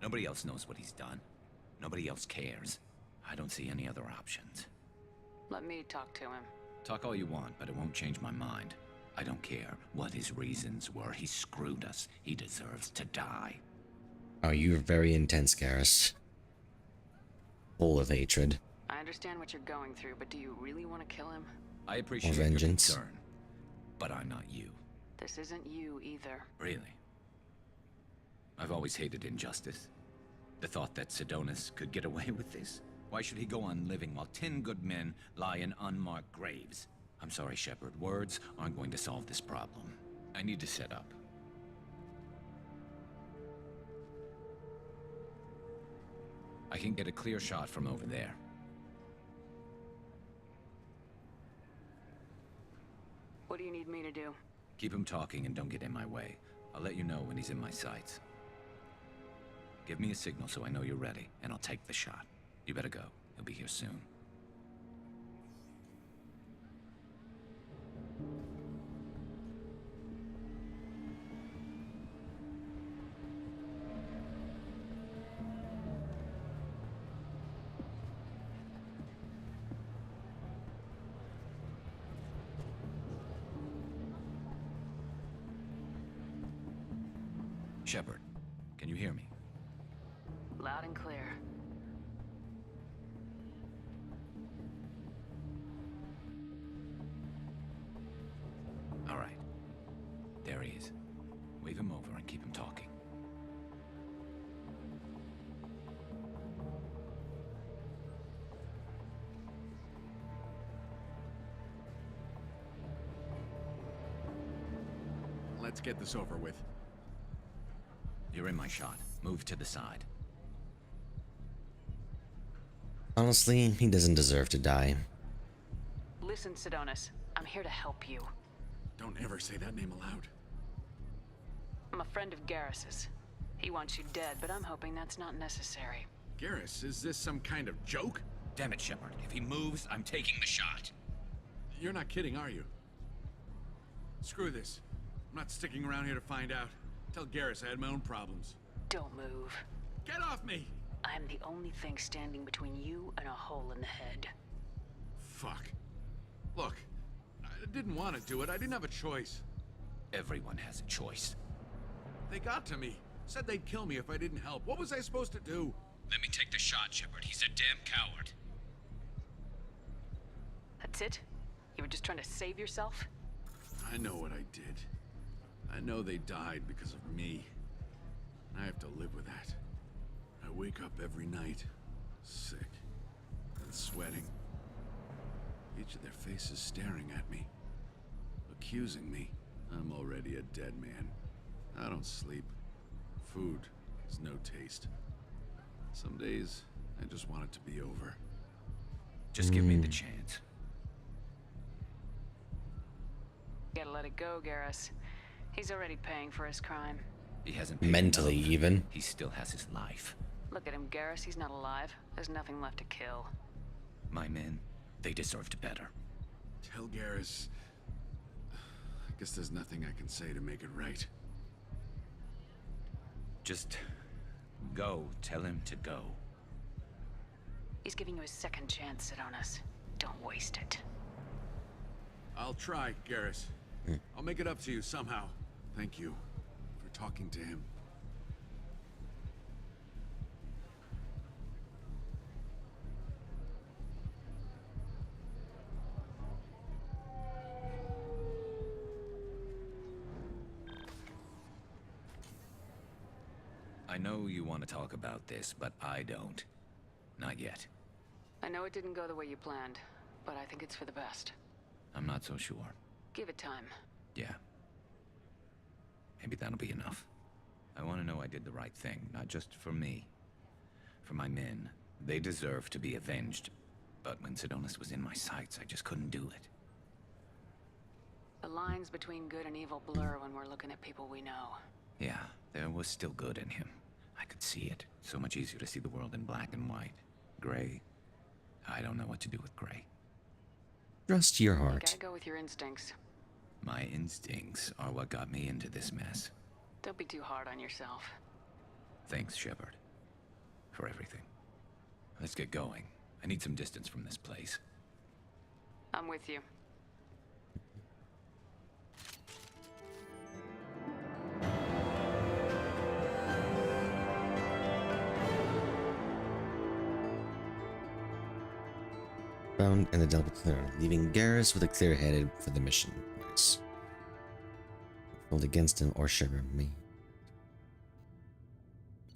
Nobody else knows what he's done. Nobody else cares. I don't see any other options. Let me talk to him. Talk all you want, but it won't change my mind. I don't care what his reasons were. He screwed us. He deserves to die. Oh, you're very intense, Garrus. Full of hatred. I understand what you're going through, but do you really want to kill him? I appreciate Or your vengeance. concern, but I'm not you. This isn't you either. Really? I've always hated injustice. The thought that Sidonis could get away with this. Why should he go on living while 10 good men lie in unmarked graves? I'm sorry, Shepard. Words aren't going to solve this problem. I need to set up. I can get a clear shot from over there. What do you need me to do? Keep him talking and don't get in my way. I'll let you know when he's in my sights. Give me a signal so I know you're ready, and I'll take the shot. You better go. He'll be here soon. Shepard, can you hear me? Loud and clear. All right. There he is. Wave him over and keep him talking. Let's get this over with. You're in my shot. Move to the side. Honestly, he doesn't deserve to die. Listen, Sidonis, I'm here to help you. Don't ever say that name aloud. I'm a friend of Garrus's. He wants you dead, but I'm hoping that's not necessary. Garrus, is this some kind of joke? Damn it, Shepard. If he moves, I'm taking the shot. You're not kidding, are you? Screw this. I'm not sticking around here to find out. Tell Garrus I had my own problems. Don't move. Get off me! I'm the only thing standing between you and a hole in the head. Fuck. Look, I didn't want to do it. I didn't have a choice. Everyone has a choice. They got to me. Said they'd kill me if I didn't help. What was I supposed to do? Let me take the shot, Shepard. He's a damn coward. That's it? You were just trying to save yourself? I know what I did. I know they died because of me. I have to live with that. I wake up every night, sick and sweating. Each of their faces staring at me, accusing me. I'm already a dead man. I don't sleep. Food has no taste. Some days, I just want it to be over. Just give me the chance. Gotta let it go, Garrus. He's already paying for his crime. He hasn't paid Mentally, enough. even. He still has his life. Look at him, Garrus. He's not alive. There's nothing left to kill. My men, they deserved better. Tell Garrus. I guess there's nothing I can say to make it right. Just go. Tell him to go. He's giving you a second chance, Sidonis. Don't waste it. I'll try, Garrus. I'll make it up to you somehow. Thank you for talking to him. I know you want to talk about this, but I don't. Not yet. I know it didn't go the way you planned, but I think it's for the best. I'm not so sure. Give it time. Yeah. Maybe that'll be enough. I want to know I did the right thing, not just for me. For my men. They deserve to be avenged. But when Sidonis was in my sights, I just couldn't do it. The lines between good and evil blur when we're looking at people we know. Yeah, there was still good in him. I could see it. So much easier to see the world in black and white. Gray. I don't know what to do with gray. Trust your You heart. gotta go with your instincts. My instincts are what got me into this mess. Don't be too hard on yourself. Thanks, Shepard. For everything. Let's get going. I need some distance from this place. I'm with you. Found and the Delta clear, leaving Garrus with a clear headed for the mission. Nice. Hold against him or Shepard me.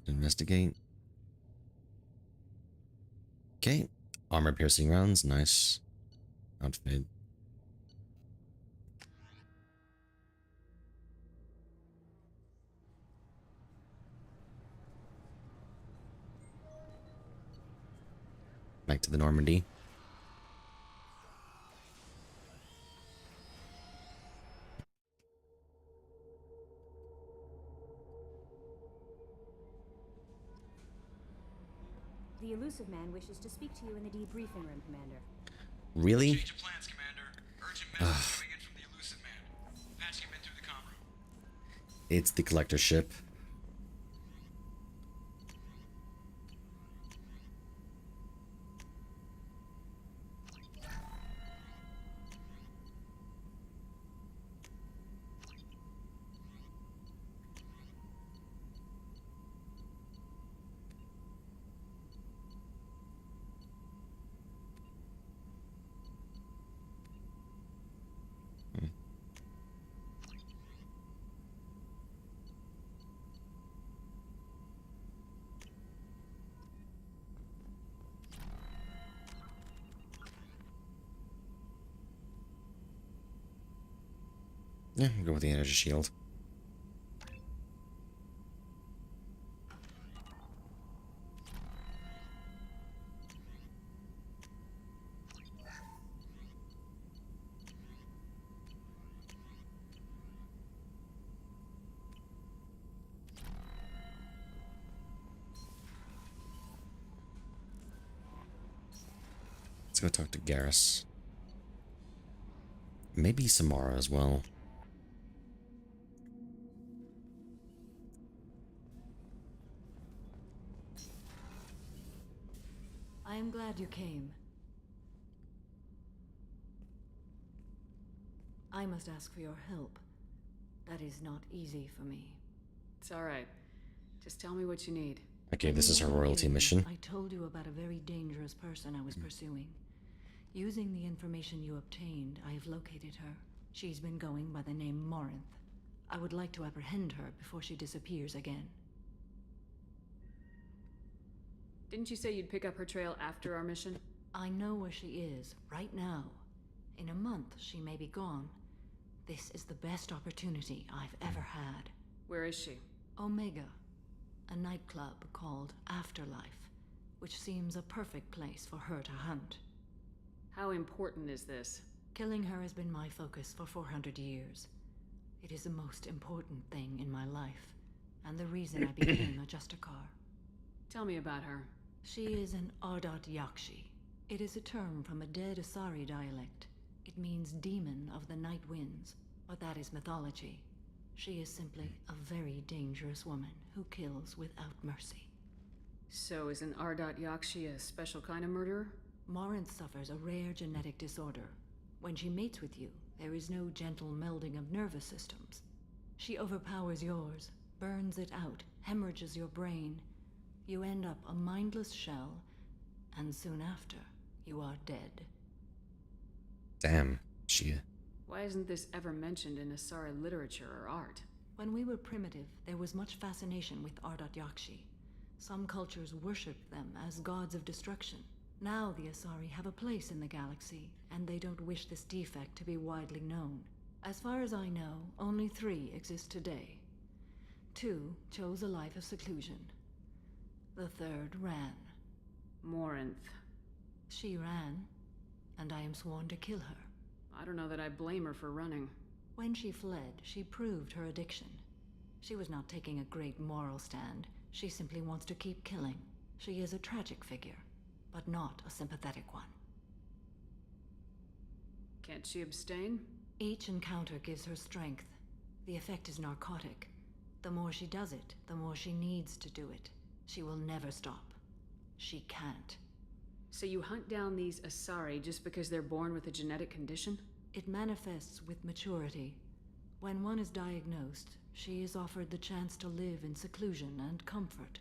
Investigate. Okay. Armor piercing rounds, nice. Outfit. Back to the Normandy. The Elusive Man wishes to speak to you in the debriefing room, Commander. Really? Change of plans, Commander. Urgent message coming in from the Elusive Man. Patching him in through the comm room. It's the collector ship. Yeah, go with the energy shield. go talk to Garrus. Maybe Samara as well. I am glad you came. I must ask for your help. That is not easy for me. It's alright. Just tell me what you need. Okay, this is her royalty mission. I told you about a very dangerous person I was pursuing. Using the information you obtained, I have located her. She's been going by the name Morinth. I would like to apprehend her before she disappears again. Didn't you say you'd pick up her trail after our mission? I know where she is, right now. In a month, she may be gone. This is the best opportunity I've ever had. Where is she? Omega, a nightclub called Afterlife, which seems a perfect place for her to hunt. How important is this? Killing her has been my focus for 400 years. It is the most important thing in my life, and the reason I became a Justicar. Tell me about her. She is an Ardat Yakshi. It is a term from a dead Asari dialect. It means demon of the night winds, but that is mythology. She is simply a very dangerous woman who kills without mercy. So is an Ardat Yakshi a special kind of murderer? Morinth suffers a rare genetic disorder. When she mates with you, there is no gentle melding of nervous systems. She overpowers yours, burns it out, hemorrhages your brain. You end up a mindless shell, and soon after, you are dead. Damn, she... Why isn't this ever mentioned in Asari literature or art? When we were primitive, there was much fascination with Ardat Yakshi. Some cultures worshipped them as gods of destruction. Now the Asari have a place in the galaxy, and they don't wish this defect to be widely known. As far as I know, only 3 exist today. 2 chose a life of seclusion. The 3rd ran. Morinth. She ran, and I am sworn to kill her. I don't know that I blame her for running. When she fled, she proved her addiction. She was not taking a great moral stand. She simply wants to keep killing. She is a tragic figure, but not a sympathetic one. Can't she abstain? Each encounter gives her strength. The effect is narcotic. The more she does it, the more she needs to do it. She will never stop. She can't. So you hunt down these Asari just because they're born with a genetic condition? It manifests with maturity. When one is diagnosed, she is offered the chance to live in seclusion and comfort.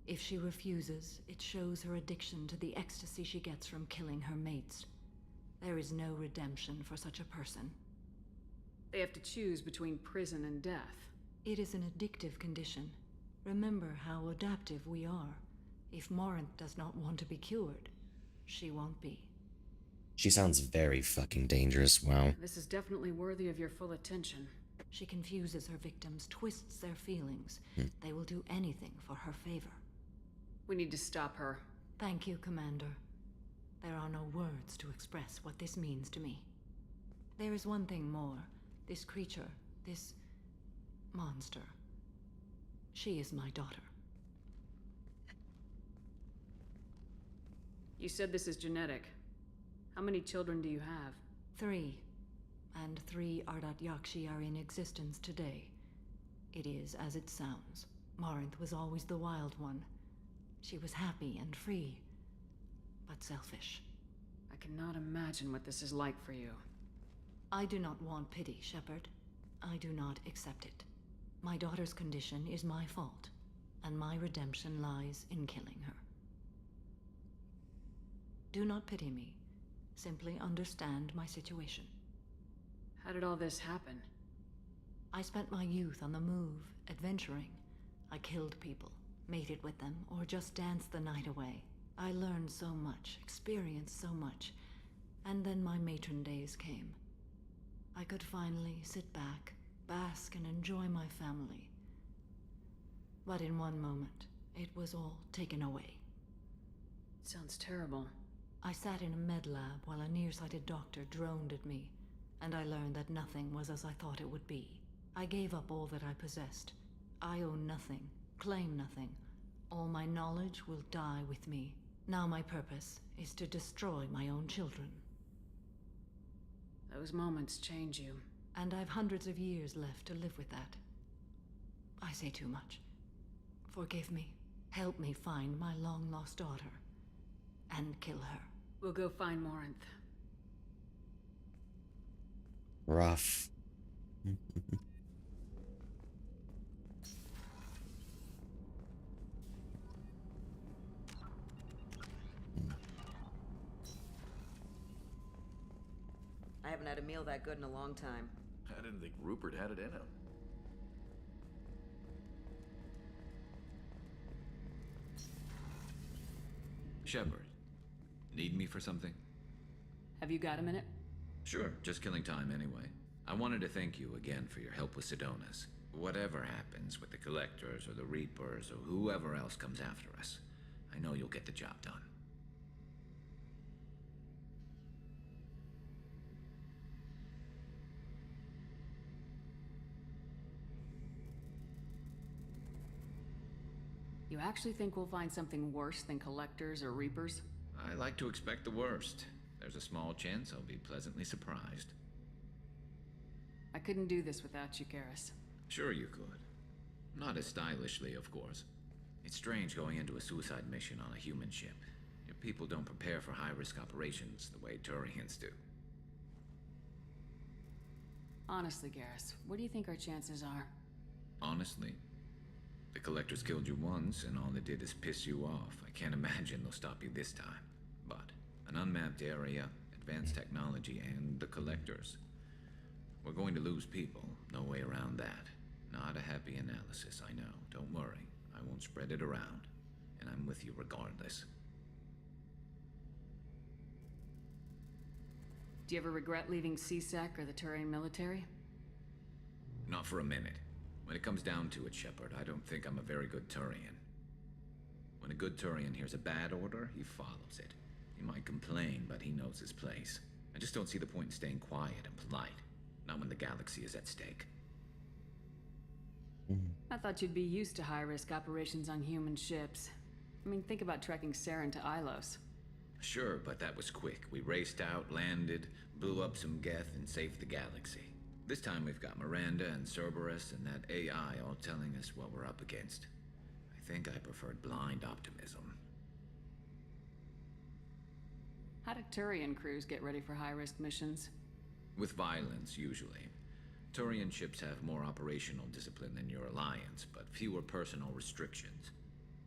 If she refuses, it shows her addiction to the ecstasy she gets from killing her mates. There is no redemption for such a person. They have to choose between prison and death. It is an addictive condition. Remember how adaptive we are. If Morinth does not want to be cured, she won't be. She sounds very fucking dangerous, wow. This is definitely worthy of your full attention. She confuses her victims, twists their feelings. They will do anything for her favor. We need to stop her. Thank you, Commander. There are no words to express what this means to me. There is one thing more. This creature, this monster. She is my daughter. You said this is genetic. How many children do you have? 3. And 3 Ardat Yakshi are in existence today. It is as it sounds. Morinth was always the wild one. She was happy and free, but selfish. I cannot imagine what this is like for you. I do not want pity, Shepard. I do not accept it. My daughter's condition is my fault, and my redemption lies in killing her. Do not pity me. Simply understand my situation. How did all this happen? I spent my youth on the move, adventuring. I killed people, mated with them, or just danced the night away. I learned so much, experienced so much, and then my matron days came. I could finally sit back, bask and enjoy my family. But in one moment, it was all taken away. It sounds terrible. I sat in a med lab while a nearsighted doctor droned at me, and I learned that nothing was as I thought it would be. I gave up all that I possessed. I own nothing, claim nothing. All my knowledge will die with me. Now my purpose is to destroy my own children. Those moments change you. And I've hundreds of years left to live with that. I say too much. Forgive me. Help me find my long-lost daughter. And kill her. We'll go find Morinth. Rough. I haven't had a meal that good in a long time. I didn't think Rupert had it in him. Shepard, need me for something? Have you got a minute? Sure, just killing time anyway. I wanted to thank you again for your help with Sidonis. Whatever happens with the Collectors or the Reapers or whoever else comes after us, I know you'll get the job done. You actually think we'll find something worse than Collectors or Reapers? I like to expect the worst. There's a small chance I'll be pleasantly surprised. I couldn't do this without you, Garrus. Sure you could. Not as stylishly, of course. It's strange going into a suicide mission on a human ship. Your people don't prepare for high-risk operations the way Turians do. Honestly, Garrus, what do you think our chances are? Honestly, the Collectors killed you once, and all they did is piss you off. I can't imagine they'll stop you this time. But an unmapped area, advanced technology, and the Collectors. We're going to lose people. No way around that. Not a happy analysis, I know. Don't worry. I won't spread it around. And I'm with you regardless. Do you ever regret leaving CSEC or the Turian military? Not for a minute. When it comes down to it, Shepard, I don't think I'm a very good Turian. When a good Turian hears a bad order, he follows it. He might complain, but he knows his place. I just don't see the point in staying quiet and polite. Not when the galaxy is at stake. I thought you'd be used to high-risk operations on human ships. I mean, think about trekking Saren to Ilos. Sure, but that was quick. We raced out, landed, blew up some Geth, and saved the galaxy. This time we've got Miranda and Cerberus and that AI all telling us what we're up against. I think I preferred blind optimism. How do Turian crews get ready for high-risk missions? With violence, usually. Turian ships have more operational discipline than your alliance, but fewer personal restrictions.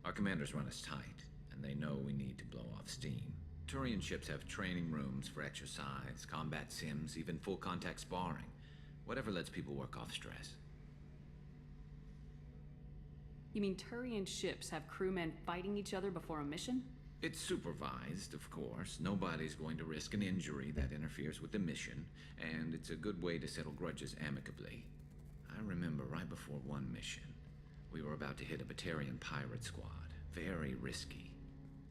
Our commanders run us tight, and they know we need to blow off steam. Turian ships have training rooms for exercise, combat sims, even full-contact sparring. Whatever lets people work off stress. You mean Turian ships have crewmen fighting each other before a mission? It's supervised, of course. Nobody's going to risk an injury that interferes with the mission, and it's a good way to settle grudges amicably. I remember right before one mission, we were about to hit a Batarian pirate squad. Very risky.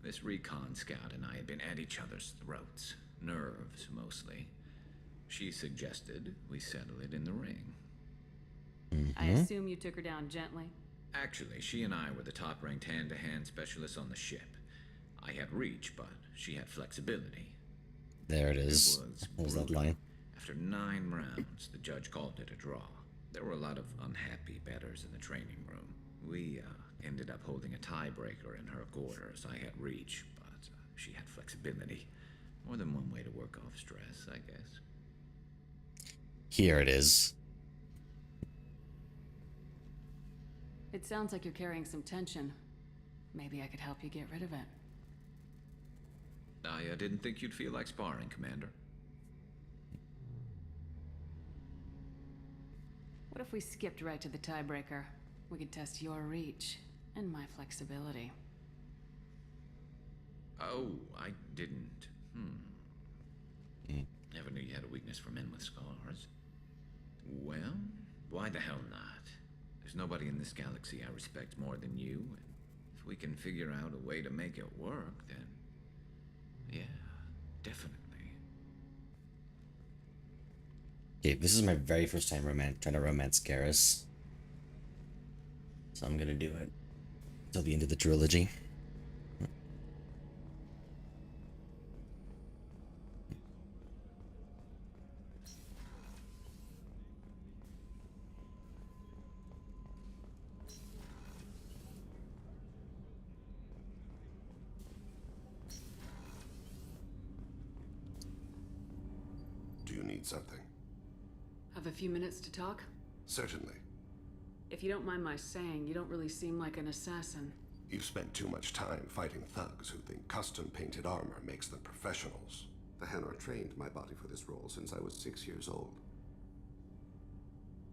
This recon scout and I had been at each other's throats. Nerves, mostly. She suggested we settle it in the ring. I assume you took her down gently? Actually, she and I were the top-ranked hand-to-hand specialists on the ship. I had reach, but she had flexibility. There it is. What was that line? After 9 rounds, the judge called it a draw. There were a lot of unhappy bettors in the training room. We ended up holding a tiebreaker in her quarters. I had reach, but she had flexibility. More than one way to work off stress, I guess. Here it is. It sounds like you're carrying some tension. Maybe I could help you get rid of it. I didn't think you'd feel like sparring, Commander. What if we skipped right to the tiebreaker? We could test your reach and my flexibility. Oh, I didn't. Never knew you had a weakness for men with scars. Well, why the hell not? There's nobody in this galaxy I respect more than you, and if we can figure out a way to make it work, then yeah, definitely. Okay, this is my very first time trying to romance Garrus. So I'm gonna do it till the end of the trilogy. need something. Have a few minutes to talk? Certainly. If you don't mind my saying, you don't really seem like an assassin. You've spent too much time fighting thugs who think custom-painted armor makes them professionals. The Hanar trained my body for this role since I was 6 years old.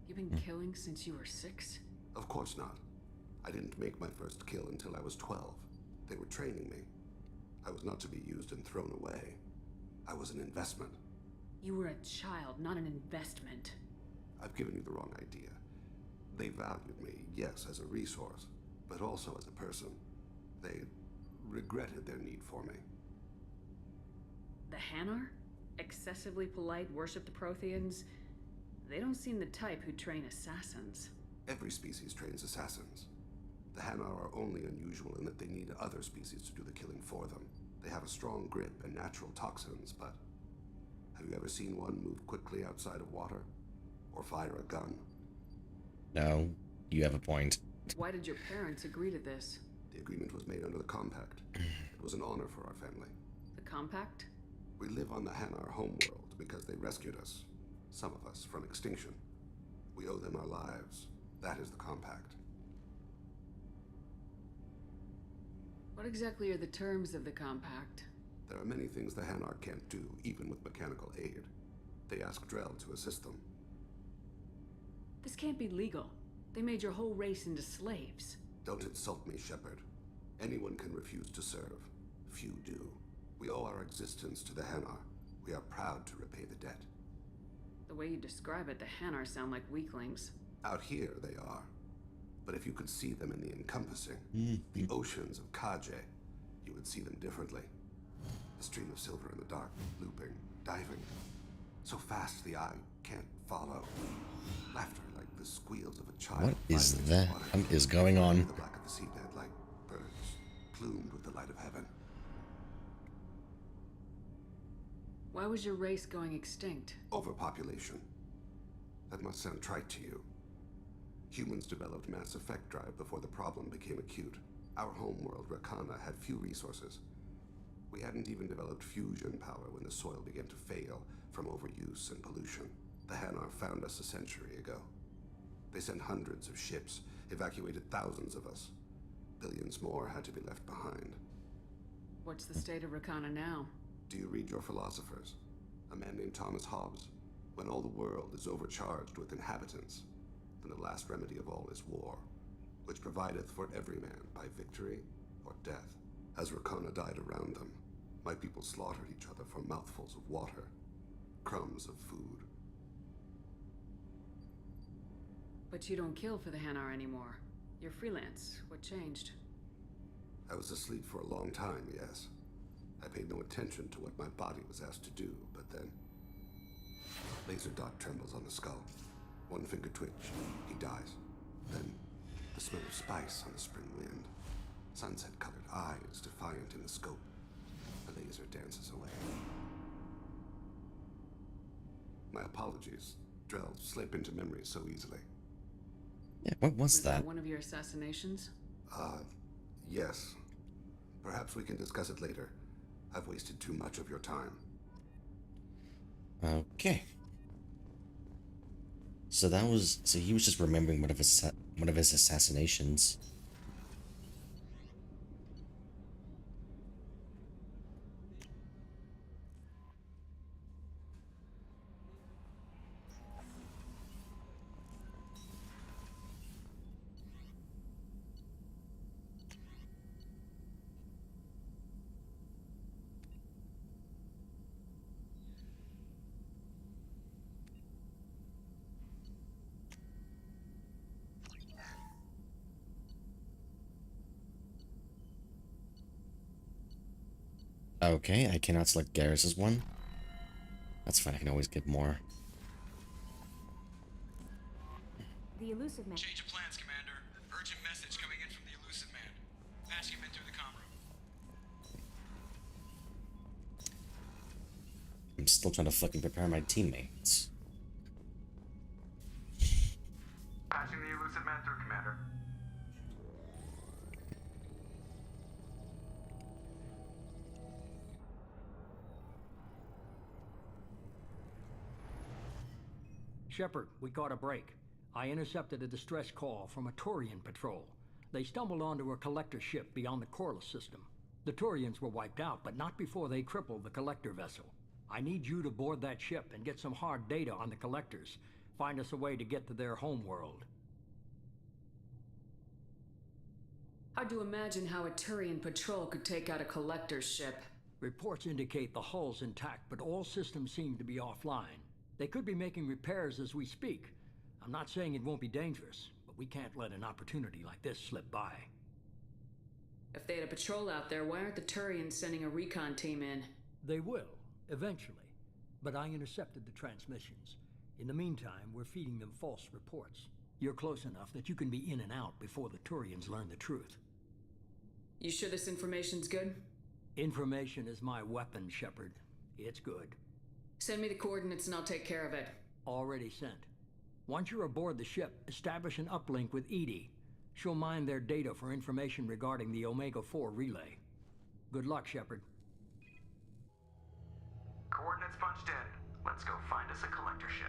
You've been killing since you were 6? Of course not. I didn't make my first kill until I was 12. They were training me. I was not to be used and thrown away. I was an investment. You were a child, not an investment. I've given you the wrong idea. They valued me, yes, as a resource, but also as a person. They regretted their need for me. The Hanar? Excessively polite, worship the Protheans? They don't seem the type who train assassins. Every species trains assassins. The Hanar are only unusual in that they need other species to do the killing for them. They have a strong grip and natural toxins, but have you ever seen one move quickly outside of water? Or fire a gun? No, you have a point. Why did your parents agree to this? The agreement was made under the Compact. It was an honor for our family. The Compact? We live on the Hanar homeworld because they rescued us. Some of us from extinction. We owe them our lives. That is the Compact. What exactly are the terms of the Compact? There are many things the Hanar can't do, even with mechanical aid. They ask Drell to assist them. This can't be legal. They made your whole race into slaves. Don't insult me, Shepard. Anyone can refuse to serve. Few do. We owe our existence to the Hanar. We are proud to repay the debt. The way you describe it, the Hanar sound like weaklings. Out here, they are. But if you could see them in the encompassing, the oceans of Kaje, you would see them differently. A stream of silver in the dark, looping, diving. So fast the eye can't follow. Laughter like the squeals of a child. What is that? What is going on? The black of the seabed like birds, plumed with the light of heaven. Why was your race going extinct? Overpopulation. That must sound trite to you. Humans developed mass effect drive before the problem became acute. Our homeworld, Rakana, had few resources. We hadn't even developed fusion power when the soil began to fail from overuse and pollution. The Hanar found us a century ago. They sent hundreds of ships, evacuated thousands of us. Billions more had to be left behind. What's the state of Rakana now? Do you read your philosophers? A man named Thomas Hobbes. When all the world is overcharged with inhabitants, then the last remedy of all is war, which provideth for every man by victory or death. As Rakana died around them, my people slaughtered each other for mouthfuls of water, crumbs of food. But you don't kill for the Hanar anymore. You're freelance. What changed? I was asleep for a long time, yes. I paid no attention to what my body was asked to do, but then... Laser dot trembles on the skull. One finger twitch. He dies. Then, the smell of spice on the spring wind. Sunset-colored eyes defiant in the scope. The laser dances away. My apologies. Drell slip into memory so easily. Yeah, what was that? One of your assassinations? Yes. Perhaps we can discuss it later. I've wasted too much of your time. Okay. So he was just remembering one of his assassinations. Okay, I cannot select Garrus' one. That's fine, I can always get more. The Illusive Man. Change of plans, Commander. Urgent message coming in from the Illusive Man. Patch him in through the comm room. I'm still trying to fucking prepare my teammates. Patching the Illusive Man through, Commander. Shepard, we caught a break. I intercepted a distress call from a Turian patrol. They stumbled onto a collector ship beyond the Corliss system. The Turians were wiped out, but not before they crippled the collector vessel. I need you to board that ship and get some hard data on the collectors. Find us a way to get to their homeworld. Hard to imagine how a Turian patrol could take out a collector's ship. Reports indicate the hull's intact, but all systems seem to be offline. They could be making repairs as we speak. I'm not saying it won't be dangerous, but we can't let an opportunity like this slip by. If they had a patrol out there, why aren't the Turians sending a recon team in? They will, eventually. But I intercepted the transmissions. In the meantime, we're feeding them false reports. You're close enough that you can be in and out before the Turians learn the truth. You sure this information's good? Information is my weapon, Shepard. It's good. Send me the coordinates and I'll take care of it. Already sent. Once you're aboard the ship, establish an uplink with EDI. She'll mine their data for information regarding the Omega-4 relay. Good luck, Shepard. Coordinates punched in. Let's go find us a collector ship.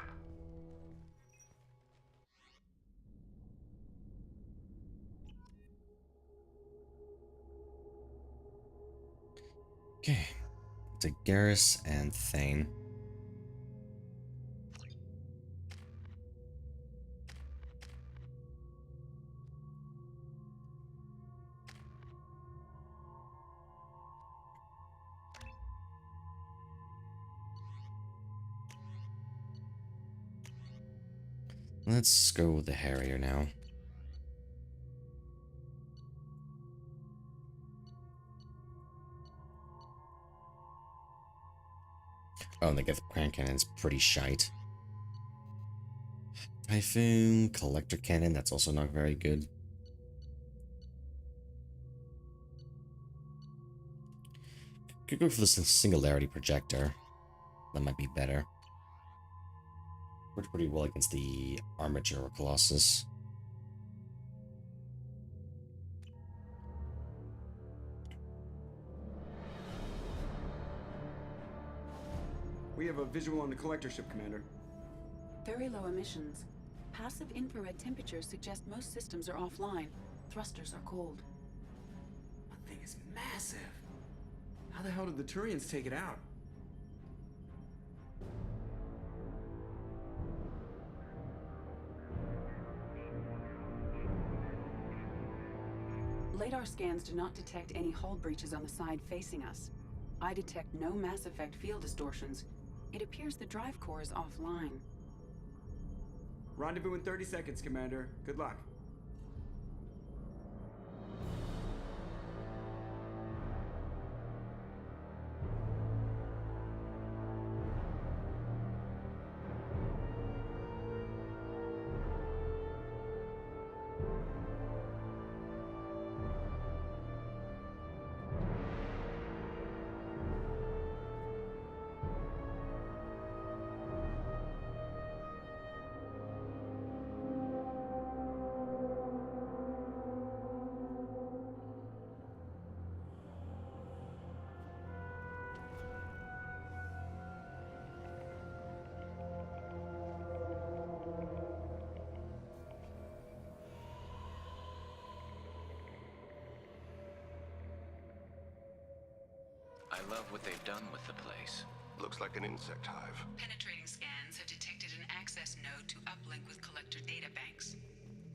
Okay. To Garrus and Thane. Let's go with the Harrier now. Oh, and the Geth Crank Cannon's pretty shite. Typhoon, Collector Cannon, that's also not very good. Could go for the Singularity Projector. That might be better. Worked pretty well against the Armature Colossus. We have a visual on the collector ship, Commander. Very low emissions. Passive infrared temperatures suggest most systems are offline. Thrusters are cold. That thing is massive. How the hell did the Turians take it out? Radar scans do not detect any hull breaches on the side facing us. I detect no Mass Effect field distortions. It appears the drive core is offline. Rendezvous in 30 seconds, Commander. Good luck. I love what they've done with the place. Looks like an insect hive. Penetrating scans have detected an access node to uplink with collector data banks.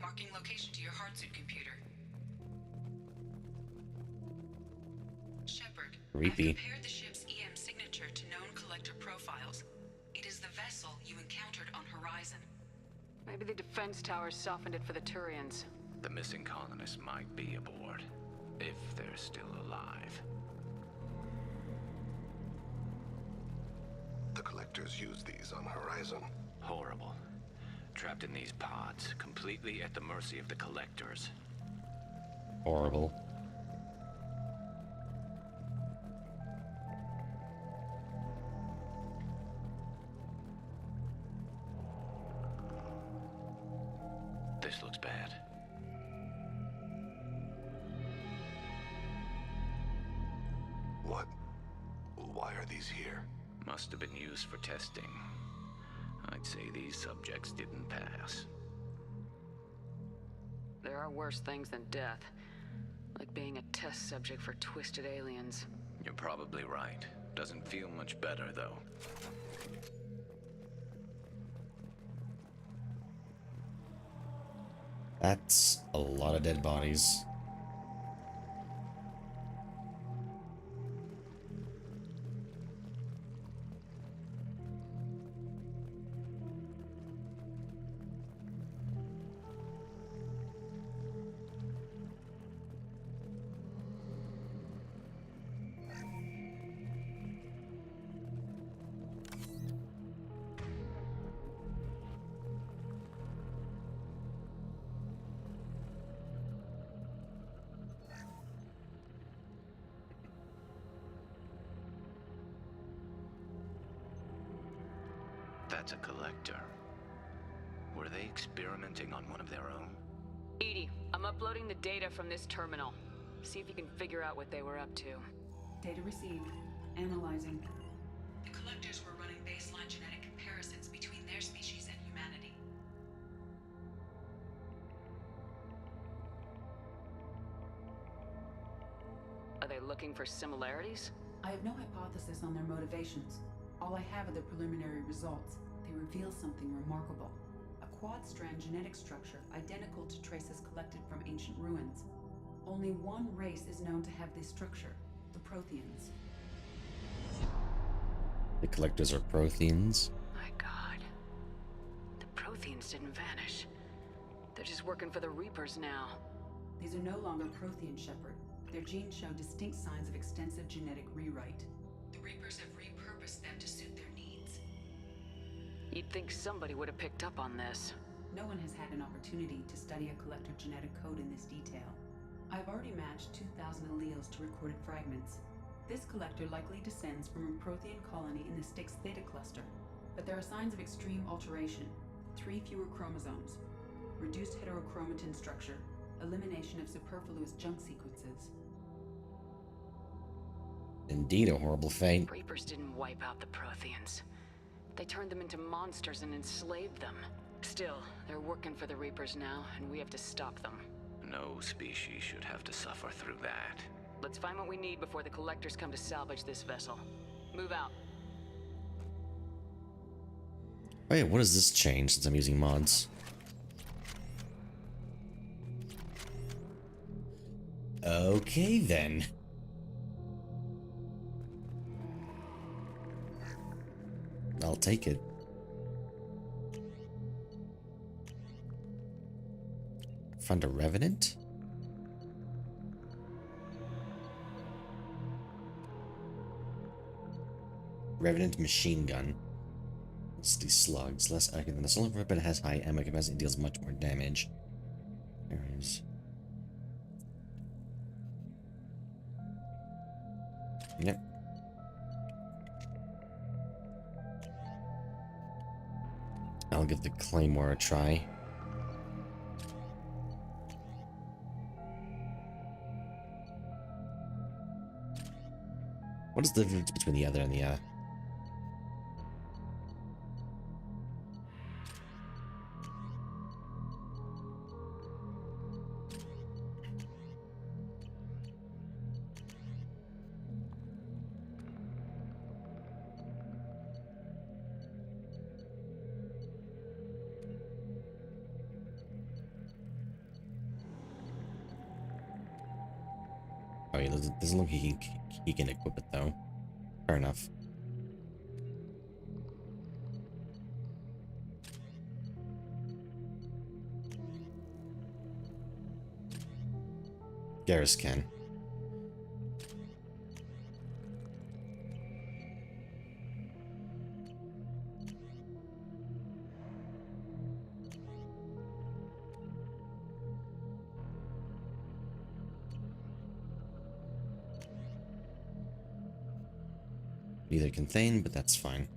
Marking location to your Heartsuit computer. Shepard, Creepy. I've compared the ship's EM signature to known collector profiles. It is the vessel you encountered on Horizon. Maybe the defense towers softened it for the Turians. The missing colonists might be aboard, if they're still alive. The collectors use these on Horizon. Horrible. Trapped in these pods, completely at the mercy of the collectors. Horrible. This looks bad. What? Why are these here? Must have been used for testing. I might say these subjects didn't pass. There are worse things than death. Like being a test subject for twisted aliens. You're probably right. Doesn't feel much better, though. That's a lot of dead bodies. That's a collector. Were they experimenting on one of their own? EDI, I'm uploading the data from this terminal. See if you can figure out what they were up to. Data received. Analyzing. The collectors were running baseline genetic comparisons between their species and humanity. Are they looking for similarities? I have no hypothesis on their motivations. All I have are the preliminary results. They reveal something remarkable. A quad-strand genetic structure identical to traces collected from ancient ruins. Only one race is known to have this structure, the Protheans. The collectors are Protheans. My god. The Protheans didn't vanish. They're just working for the Reapers now. These are no longer Prothean, Shepard. Their genes show distinct signs of extensive genetic rewrite. The Reapers have repurposed them to suit their needs. You'd think somebody would have picked up on this. No one has had an opportunity to study a collector genetic code in this detail. I've already matched 2,000 alleles to recorded fragments. This collector likely descends from a Prothean colony in the Styx Theta cluster, but there are signs of extreme alteration. 3 fewer chromosomes, reduced heterochromatin structure, elimination of superfluous junk sequences. Indeed, a horrible fate. Reapers didn't wipe out the Protheans. They turned them into monsters and enslaved them. Still, they're working for the Reapers now, and we have to stop them. No species should have to suffer through that. Let's find what we need before the collectors come to salvage this vessel. Move out. Oh yeah, what does this change since I'm using mods? Okay then. I'll take it. Find a Revenant? Revenant machine gun. It's these slugs, less accurate than the silver, but it has high ammo capacity and deals much more damage. There it is. Yep. I'll give the Claymore a try. What is the difference between the other and the Oh, yeah, doesn't look like he can equip it though. Fair enough. Garrus can. Neither can Thane, but that's fine.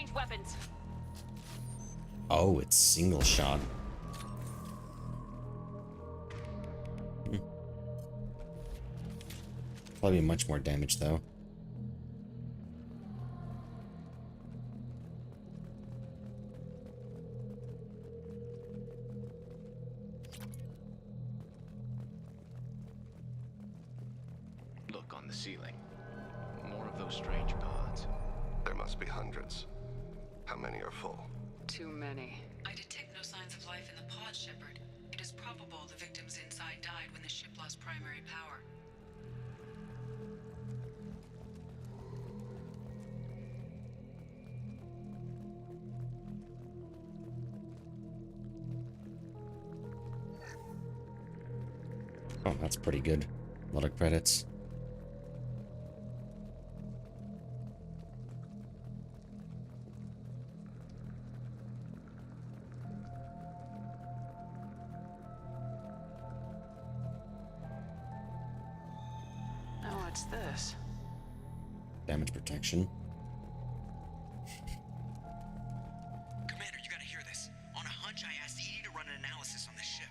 long-range weapons. Oh, it's single shot. Probably much more damage though. Look on the ceiling. More of those strange pods. There must be hundreds. How many are full? Too many. I detect no signs of life in the pod, Shepard. It is probable the victims inside died when the ship lost primary power. Oh, that's pretty good. A lot of credits. Oh, what's this? Damage protection. Commander, you gotta hear this. On a hunch, I asked Edie to run an analysis on this ship.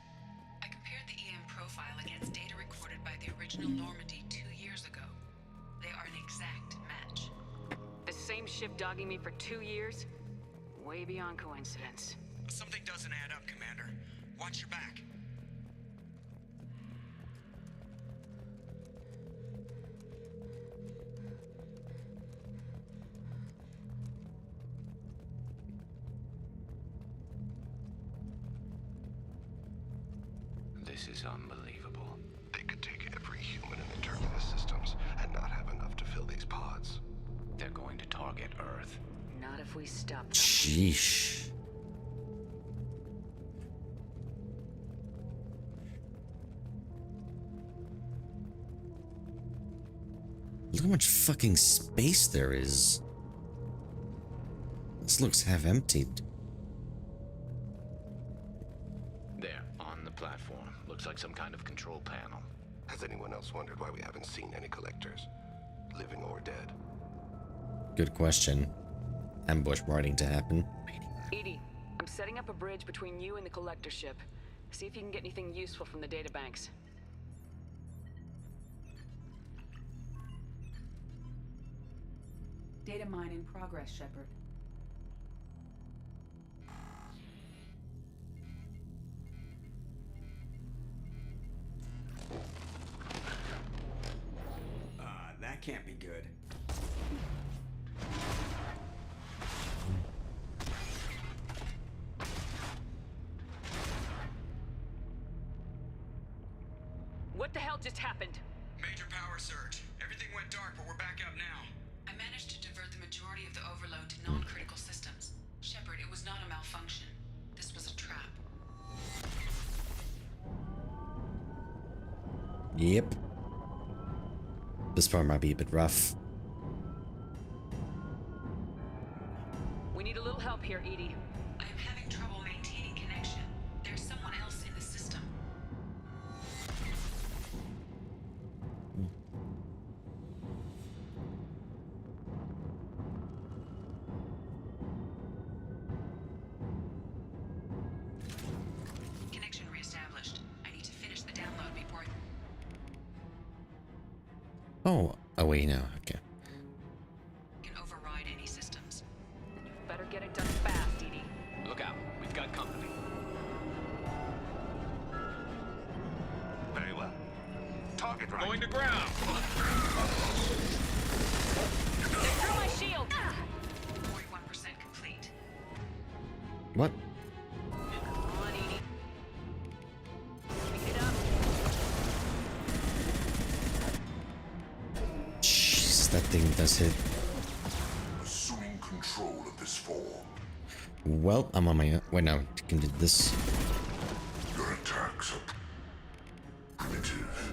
I compared the EM profile against data recorded by the original Normandy 2 years ago. They are an exact match. The same ship dogging me for 2 years? Way beyond coincidence. Something doesn't add up, Commander. Watch your back. This is unbelievable. They could take every human in the Terminus systems and not have enough to fill these pods. They're going to target Earth. Not if we stop them. Sheesh. Look how much fucking space there is. This looks half emptied. There, on the platform. Looks like some kind of control panel. Has anyone else wondered why we haven't seen any collectors? Living or dead? Good question. Ambush waiting to happen. Edie, I'm setting up a bridge between you and the collector ship. See if you can get anything useful from the databanks. Data mine in progress, Shepard. That can't be good. What the hell just happened? Major power surge. Everything went dark, but we're back up now. I managed to divert the majority of the overload to non-critical systems. Shepard, it was not a malfunction. This was a trap. Yep. This part might be a bit rough. We need a little help here, Edie. I am having trouble maintaining connection. There's someone else in the system. Connection reestablished. I need to finish the download before Oh, wait, no, okay. I can override any systems. You better get it done fast, Edie. Look out. We've got company. Very well. Target right. Going to ground. They threw my shield! 41% complete. What? Come on, Edie. Pick it up. Jeez, that thing does hit. Assuming control of this form. Well, I'm on my... Wait, no, I can do this. Your attacks are primitive.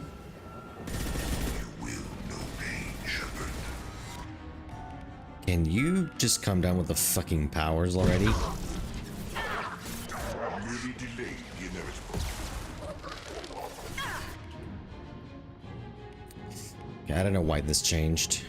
You will know pain, Shepard. Can you just come down with the fucking powers already? Merely delay the inevitable. Okay, I don't know why this changed.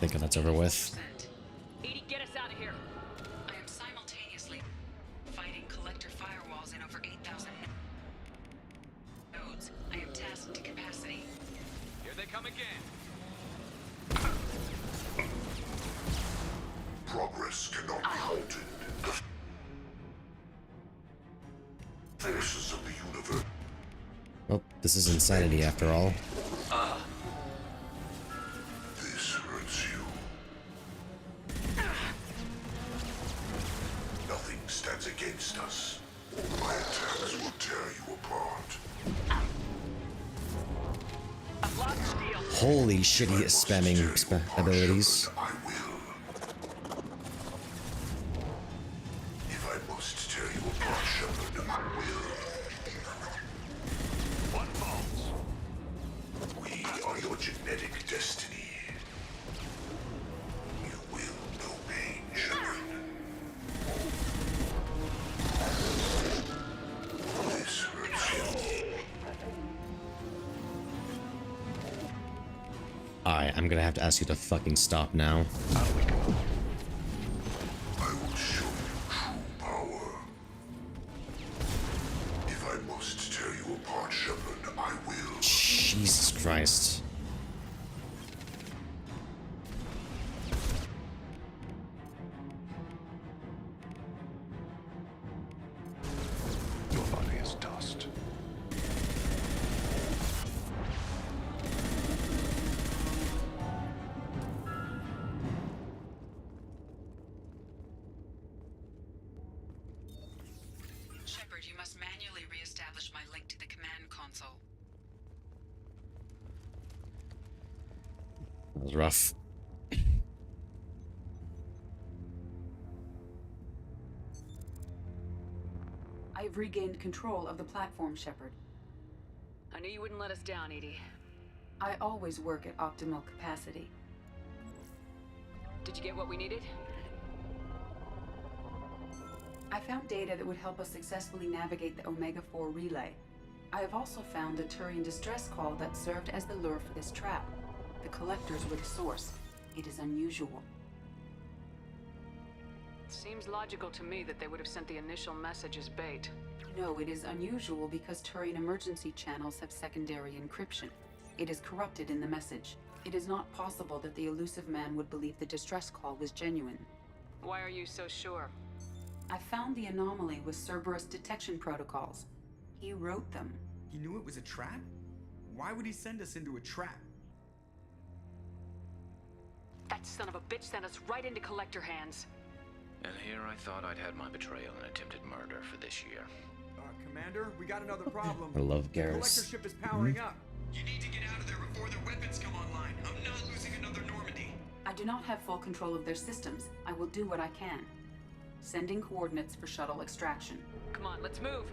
thinking that's over with. Edie, get us out of here. I am simultaneously fighting collector firewalls in over 8,000 nodes. I am tasked to capacity. Here they come again. Progress cannot be halted. The forces of the universe. Well, this is insanity after all. This hurts you. Nothing stands against us. My attacks will tear you apart. Holy shit, he is spamming abilities. I will. If I must tear you apart, Shepard, I will. What falls? We are your genetic destiny. You will know pain, Shepard. This hurts you. Alright, I'm gonna have to ask you to fucking stop now. I will show you true power. If I must tear you apart, Shepard, I will. Jesus Christ. Your body is dust. Shepard, you must manually re-establish my link to the command console. That was rough. I've regained control of the platform, Shepard. I knew you wouldn't let us down, Edie. I always work at optimal capacity. Did you get what we needed? I found data that would help us successfully navigate the Omega-4 relay. I have also found a Turian distress call that served as the lure for this trap. The collectors were the source. It is unusual. Seems logical to me that they would have sent the initial message as bait. No, it is unusual because Turian emergency channels have secondary encryption. It is corrupted in the message. It is not possible that the elusive man would believe the distress call was genuine. Why are you so sure? I found the anomaly with Cerberus detection protocols. He wrote them. He knew it was a trap? Why would he send us into a trap? That son of a bitch sent us right into collector hands. And here I thought I'd had my betrayal and attempted murder for this year. Commander, we got another problem. I love The Garrus. collector ship is powering up. You need to get out of there before their weapons come online. I'm not losing another Normandy. I do not have full control of their systems. I will do what I can. Sending coordinates for shuttle extraction. Come on, let's move.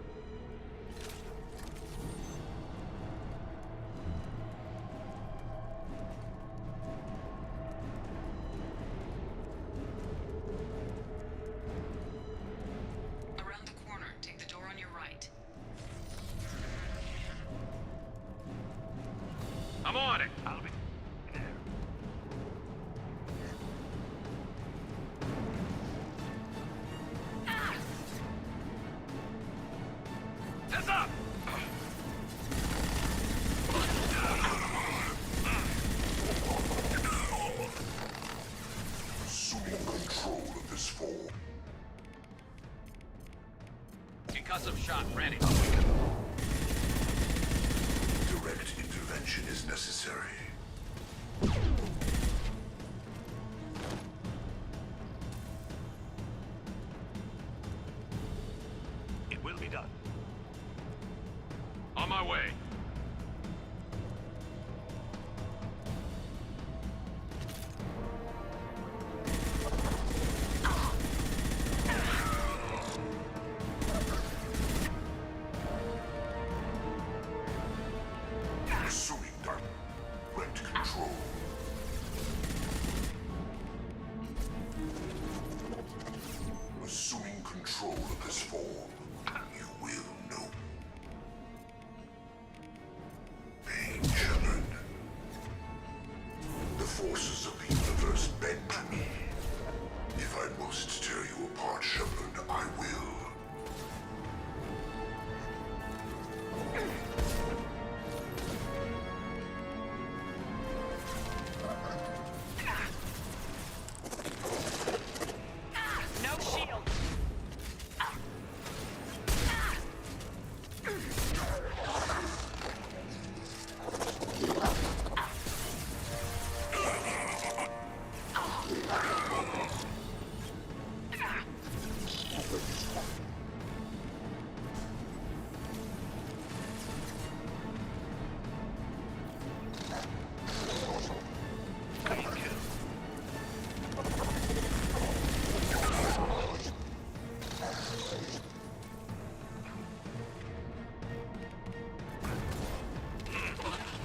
Around the corner, take the door on your right. I'm on it. I'll be there. Heads up! Assuming control of this form. Concussive shot ready. Direct intervention is necessary. It will be done. On my way. Assuming direct control. Assuming control of this form, you will know pain, Shepard. The forces of the universe me. If I must tear you apart, Shepard, I will. No shield.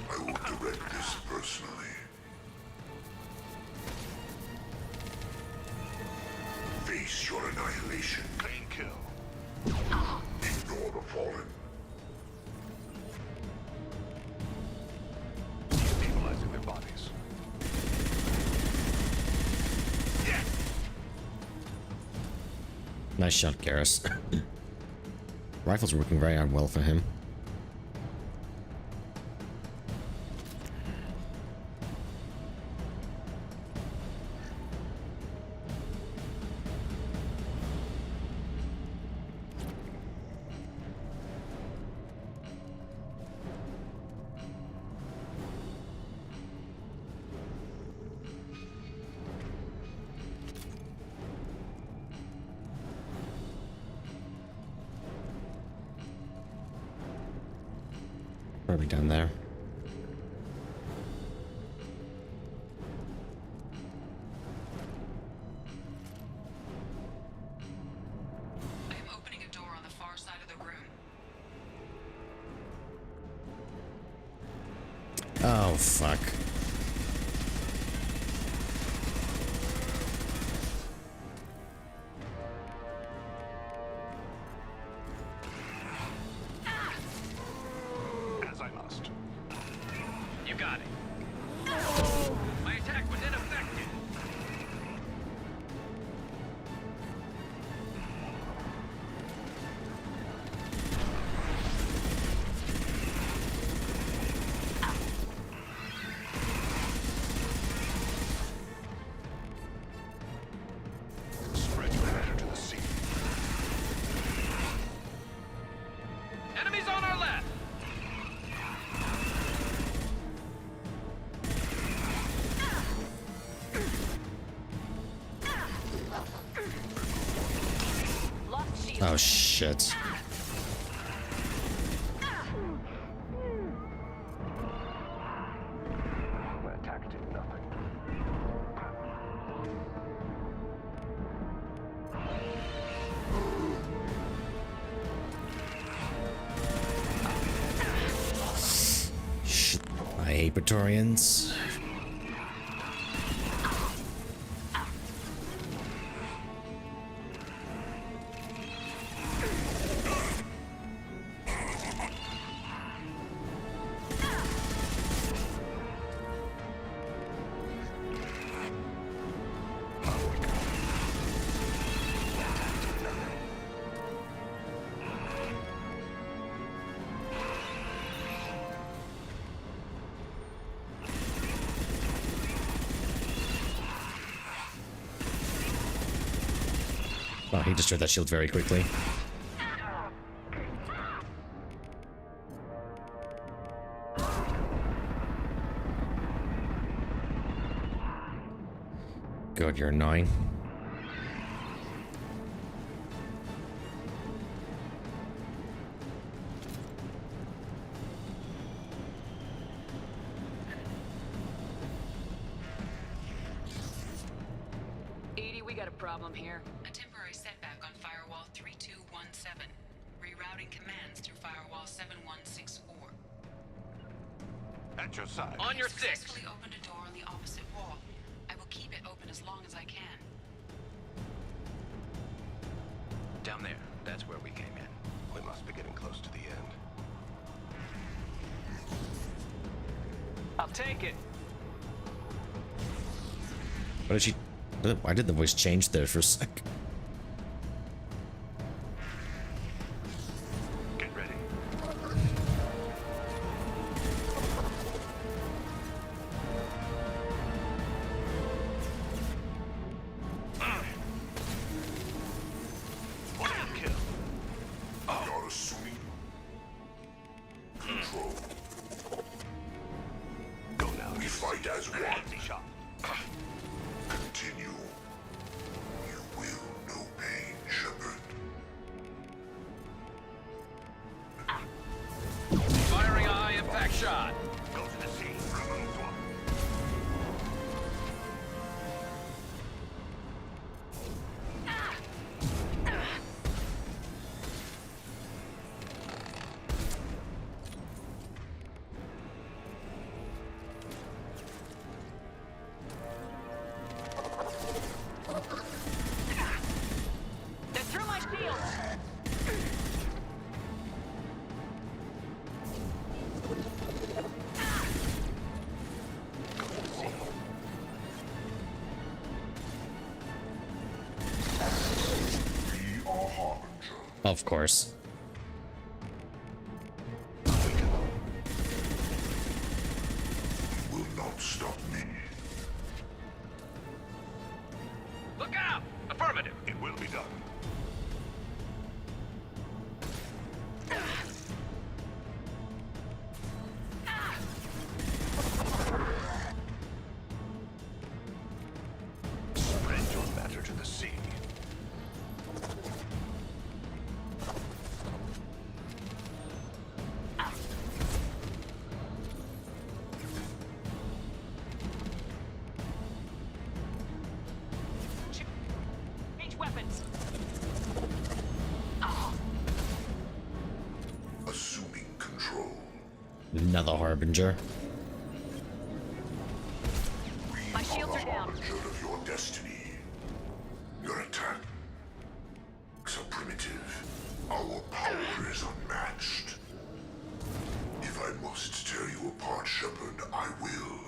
I will direct this personally. Face your annihilation. Clean kill. Ignore the fallen. Stabilizing their bodies. Nice shot, Garrus. Rifle's working very well for him. Probably down there. I am opening a door on the far side of the room. Oh, fuck. As I must. You got it. My attack was ineffective. Spread your matter to the sea. Enemies on our left. Oh, shit. My attack did nothing. Shit. I hate Praetorians. Wow, he destroyed that shield very quickly. God, you're annoying. Edie, we got a problem here. A temporary setback on Firewall 3217. Rerouting commands through Firewall 7164. At your side. On your six. Successfully opened a door on the opposite wall. I will keep it open as long as I can. Down there. That's where we came in. We must be getting close to the end. I'll take it. What did she... Why did the voice change there for a sec? Get ready. Kill. You're assuming control. Go now. We fight as one. Shot. Continue. You will know pain, Shepard. Firing eye impact shot. Go to the sea. Remove one. They're through my shield. We are Harbinger. Of course. Will not stop me. Look out! Affirmative. It will be done. Spread your matter to the sea. Change weapons. Assuming control. Another Harbinger. My shields are down. Harbinger of your destiny. Your attack so primitive. Our power is unmatched. If I must tear you apart, Shepard, I will.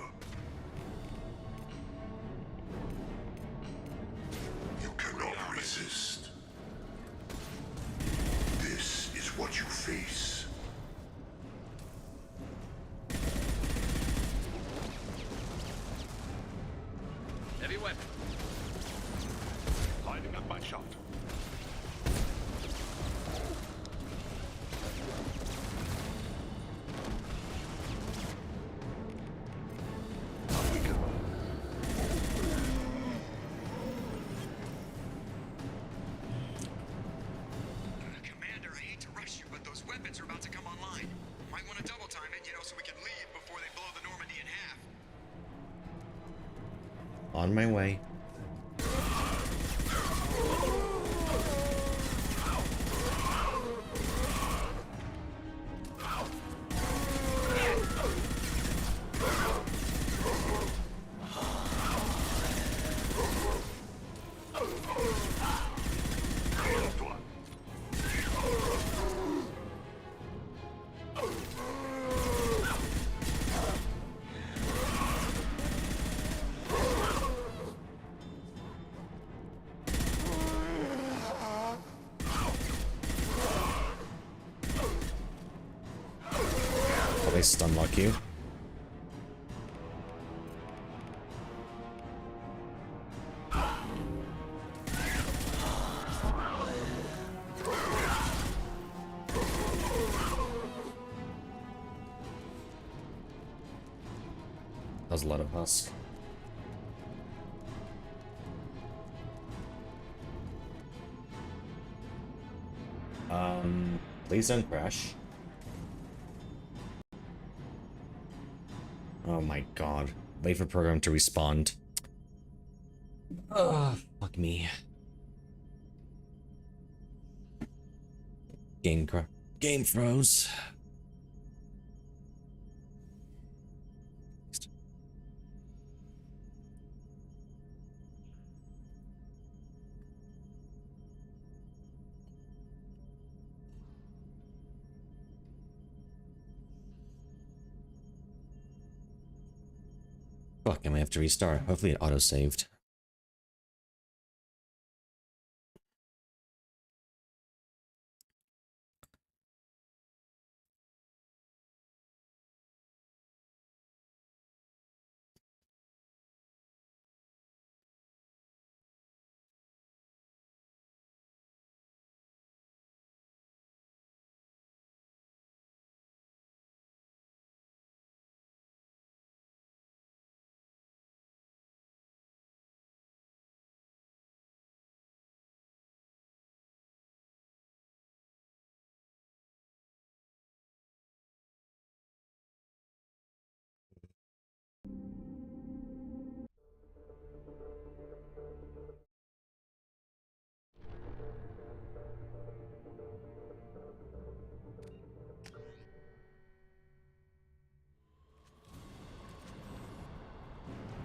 You cannot resist. This is what you face. Heavy weapon. Lining up my shot. Up we go. Commander, I hate to rush you, but those weapons are about to come online. Might want to double time it, so we can leave before they blow the Normandy in half. On my way. They stun lock you. That was a lot of husk. Please don't crash. Oh my god. Wait for program to respond. Ugh, fuck me. Game froze. Fuck, I might have to restart. Hopefully it auto-saved.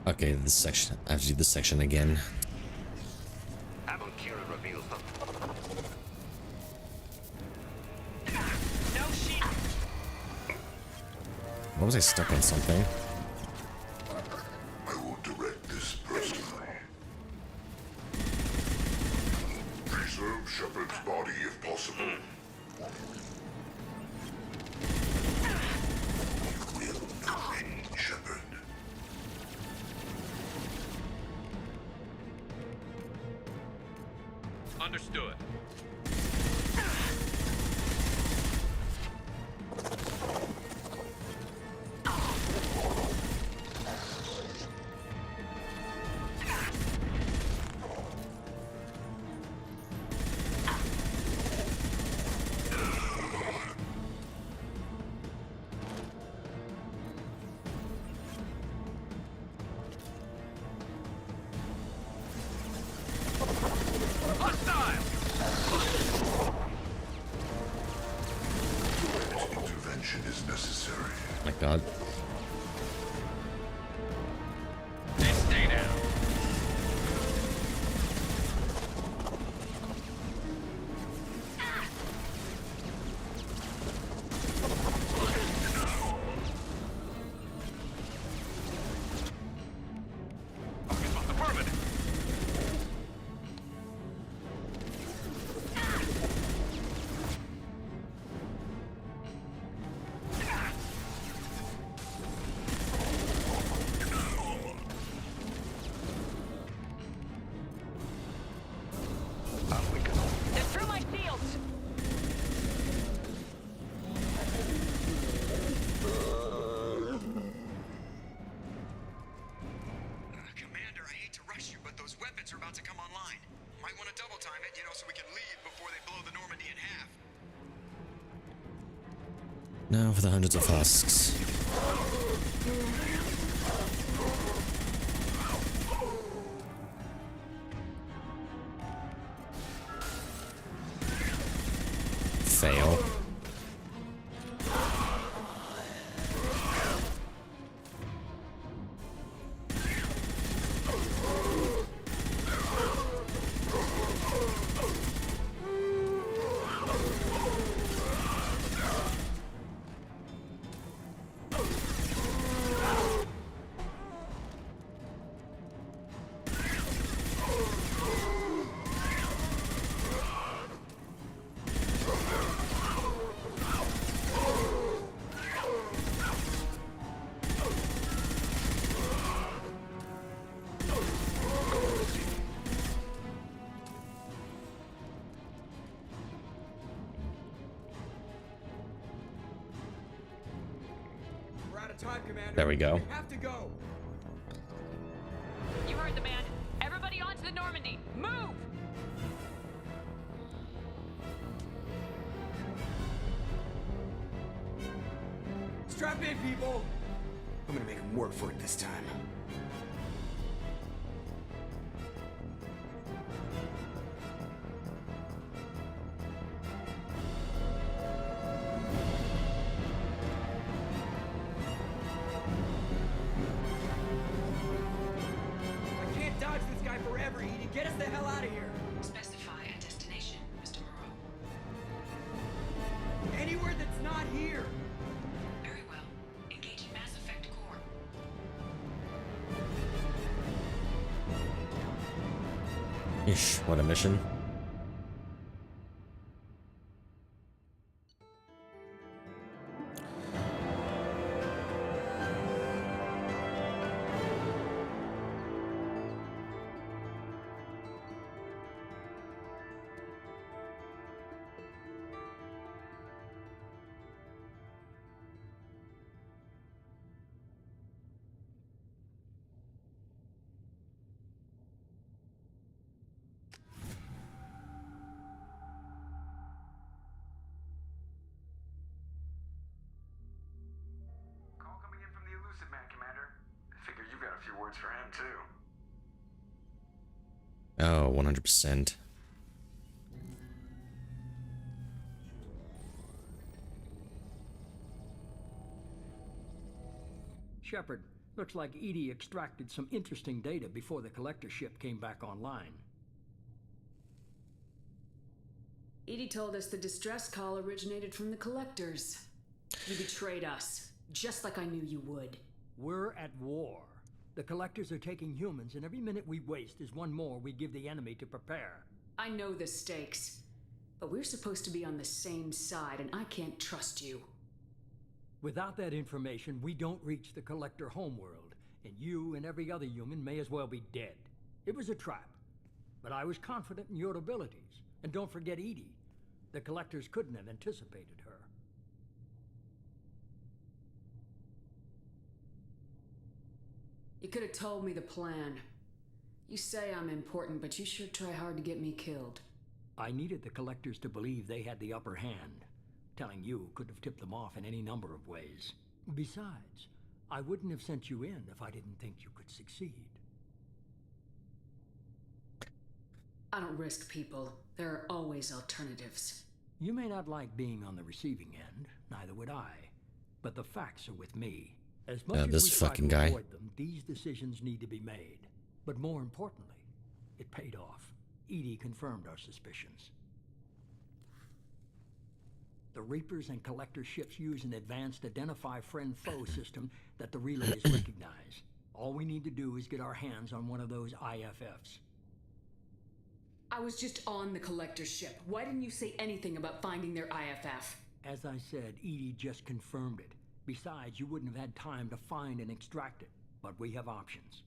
Okay, this section. I have to do this section again. Abu Kira reveals them. What was I stuck on something? I will direct this personally. Preserve Shepard's body if possible. You will free Shepard. Understood. Intervention is necessary. My God. Stay down. Affirmative. They're through my shields. Commander, I hate to rush you, but those weapons are about to come online. Might want to double time it, so we can leave before they blow the Normandy in half. Now for the hundreds of husks. Fail. We're out of time, Commander. There we go. We have to go. You heard the man. Everybody onto the Normandy. Move! Strap in, people. I'm gonna make them work for it this time. I can't dodge this guy forever, Edie. Get us the hell out of here. Specify a destination, Mr. Moreau. Anywhere that's not here. Very well. Engaging Mass Effect core. Ish, what a mission. Call coming in from the Elusive Man, Commander. I figure you've got a few words for him, too. Oh, 100%. Shepard, Looks like EDI extracted some interesting data before the collector ship came back online. EDI told us the distress call originated from the collectors. You betrayed us, just like I knew you would. We're at war. The collectors are taking humans, and every minute we waste is one more we give the enemy to prepare. I know the stakes, but we're supposed to be on the same side, and I can't trust you. Without that information, we don't reach the collector homeworld, and you and every other human may as well be dead. It was a trap, but I was confident in your abilities. And don't forget EDI. The collectors couldn't have anticipated her. You could have told me the plan. You say I'm important, but you sure try hard to get me killed. I needed the collectors to believe they had the upper hand. Telling you could have tipped them off in any number of ways. Besides, I wouldn't have sent you in if I didn't think you could succeed. I don't risk people. There are always alternatives. You may not like being on the receiving end, neither would I. But the facts are with me. As much as this we try fucking to guy. avoid them, these decisions need to be made. But more importantly, it paid off. EDI confirmed our suspicions. The Reapers and Collector ships use an advanced identify friend-foe system that the relays recognize. All we need to do is get our hands on one of those IFFs. I was just on the collector ship. Why didn't you say anything about finding their IFF? As I said, EDI just confirmed it. Besides, you wouldn't have had time to find and extract it. But we have options.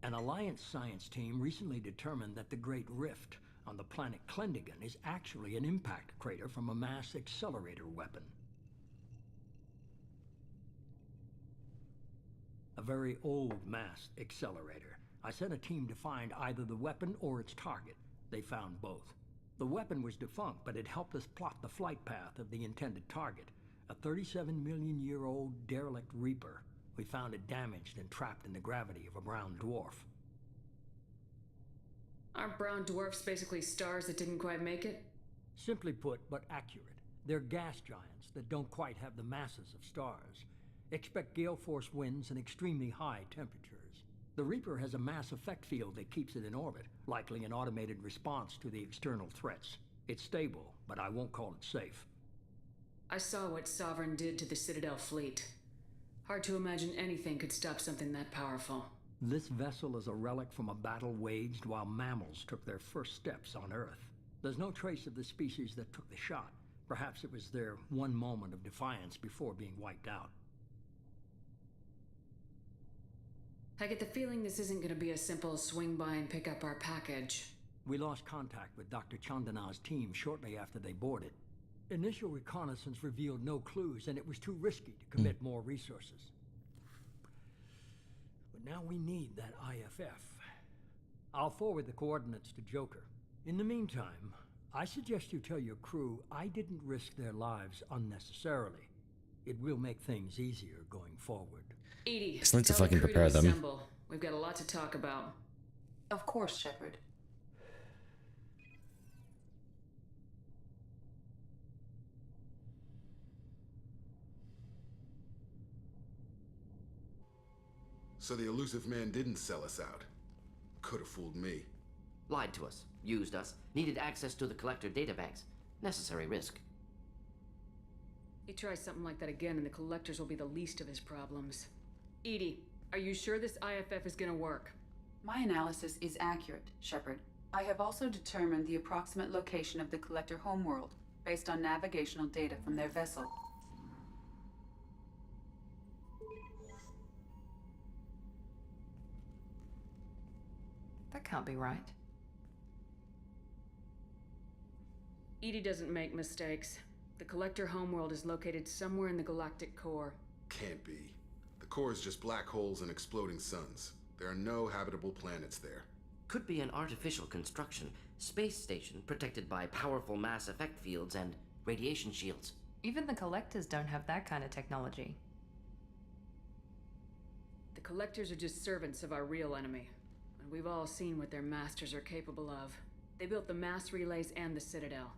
An Alliance science team recently determined that the Great Rift on the planet Klendigan is actually an impact crater from a mass accelerator weapon. A very old mass accelerator. I sent a team to find either the weapon or its target. They found both. The weapon was defunct, but it helped us plot the flight path of the intended target. A 37-million-year-old derelict Reaper. We found it damaged and trapped in the gravity of a brown dwarf. Aren't brown dwarfs basically stars that didn't quite make it? Simply put, but accurate. They're gas giants that don't quite have the masses of stars. Expect gale force winds and extremely high temperatures. The Reaper has a mass effect field that keeps it in orbit, likely an automated response to the external threats. It's stable, but I won't call it safe. I saw what Sovereign did to the Citadel fleet. Hard to imagine anything could stop something that powerful. This vessel is a relic from a battle waged while mammals took their first steps on Earth. There's no trace of the species that took the shot. Perhaps it was their one moment of defiance before being wiped out. I get the feeling this isn't going to be a simple swing by and pick up our package. We lost contact with Dr. Chandana's team shortly after they boarded. Initial reconnaissance revealed no clues, and it was too risky to commit more resources. But now we need that IFF. I'll forward the coordinates to Joker. In the meantime, I suggest you tell your crew I didn't risk their lives unnecessarily. It will make things easier going forward. EDI, Excellent to tell the fucking crew prepare them. assemble. We've got a lot to talk about. Of course, Shepard. So the elusive man didn't sell us out. Could have fooled me. Lied to us, used us, needed access to the collector databanks. Necessary risk. He tries something like that again and the collectors will be the least of his problems. EDI, are you sure this IFF is gonna work? My analysis is accurate, Shepard. I have also determined the approximate location of the collector homeworld, based on navigational data from their vessel. That can't be right. EDI doesn't make mistakes. The collector homeworld is located somewhere in the galactic core. Can't be. The core is just black holes and exploding suns. There are no habitable planets there. Could be an artificial construction, space station protected by powerful mass effect fields and radiation shields. Even the collectors don't have that kind of technology. The collectors are just servants of our real enemy. And we've all seen what their masters are capable of. They built the mass relays and the Citadel.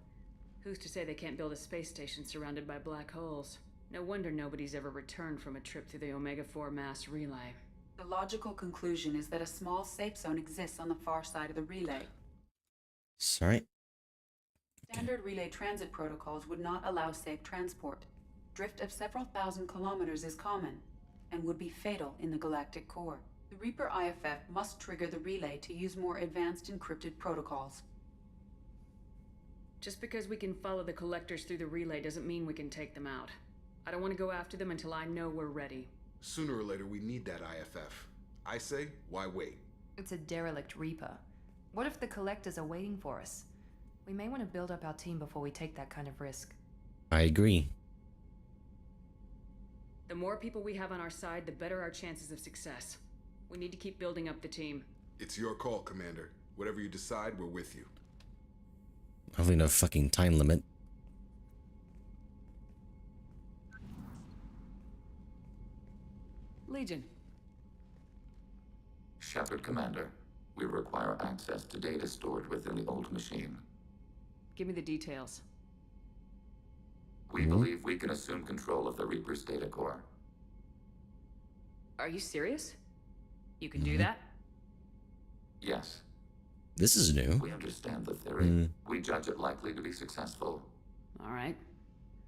Who's to say they can't build a space station surrounded by black holes? No wonder nobody's ever returned from a trip through the Omega-4 mass relay. The logical conclusion is that a small safe zone exists on the far side of the relay. Sorry. Standard relay transit protocols would not allow safe transport. Drift of several thousand kilometers is common, and would be fatal in the galactic core. The Reaper IFF must trigger the relay to use more advanced encrypted protocols. Just because we can follow the collectors through the relay doesn't mean we can take them out. I don't want to go after them until I know we're ready. Sooner or later, we need that IFF. I say, why wait? It's a derelict Reaper. What if the collectors are waiting for us? We may want to build up our team before we take that kind of risk. I agree. The more people we have on our side, the better our chances of success. We need to keep building up the team. It's your call, Commander. Whatever you decide, we're with you. Hopefully no fucking time limit. Legion. Shepard, Commander. We require access to data stored within the old machine. Give me the details. We believe we can assume control of the Reaper's data core. Are you serious? You can do that? Yes. This is new. We understand the theory. We judge it likely to be successful. All right.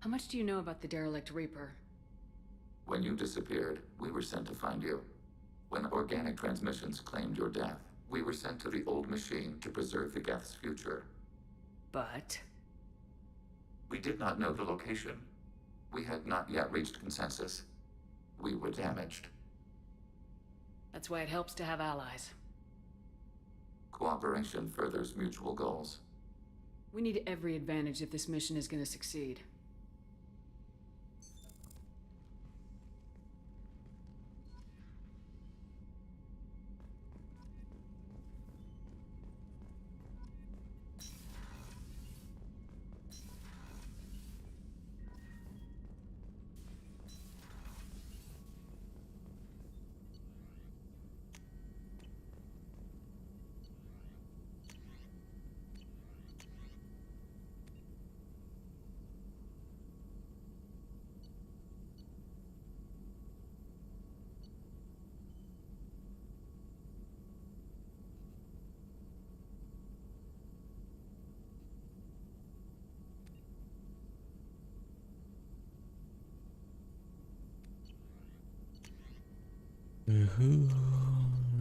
How much do you know about the derelict Reaper? When you disappeared, we were sent to find you. When organic transmissions claimed your death, we were sent to the old machine to preserve the Geth's future. But? We did not know the location. We had not yet reached consensus. We were damaged. That's why it helps to have allies. Cooperation furthers mutual goals. We need every advantage if this mission is going to succeed.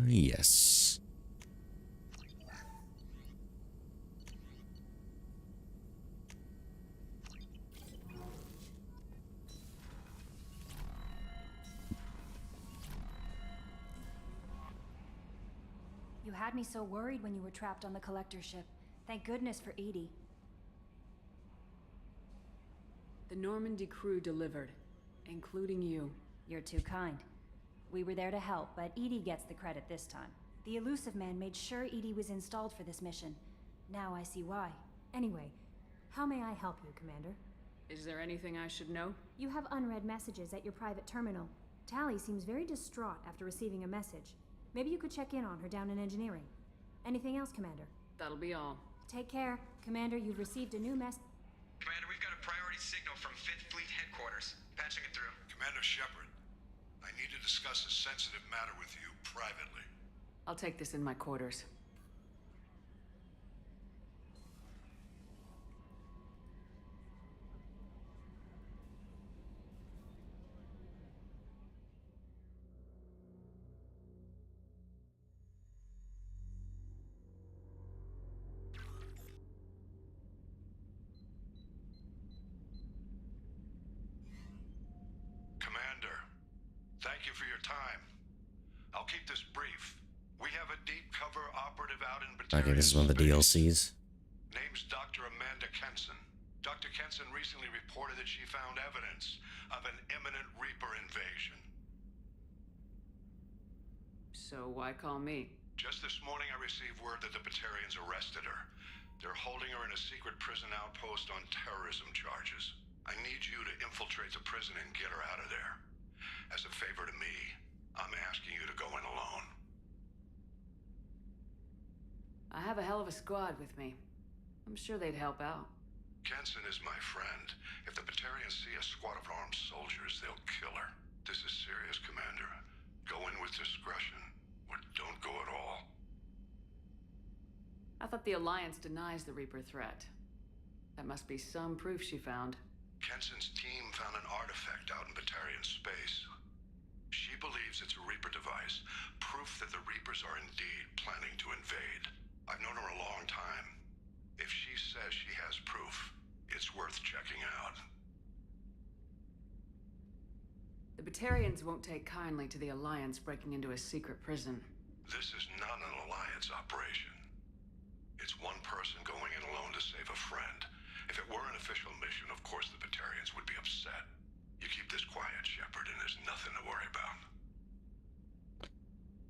Yes. You had me so worried when you were trapped on the collector ship. Thank goodness for EDI. The Normandy crew delivered, including you. You're too kind. We were there to help, but EDI gets the credit this time. The Illusive Man made sure EDI was installed for this mission. Now I see why. Anyway, how may I help you, Commander? Is there anything I should know? You have unread messages at your private terminal. Tali seems very distraught after receiving a message. Maybe you could check in on her down in engineering. Anything else, Commander? That'll be all. Take care. Commander, you've received a new message. Commander, we've got a priority signal from 5th Fleet headquarters. Patching it through. Commander Shepard, I need to discuss a sensitive matter with you privately. I'll take this in my quarters. Commander, thank you for your time. I'll keep this brief. We have a deep cover operative out in Batarian Okay, this is one of the DLCs. Name's Dr. Amanda Kenson. Dr. Kenson recently reported that she found evidence of an imminent Reaper invasion. So why call me? Just this morning I received word that the Batarians arrested her. They're holding her in a secret prison outpost on terrorism charges. I need you to infiltrate the prison and get her out of there. As a favor to me, I'm asking you to go in alone. I have a hell of a squad with me. I'm sure they'd help out. Kenson is my friend. If the Batarians see a squad of armed soldiers, they'll kill her. This is serious, Commander. Go in with discretion, or don't go at all. I thought the Alliance denies the Reaper threat. That must be some proof she found. Kenson's team found an artifact out in Batarian space. She believes it's a Reaper device, proof that the Reapers are indeed planning to invade. I've known her a long time. If she says she has proof, it's worth checking out. The Batarians won't take kindly to the Alliance breaking into a secret prison. This is not an Alliance operation. It's one person going in alone to save a friend. If it were an official mission, of course the Batarians would be upset. You keep this quiet, Shepard, and there's nothing to worry about.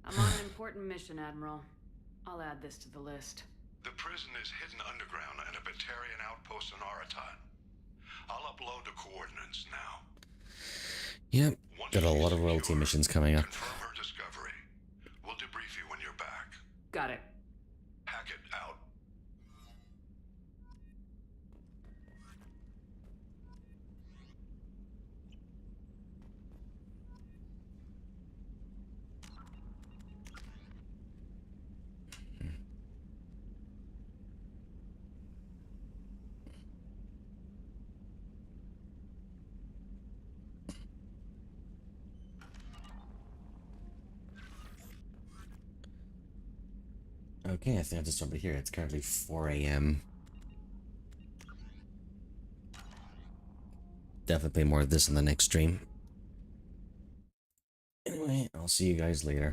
I'm on an important mission, Admiral. I'll add this to the list. The prison is hidden underground in a Batarian outpost on Aratat. I'll upload the coordinates now. Yep, got a lot of royalty missions coming up. Confirm her discovery. We'll debrief you when you're back. Got it. Hackett out. Okay, I think I just over here. It's currently 4 a.m. Definitely play more of this in the next stream. Anyway, I'll see you guys later.